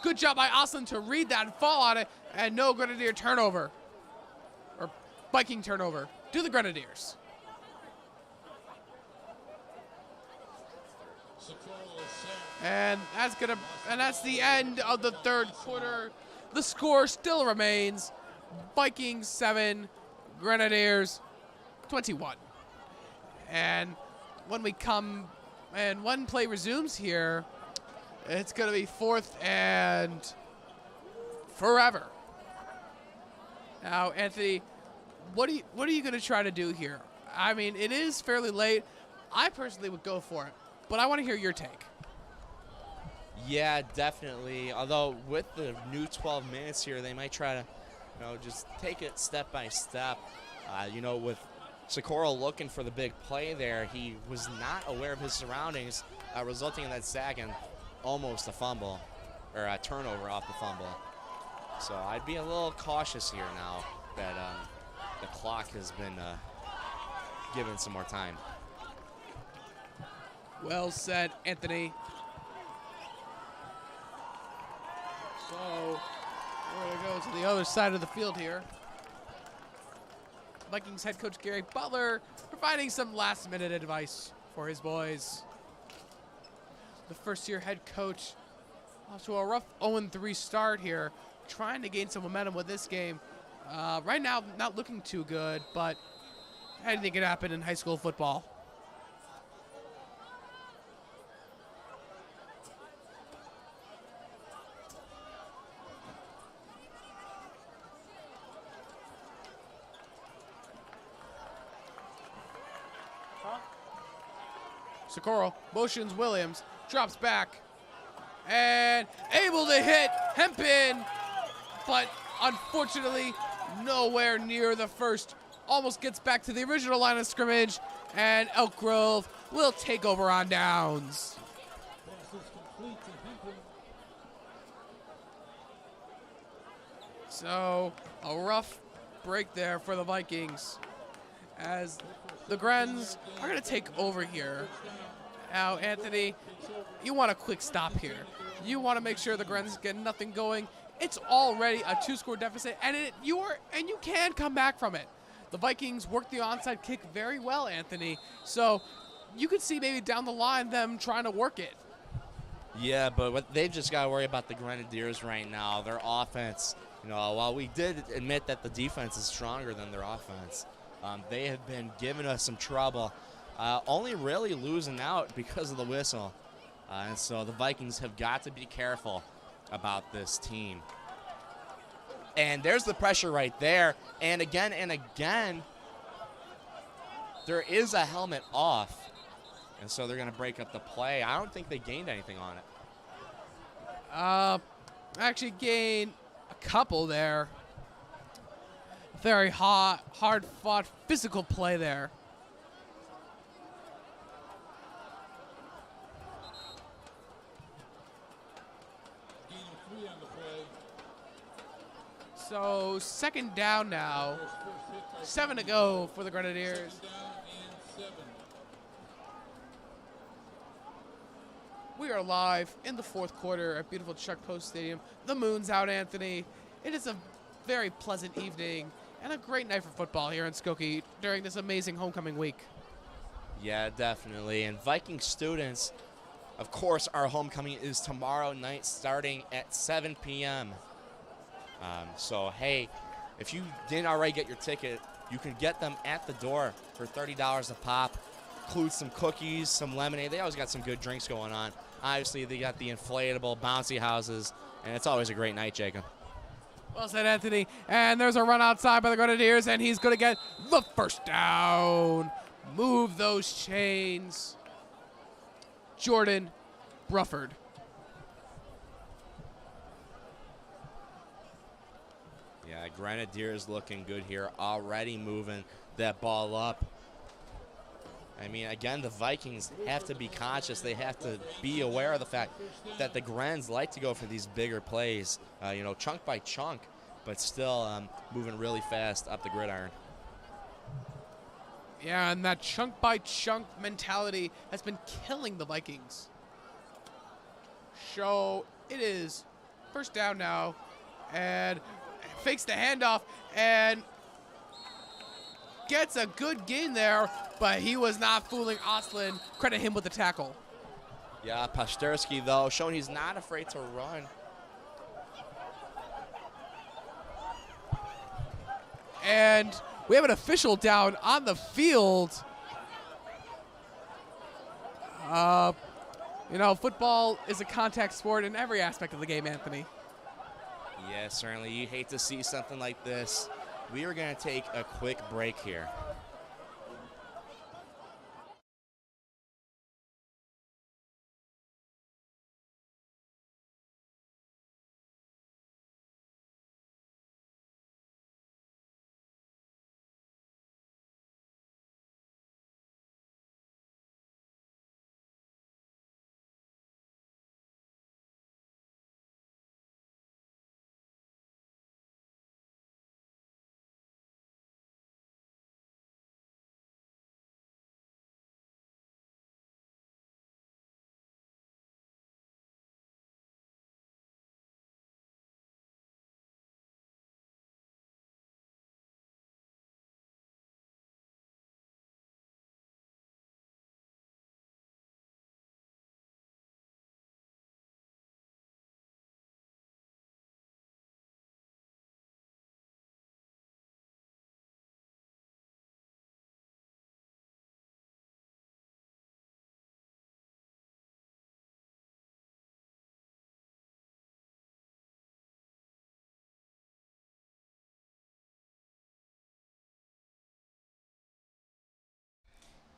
Good job by Oslin to read that and fall on it, and no Grenadier turnover. Or Viking turnover to the Grenadiers. And that's the end of the third quarter. The score still remains Vikings 7, Grenadiers 21. And when one play resumes here, it's going to be 4th and forever. Now, Anthony, what are you going to try to do here? I mean, it is fairly late. I personally would go for it, but I want to hear your take. Yeah, definitely. Although with the new 12 minutes here, they might try to, just take it step by step. With Socorro looking for the big play there, he was not aware of his surroundings, resulting in that sack and almost a fumble, or a turnover off the fumble. So I'd be a little cautious here now that the clock has been given some more time. Well said, Anthony. So we're going to go to the other side of the field here. Vikings head coach Gary Butler providing some last-minute advice for his boys. The first-year head coach off to a rough 0-3 start here, trying to gain some momentum with this game. Right now, not looking too good, but anything can happen in high school football. Socorro motions Williams, drops back, and able to hit Hempin, but unfortunately nowhere near the first. Almost gets back to the original line of scrimmage, and Elk Grove will take over on downs. Pass is complete to Hempel. So a rough break there for the Vikings as the Grens are going to take over here. Now, Anthony, you want a quick stop here. You want to make sure the Grens get nothing going. It's already a 2-score deficit, and you can come back from it. The Vikings work the onside kick very well, Anthony. So you could see maybe down the line them trying to work it. Yeah, but they've just got to worry about the Grenadiers right now. Their offense, while we did admit that the defense is stronger than their offense, they have been giving us some trouble, only really losing out because of the whistle. And so the Vikings have got to be careful about this team. And there's the pressure right there. And again, there is a helmet off. And so they're going to break up the play. I don't think they gained anything on it. Actually gained a couple there. Very hard-fought physical play there. Gain of 3 on the play. So 2nd down now. First hit by 7 to go for the Grenadiers. 2nd down and 7. We are live in the 4th quarter at beautiful Chuck Post Stadium. The moon's out, Anthony. It is a very pleasant evening and a great night for football here in Skokie during this amazing homecoming week. Yeah, definitely. And Viking students, of course, our homecoming is tomorrow night starting at 7 p.m. So, hey, if you didn't already get your ticket, you can get them at the door for $30 a pop. Includes some cookies, some lemonade. They always got some good drinks going on. Obviously, they got the inflatable bouncy houses, and it's always a great night, Jacob. Well said, Anthony. And there's a run outside by the Grenadiers, and he's going to get the first down. Move those chains. Jordan Brufford. Yeah, Grenadiers looking good here, already moving that ball up. I mean, again, the Vikings have to be conscious. They have to be aware of the fact that the Grens like to go for these bigger plays, chunk by chunk, but still moving really fast up the gridiron. Yeah, and that chunk by chunk mentality has been killing the Vikings. So it is 1st down now, and fakes the handoff and gets a good gain there, but he was not fooling Oslin. Credit him with the tackle. Yeah, Pasterski, though, showing he's not afraid to run. And we have an official down on the field. Football is a contact sport in every aspect of the game, Anthony. Yeah, certainly. You hate to see something like this. We are going to take a quick break here.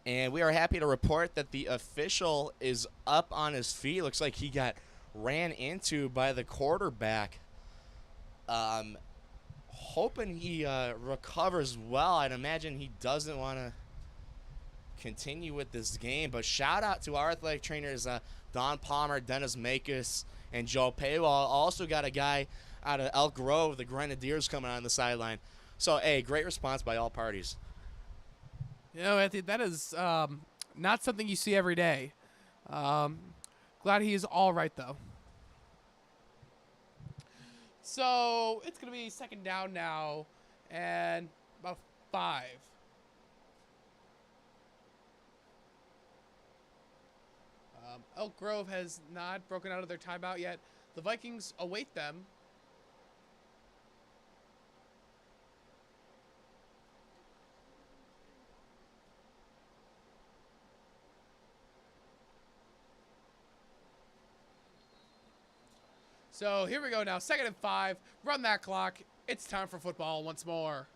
And we are happy to report that the official is up on his feet. Looks like he got ran into by the quarterback. Hoping he recovers well. I'd imagine he doesn't want to continue with this game. But shout out to our athletic trainers, Don Palmer, Dennis Makis, and Joe Paywall. Also got a guy out of Elk Grove, the Grenadiers, coming on the sideline. So, hey, great response by all parties. Anthony, that is not something you see every day. Glad he is all right, though. So it's going to be second down now and about 5. Elk Grove has not broken out of their timeout yet. The Vikings await them. So here we go now. 2nd and 5. Run that clock. It's time for football once more.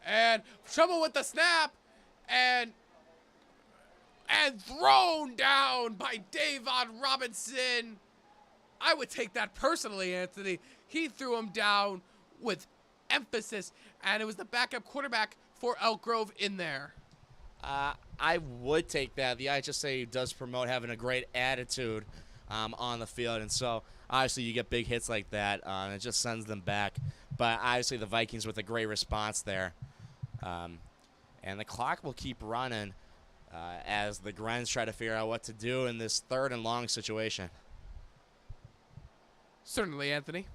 And trouble with the snap. And thrown down by Davon Robinson. I would take that personally, Anthony. He threw him down with emphasis. And it was the backup quarterback for Elk Grove in there. I would take that. The IHSA does promote having a great attitude on the field, and so obviously you get big hits like that, and it just sends them back. But obviously the Vikings with a great response there. And the clock will keep running as the Grens try to figure out what to do in this 3rd and long situation. Certainly, Anthony.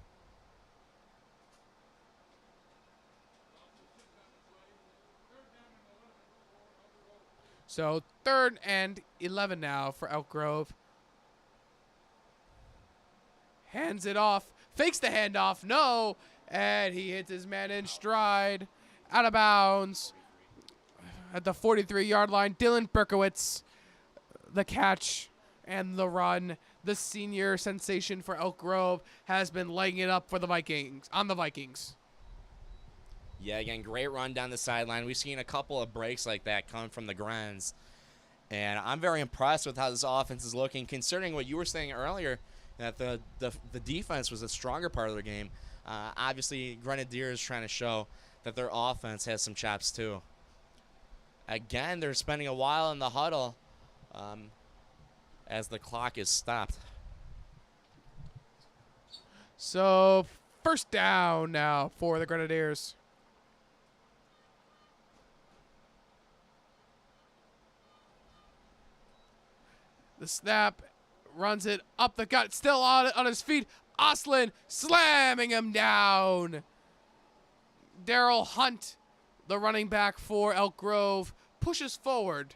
So 3rd and 11 now for Elk Grove. Hands it off. Fakes the handoff. No. And he hits his man in stride. Out of bounds. At the 43-yard line. Dylan Berkowitz. The catch and the run. The senior sensation for Elk Grove has been laying it up for the Vikings. On the Vikings. Yeah, again, great run down the sideline. We've seen a couple of breaks like that coming from the Grens. And I'm very impressed with how this offense is looking, considering what you were saying earlier, that the defense was a stronger part of their game. Obviously, Grenadiers trying to show that their offense has some chops too. Again, they're spending a while in the huddle as the clock is stopped. So 1st down now for the Grenadiers. The snap, runs it up the gut, still on his feet. Oslin slamming him down. Daryl Hunt, the running back for Elk Grove, pushes forward.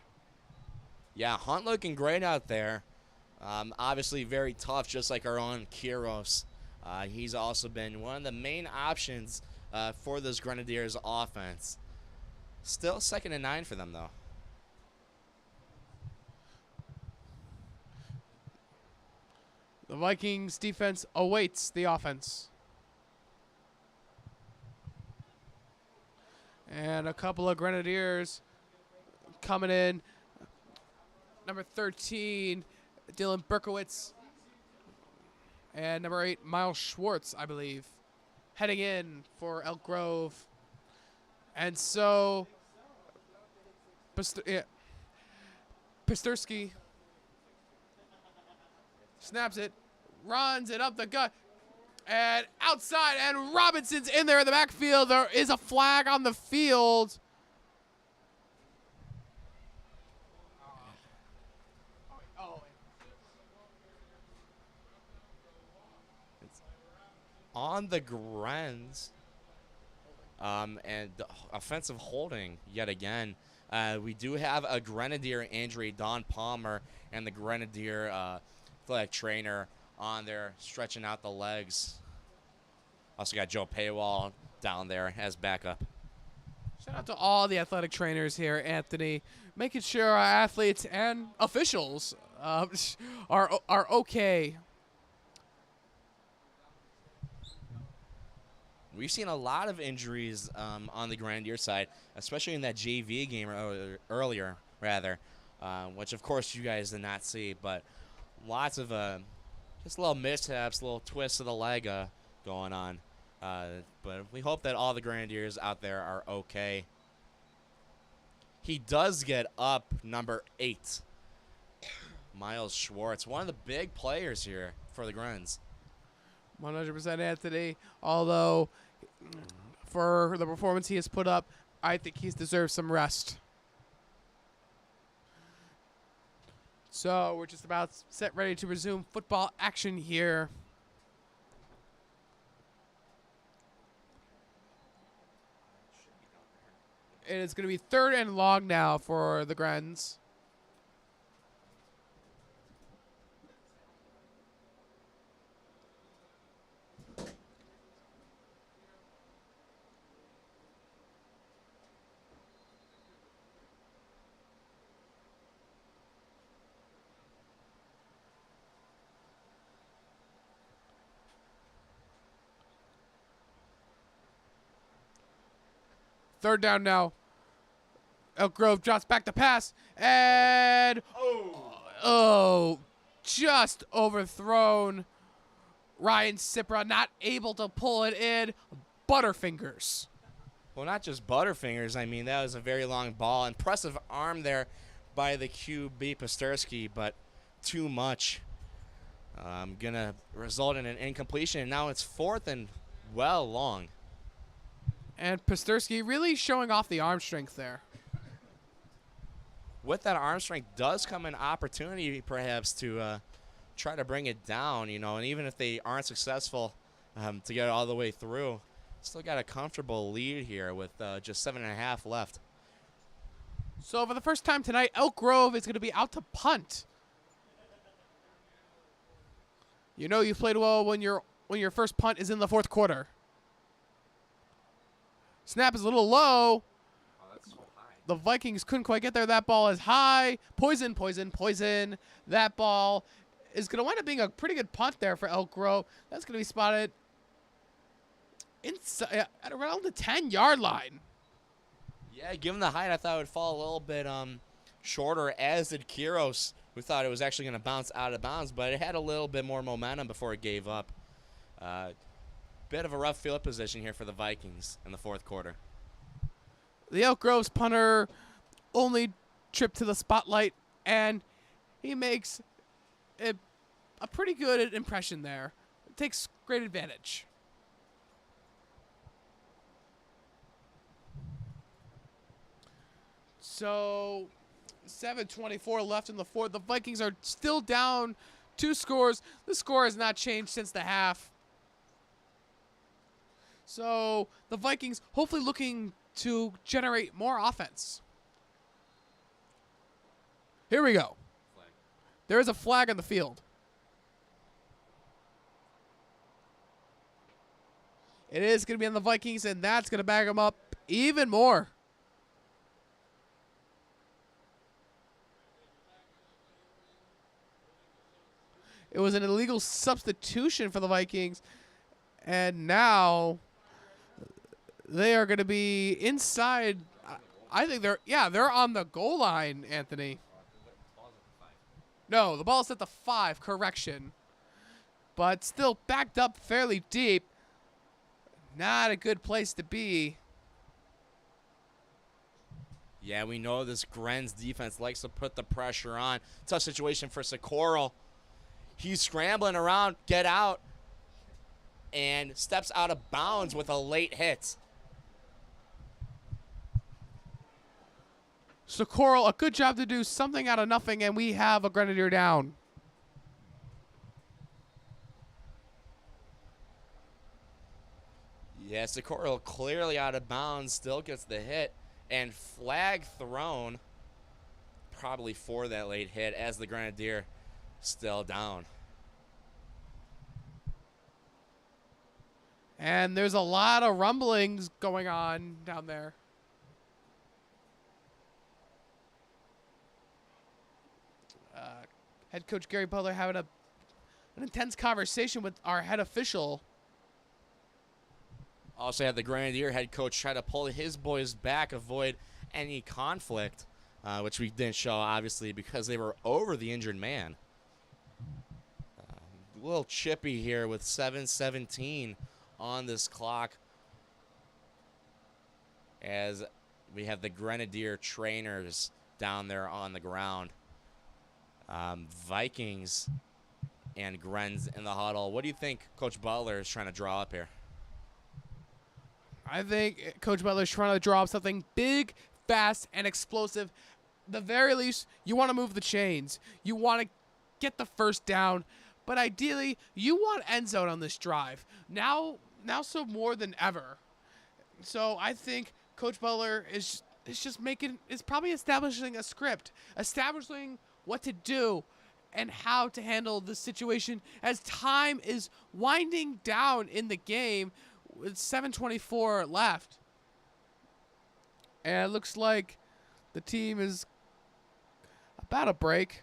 Yeah, Hunt looking great out there. Obviously very tough, just like our own Kiros. He's also been one of the main options for this Grenadiers offense. Still 2nd and 9 for them, though. The Vikings defense awaits the offense. And a couple of Grenadiers coming in. Number 13, Dylan Berkowitz. And number 8, Miles Schwartz, I believe, heading in for Elk Grove. And so, Pasterski snaps it, runs it up the gut, and outside, and Robinson's in there in the backfield. There is a flag on the field. On the Grens, and the offensive holding yet again. We do have a Grenadier injury, Don Palmer, and the Grenadier athletic trainer on there stretching out the legs. Also got Joe Paywall down there as backup. Shout out to all the athletic trainers here, Anthony, making sure our athletes and officials are okay. We've seen a lot of injuries on the Grenadier side, especially in that JV game earlier, which of course you guys did not see, but lots of just little mishaps, little twists of the leg going on. But we hope that all the Grenadiers out there are okay. He does get up, number 8, Miles Schwartz, one of the big players here for the Grens. 100% Anthony, although for the performance he has put up, I think he's deserved some rest. So we're just about set ready to resume football action here. It is going to be 3rd and long now for the Grens. Third down now. Elk Grove drops back to pass. And just overthrown. Ryan Cipra not able to pull it in. Butterfingers. Well, not just Butterfingers. I mean, that was a very long ball. Impressive arm there by the QB Pasterski, but too much. Going to result in an incompletion. And now it's 4th and long. And Pasterski really showing off the arm strength there. With that arm strength does come an opportunity perhaps to try to bring it down, and even if they aren't successful to get it all the way through, still got a comfortable lead here with just 7.5 left. So for the first time tonight, Elk Grove is going to be out to punt. You played well when your first punt is in the 4th quarter. Snap is a little low. The Vikings couldn't quite get there. That ball is high. Poison. That ball is going to wind up being a pretty good punt there for Elk Grove. That's going to be spotted inside, at around the 10-yard line. Yeah, given the height, I thought it would fall a little bit shorter, as did Kiros, who thought it was actually going to bounce out of bounds, but it had a little bit more momentum before it gave up. Bit of a rough field position here for the Vikings in the 4th quarter. The Elk Grove's punter only trip to the spotlight, and he makes a pretty good impression there. Takes great advantage. So 7:24 left in the 4th. The Vikings are still down 2 scores. The score has not changed since the half. So the Vikings hopefully looking to generate more offense. Here we go. There is a flag on the field. It is going to be on the Vikings, and that's going to back them up even more. It was an illegal substitution for the Vikings, and now they are going to be inside. I think they're on the goal line, Anthony. No, the ball's at the 5, correction. But still backed up fairly deep. Not a good place to be. Yeah, we know this Gren's defense likes to put the pressure on. Tough situation for Socorro. He's scrambling around, get out, and steps out of bounds with a late hit. Socorro, a good job to do something out of nothing, and we have a Grenadier down. Yeah, Socorro clearly out of bounds, still gets the hit, and flag thrown probably for that late hit as the Grenadier still down. And there's a lot of rumblings going on down there. Head coach Gary Butler having an intense conversation with our head official. Also had the Grenadier head coach try to pull his boys back, avoid any conflict, which we didn't show, obviously, because they were over the injured man. A little chippy here with 7:17 on this clock as we have the Grenadier trainers down there on the ground. Vikings and Gren's in the huddle. What do you think Coach Butler is trying to draw up here? I think Coach Butler is trying to draw up something big, fast, and explosive. The very least, you want to move the chains. You want to get the first down. But ideally, you want end zone on this drive. Now so more than ever. So I think Coach Butler is probably establishing a script, establishing what to do and how to handle the situation as time is winding down in the game with 7:24 left. And it looks like the team is about to break.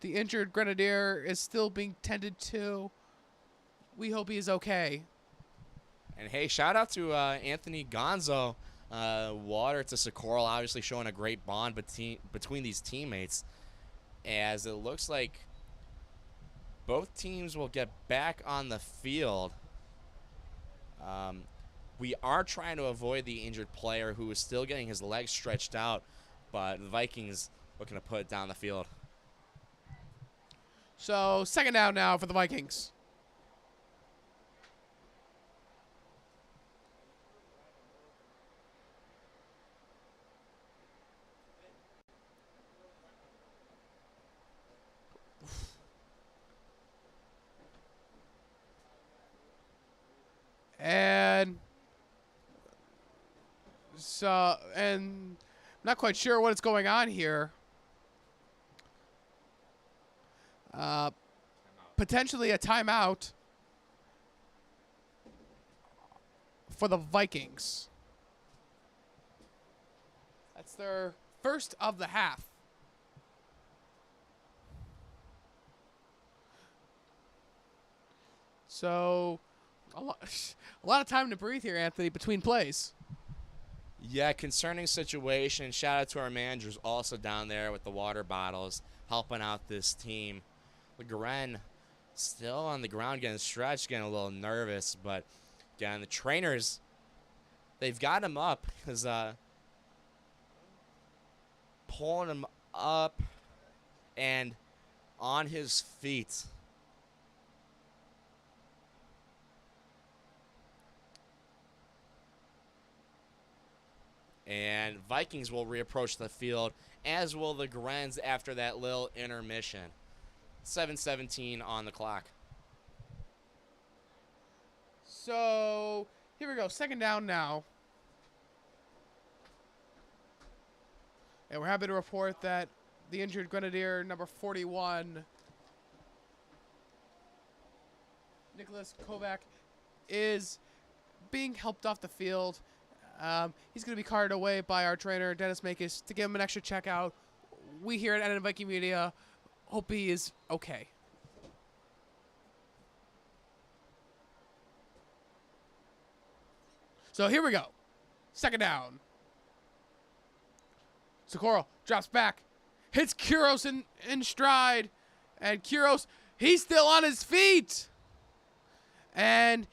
The injured Grenadier is still being tended to. We hope he is okay. And hey, shout out to Anthony Gonzo. Water to Socorro, obviously showing a great bond between these teammates, as it looks like both teams will get back on the field. We are trying to avoid the injured player who is still getting his legs stretched out, but the Vikings looking to put it down the field. So second down now for the Vikings. And I'm not quite sure what is going on here. Potentially a timeout for the Vikings. That's their first of the half. So a lot of time to breathe here, Anthony, between plays. Yeah, concerning situation. Shout out to our managers also down there with the water bottles, helping out this team. Gren still on the ground getting stretched, getting a little nervous, but again, the trainers, they've got him up because pulling him up and on his feet. And Vikings will reapproach the field, as will the Grens after that little intermission. 7:17 on the clock. So here we go. Second down now. And we're happy to report that the injured Grenadier, number 41, Nicholas Kovac, is being helped off the field. He's going to be carted away by our trainer, Dennis Makis, to give him an extra checkout. We here at NN Viking Media hope he is okay. So here we go. Second down. Socorro drops back, hits Kuros in stride, and Kuros, he's still on his feet. And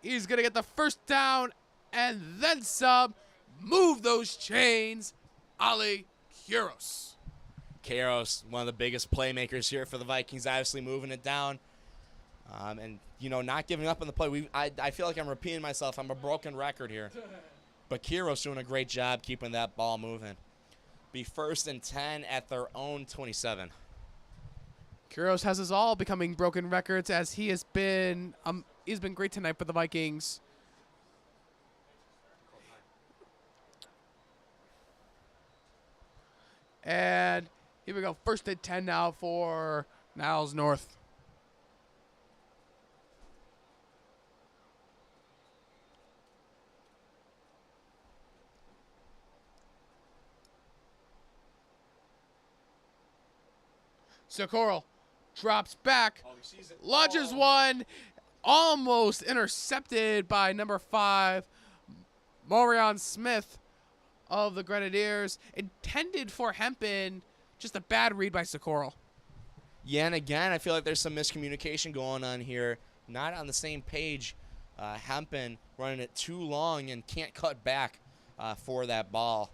he's going to get the first down and then some. Move those chains, Ali Kuros. Kuros, one of the biggest playmakers here for the Vikings, obviously moving it down. And, you know, not giving up on the play. I feel like I'm repeating myself. I'm a broken record here. But Kuros doing a great job keeping that ball moving. Be 1st and 10 at their own 27. Kuros has us all becoming broken records as he's been great tonight for the Vikings. And here we go. 1st and 10 now for Niles North. Socorro drops back, launches one, almost intercepted by number 5, Morion Smith of the Grenadiers. Intended for Hempen, just a bad read by Socorro. Yeah, and again, I feel like there's some miscommunication going on here. Not on the same page. Hempen running it too long and can't cut back for that ball.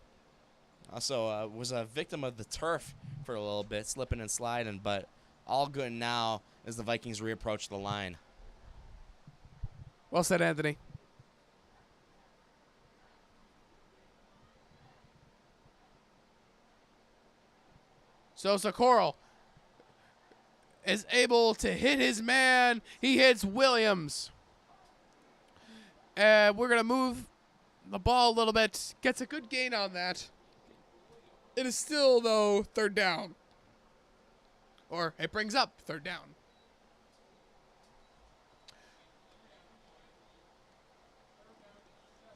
Also, was a victim of the turf for a little bit, slipping and sliding, but all good now as the Vikings reapproach the line. Well said, Anthony. So Socorro is able to hit his man. He hits Williams. And we're going to move the ball a little bit. Gets a good gain on that. It is still, though, 3rd down. Or it brings up 3rd down.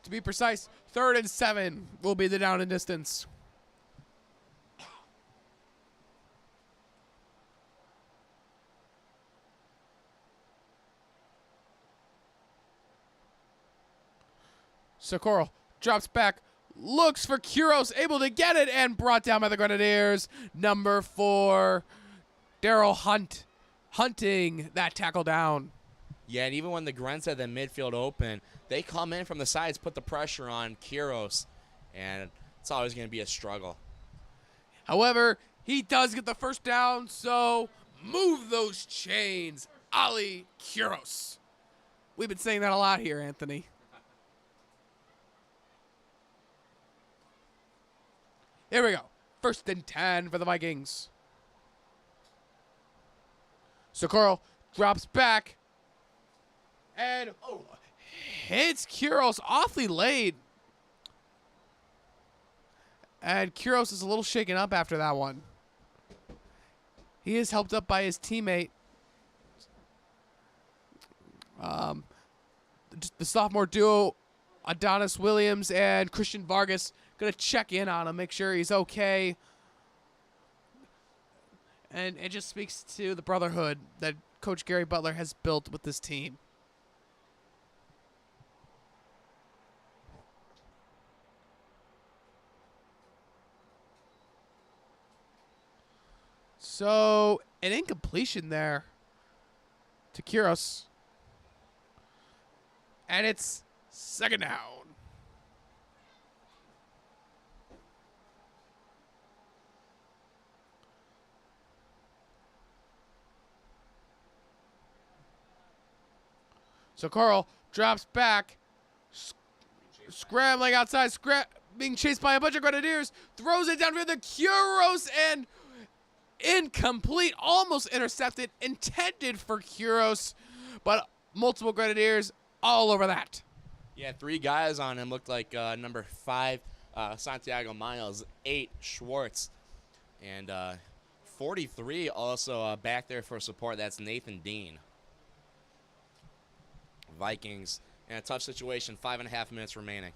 To be precise, 3rd and 7 will be the down and distance. Socorro drops back, looks for Kuros, able to get it, and brought down by the Grenadiers. Number 4, Daryl Hunt, hunting that tackle down. Yeah, and even when the Grens had the midfield open, they come in from the sides, put the pressure on Kuros, and it's always going to be a struggle. However, he does get the first down, so move those chains, Ali Kuros. We've been saying that a lot here, Anthony. Here we go. 1st and 10 for the Vikings. Socorro drops back and hits Kuros awfully late. And Kuros is a little shaken up after that one. He is helped up by his teammate, the sophomore duo, Adonis Williams and Christian Vargas. Going to check in on him, make sure he's okay. And it just speaks to the brotherhood that Coach Gary Butler has built with this team. So, an incompletion there to Kuros. And it's 2nd down. So Carl drops back, scrambling outside, being chased by a bunch of Grenadiers, throws it down for the Kuros, and incomplete, almost intercepted, intended for Kuros, but multiple Grenadiers all over that. Yeah, 3 guys on him. Looked like number 5, Santiago Miles, 8 Schwartz, and 43 also back there for support. That's Nathan Dean. Vikings in a tough situation, 5.5 minutes remaining.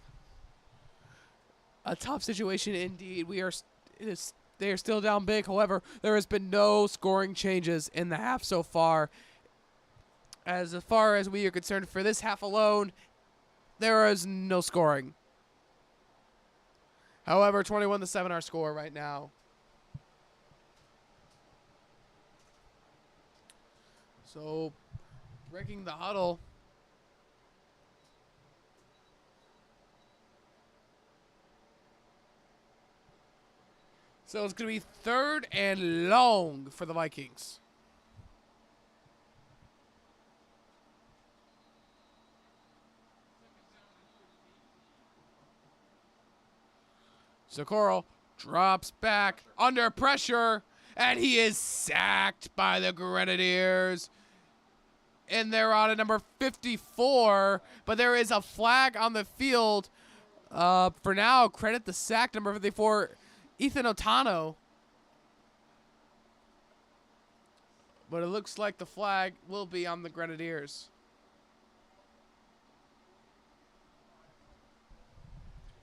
A tough situation indeed. They are still down big. However, there has been no scoring changes in the half so far. As far as we are concerned, for this half alone, there is no scoring. However, 21-7 our score right now. So, breaking the huddle. So it's going to be 3rd and long for the Vikings. Socorro drops back under pressure, and he is sacked by the Grenadiers. And they're on at number 54, but there is a flag on the field. For now, credit the sack, number 54, Ethan Otano. But it looks like the flag will be on the Grenadiers.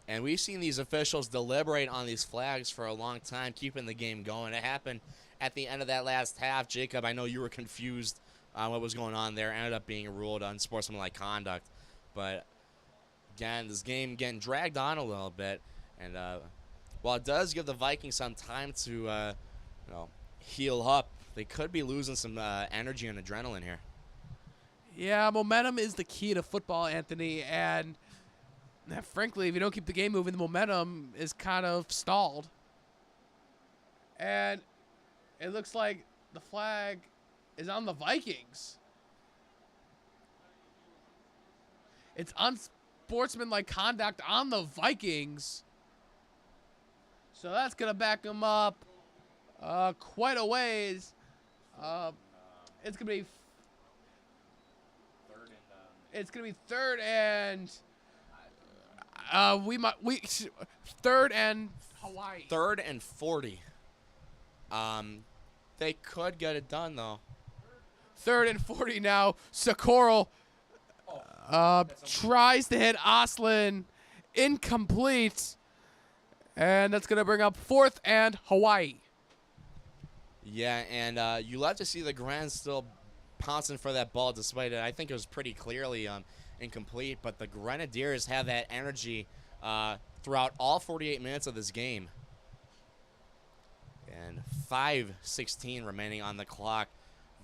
And we've seen these officials deliberate on these flags for a long time, keeping the game going. It happened at the end of that last half. Jacob, I know you were confused on what was going on there. Ended up being ruled unsportsmanlike conduct. But, again, this game getting dragged on a little bit. And while it does give the Vikings some time to heal up, they could be losing some energy and adrenaline here. Yeah, momentum is the key to football, Anthony. And frankly, if you don't keep the game moving, the momentum is kind of stalled. And it looks like the flag is on the Vikings. It's unsportsmanlike conduct on the Vikings. So that's going to back them up quite a ways. It's going to be third and third and Hawaii. 3rd and 40. They could get it done, though. 3rd and 40 now. Socorro tries to hit Oslin. Incomplete. And that's going to bring up 4th and Hawaii. Yeah, and you love to see the Grand still pouncing for that ball, despite it. I think it was pretty clearly incomplete, but the Grenadiers have that energy throughout all 48 minutes of this game. And 5:16 remaining on the clock.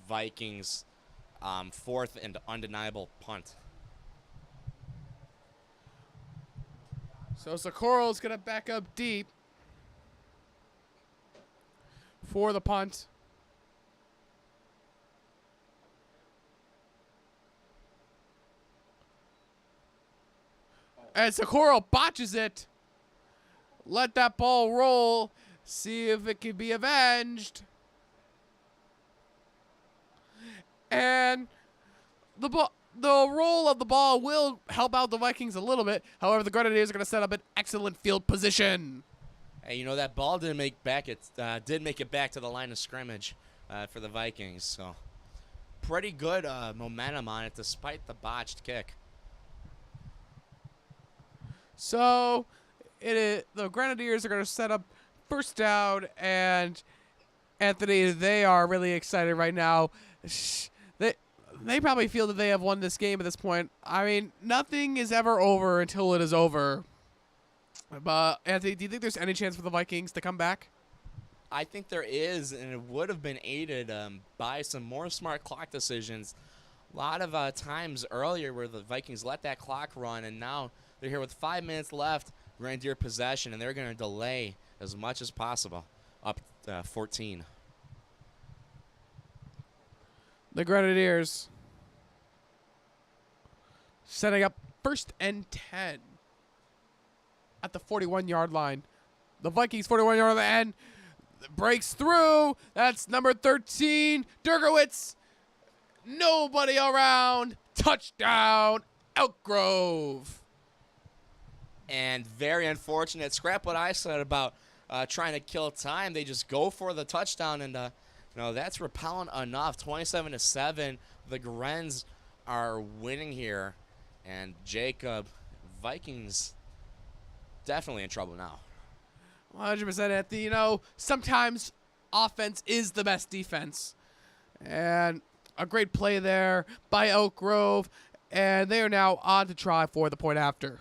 Vikings 4th and undeniable punt. So Socorro's going to back up deep for the punt. And Socorro botches it. Let that ball roll. See if it can be avenged. And the roll of the ball will help out the Vikings a little bit. However, the Grenadiers are going to set up an excellent field position. Hey, you know, that ball did make it back to the line of scrimmage for the Vikings. So pretty good momentum on it despite the botched kick. So the Grenadiers are going to set up first down, and Anthony, they are really excited right now. They probably feel that they have won this game at this point. I mean, nothing is ever over until it is over. But, Anthony, do you think there's any chance for the Vikings to come back? I think there is, and it would have been aided by some more smart clock decisions. A lot of times earlier where the Vikings let that clock run, and now they're here with 5 minutes left, Grenadier possession, and they're going to delay as much as possible, up 14. The Grenadiers setting up 1st and 10 at the 41-yard line. The Vikings 41-yard line breaks through. That's number 13, Dergowitz. Nobody around. Touchdown, Elk Grove. And very unfortunate. Scrap what I said about trying to kill time. They just go for the touchdown, and that's repellent enough. 27-7. The Grens are winning here, and Jacob, Vikings definitely in trouble now. 100%, Anthony. Sometimes offense is the best defense. And a great play there by Elk Grove. And they are now on to try for the point after.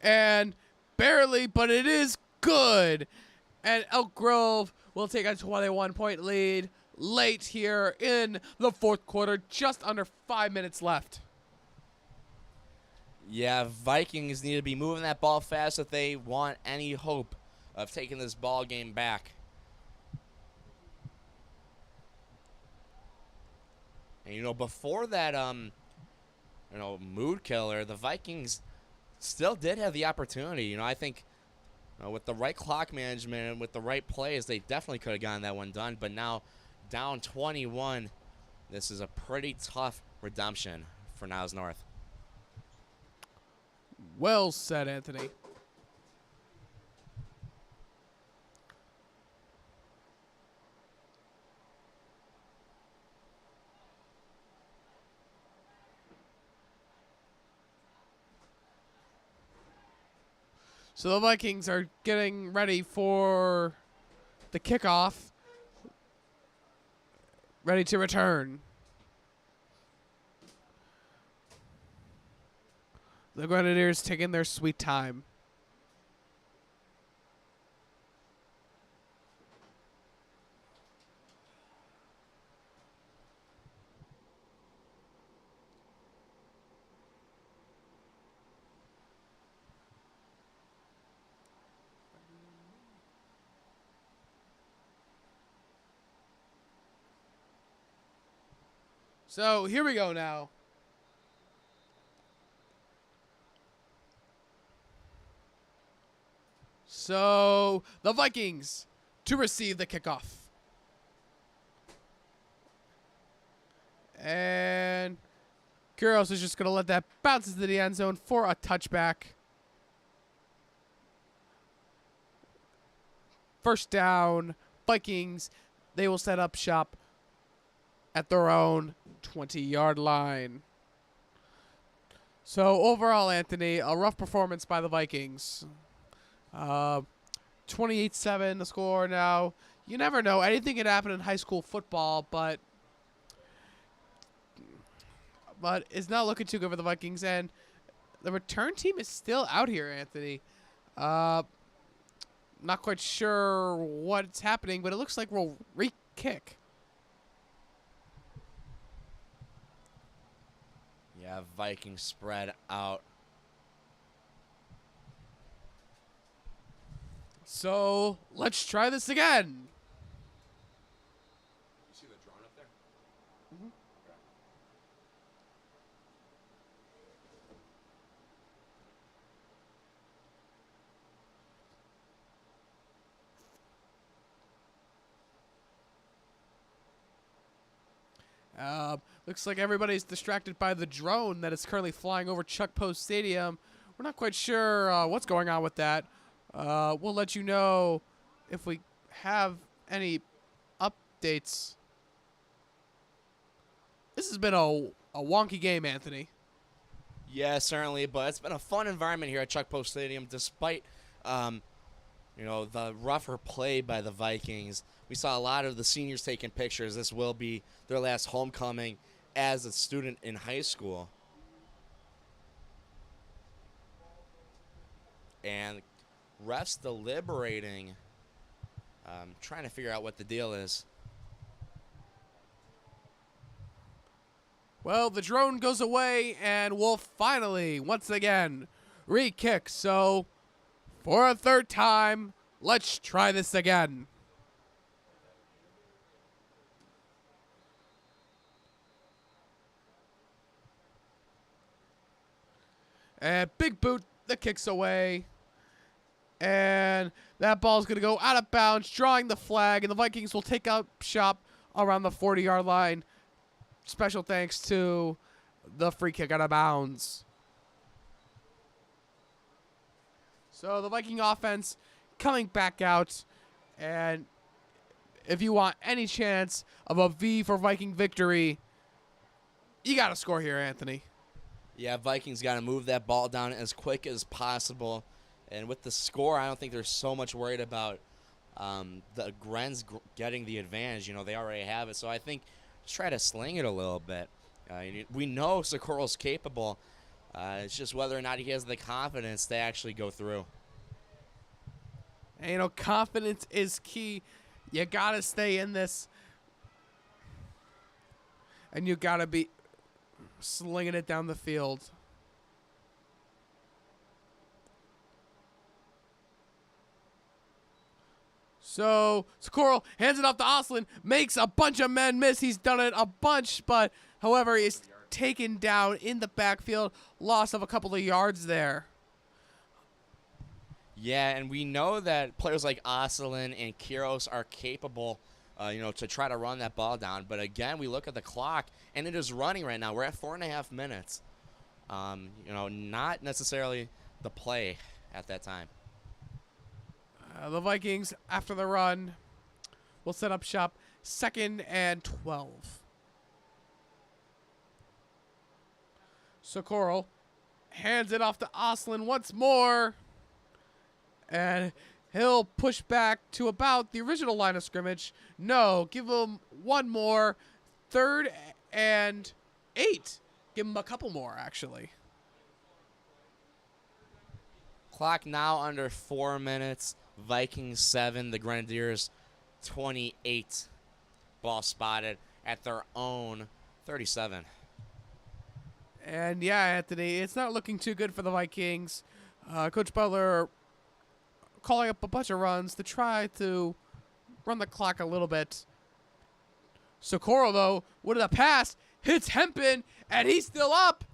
And barely, but it is good. And Elk Grove will take a 21-point lead late here in the fourth quarter, just under 5 minutes left. Yeah, Vikings need to be moving that ball fast if they want any hope of taking this ball game back. And before that mood killer, the Vikings still did have the opportunity. I think with the right clock management and with the right plays, they definitely could have gotten that one done. But now down 21, this is a pretty tough redemption for Niles North. Well said, Anthony. So the Vikings are getting ready for the kickoff. Ready to return. The Grenadiers taking their sweet time. So here we go now. So the Vikings to receive the kickoff. And Kuros is just going to let that bounce into the end zone for a touchback. First down, Vikings. They will set up shop at their own 20-yard line. So overall, Anthony, a rough performance by the Vikings. 28-7 the score now. You never know. Anything can happen in high school football, but it's not looking too good for the Vikings. And the return team is still out here, Anthony. Not quite sure what's happening, but it looks like we'll re-kick. Yeah, Vikings spread out. So let's try this again. You see the drone up there? Looks like everybody's distracted by the drone that is currently flying over Chuck Post Stadium. We're not quite sure what's going on with that. We'll let you know if we have any updates. This has been a wonky game, Anthony. Yeah, certainly, but it's been a fun environment here at Chuck Post Stadium, despite the rougher play by the Vikings. We saw a lot of the seniors taking pictures. This will be their last homecoming as a student in high school. And refs deliberating, trying to figure out what the deal is. Well, the drone goes away, and we'll finally, once again, re-kick. So, for a third time, let's try this again. And big boot the kick's away. And that ball's going to go out of bounds, drawing the flag, and the Vikings will take up shop around the 40-yard line. Special thanks to the free kick out of bounds. So the Viking offense coming back out, and if you want any chance of a V for Viking victory, you got to score here, Anthony. Yeah, Vikings got to move that ball down as quick as possible. And with the score, I don't think they're so much worried about the Grens getting the advantage. You know, they already have it. So I think just try to sling it a little bit. We know Socorro's capable. It's just whether or not he has the confidence to actually go through. And, you know, confidence is key. You got to stay in this. And you got to be slinging it down the field. So, Socorro hands it off to Oslin, makes a bunch of men miss. He's done it a bunch, but, however, he's taken down in the backfield. Loss of a couple of yards there. Yeah, and we know that players like Oslin and Kiros are capable, to try to run that ball down. But, again, we look at the clock, and it is running right now. We're at 4.5 minutes. Not necessarily the play at that time. The Vikings, after the run, will set up shop 2nd and 12. Socorro hands it off to Oslin once more. And he'll push back to about the original line of scrimmage. No, give him one more. 3rd and 8. Give him a couple more, actually. Clock now under 4 minutes. Vikings 7, the Grenadiers 28. Ball spotted at their own 37. And yeah, Anthony, it's not looking too good for the Vikings. Coach Butler calling up a bunch of runs to try to run the clock a little bit. Socorro, though, with a pass, hits Hempin, and he's still up.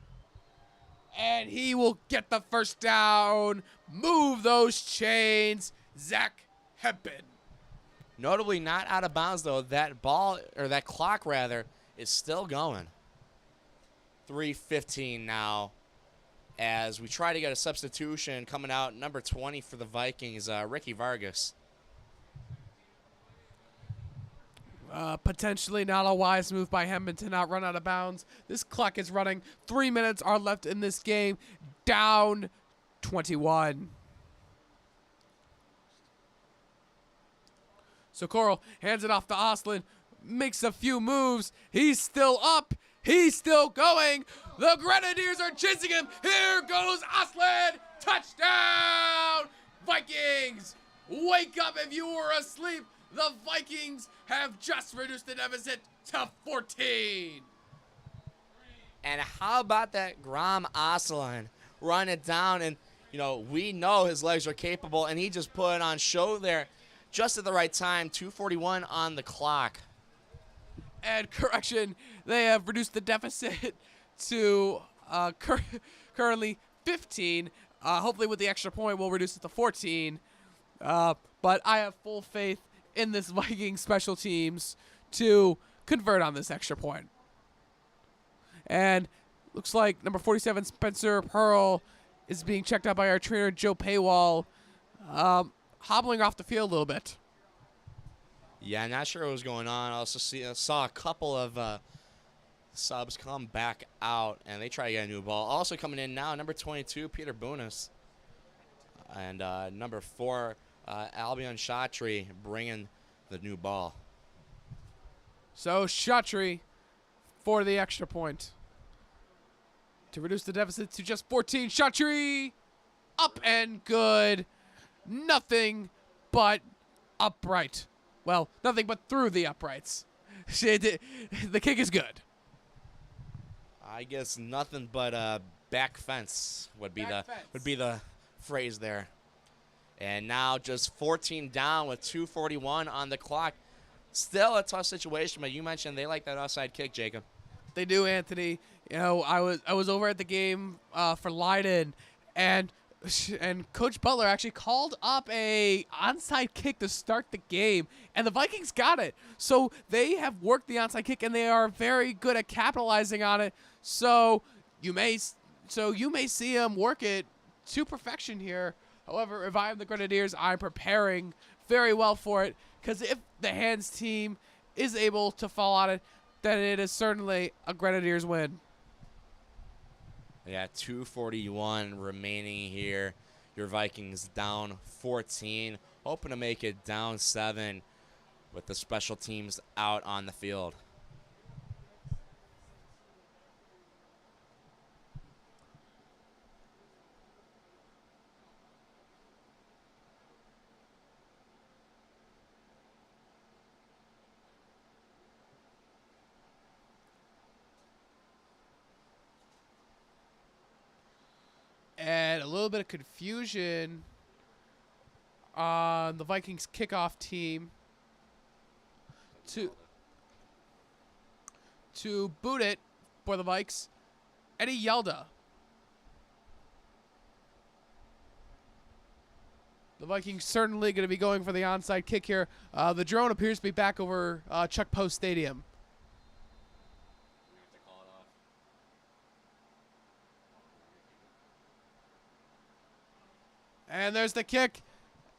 And he will get the first down. Move those chains. Zach Hempin. Notably not out of bounds, though. That clock, is still going. 3:15 now as we try to get a substitution coming out. Number 20 for the Vikings, Ricky Vargas. Potentially not a wise move by Hempin to not run out of bounds. This clock is running. 3 minutes are left in this game. Down 21. Socorro hands it off to Oslin. Makes a few moves. He's still up. He's still going. The Grenadiers are chasing him. Here goes Oslin. Touchdown! Vikings! Wake up if you were asleep. The Vikings have just reduced the deficit to 14. And how about that Grom Oslin run it down? And, we know his legs are capable, and he just put it on show there just at the right time. 2:41 on the clock. And correction, they have reduced the deficit to currently 15. Hopefully with the extra point, we'll reduce it to 14. But I have full faith in this Viking special teams to convert on this extra point. And looks like number 47, Spencer Pearl, is being checked out by our trainer, Joe Paywall, hobbling off the field a little bit. Yeah, not sure what was going on. I also saw a couple of subs come back out, and they try to get a new ball. Also coming in now, number 22, Peter Bunis. And number 4, Albion Chatri, bringing the new ball. So Chatri for the extra point to reduce the deficit to just 14. Chatri up and good. Nothing but upright. Well, nothing but through the uprights. The kick is good. I guess nothing but back fence would be the phrase there. And now just 14 down with 2:41 on the clock. Still a tough situation, but you mentioned they like that offside kick, Jacob. They do, Anthony. I was over at the game for Leiden, and And Coach Butler actually called up a onside kick to start the game, and the Vikings got it. So they have worked the onside kick, and they are very good at capitalizing on it. So you may see them work it to perfection here. However, if I'm the Grenadiers, I'm preparing very well for it, because if the Hands team is able to fall on it, then it is certainly a Grenadiers win. Yeah, 2:41 remaining here. Your Vikings down 14, hoping to make it down 7 with the special teams out on the field. And a little bit of confusion on the Vikings kickoff team to boot it for the Vikes. Eddie Yelda. The Vikings certainly going to be going for the onside kick here. The drone appears to be back over Chuck Post Stadium. And there's the kick.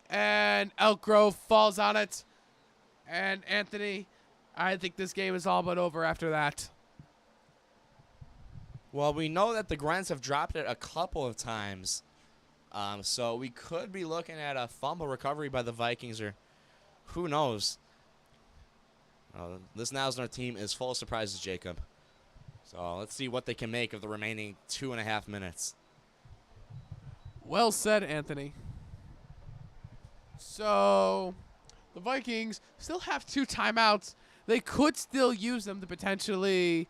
And Elk Grove falls on it. And Anthony, I think this game is all but over after that. Well, we know that the Grens have dropped it a couple of times. So we could be looking at a fumble recovery by the Vikings, or who knows. This Niles North team is full of surprises, Jacob. So let's see what they can make of the remaining 2.5 minutes. Well said, Anthony. So the Vikings still have 2 timeouts. They could still use them to potentially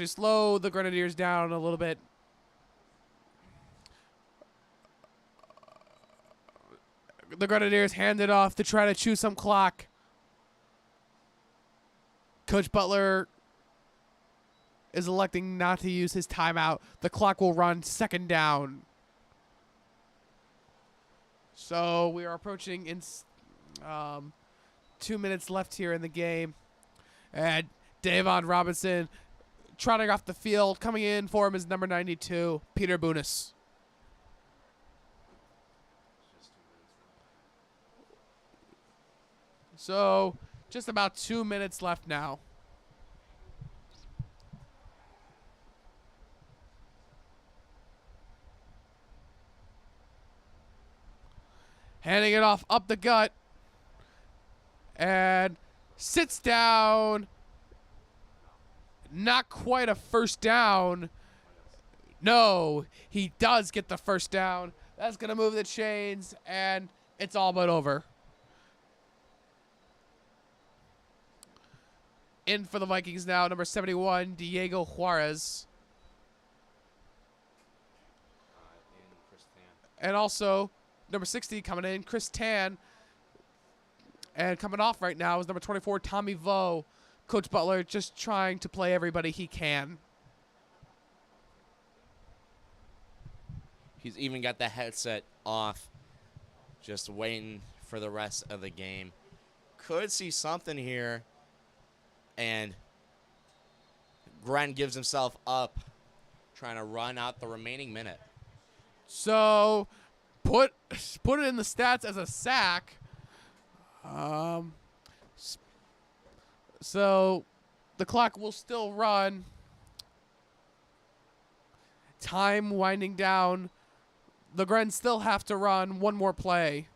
slow the Grenadiers down a little bit. The Grenadiers hand it off to try to chew some clock. Coach Butler is electing not to use his timeout. The clock will run 2nd down. So we are approaching 2 minutes left here in the game. And Davon Robinson trotting off the field. Coming in for him is number 92, Peter Bunis. So just about 2 minutes left now. Handing it off up the gut. And sits down. Not quite a first down. No, he does get the first down. That's going to move the chains, and it's all but over. In for the Vikings now, number 71, Diego Juarez. And also, number 60 coming in, Chris Tan. And coming off right now is number 24, Tommy Vo. Coach Butler just trying to play everybody he can. He's even got the headset off, just waiting for the rest of the game. Could see something here, and Gren gives himself up, trying to run out the remaining minute. So put it in the stats as a sack. So the clock will still run. Time winding down. The Grens still have to run one more play.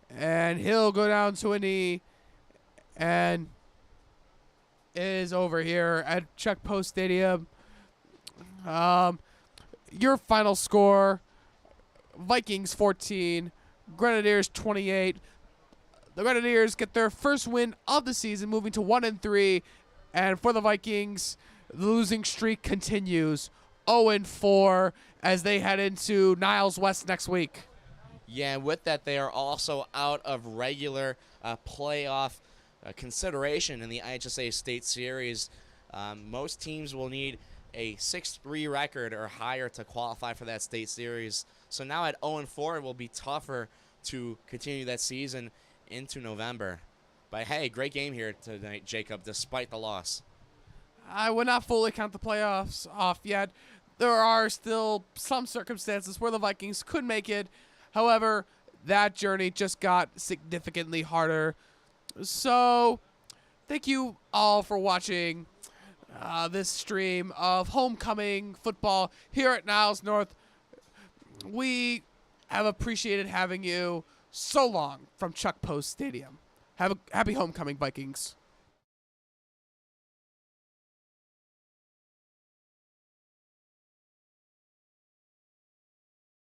And he'll go down to a knee. And it is over here at Chuck Post Stadium. Your final score, Vikings 14, Grenadiers 28. The Grenadiers get their first win of the season, moving to 1-3. And for the Vikings, the losing streak continues, 0-4, as they head into Niles West next week. Yeah, and with that, they are also out of regular playoff consideration in the IHSA State Series. Most teams will need a 6-3 record or higher to qualify for that State Series. So now at 0-4, it will be tougher to continue that season into November. But hey, great game here tonight, Jacob, despite the loss. I would not fully count the playoffs off yet. There are still some circumstances where the Vikings could make it. However, that journey just got significantly harder. So, thank you all for watching this stream of homecoming football here at Niles North. We have appreciated having you so long from Chuck Post Stadium. Have a happy homecoming, Vikings.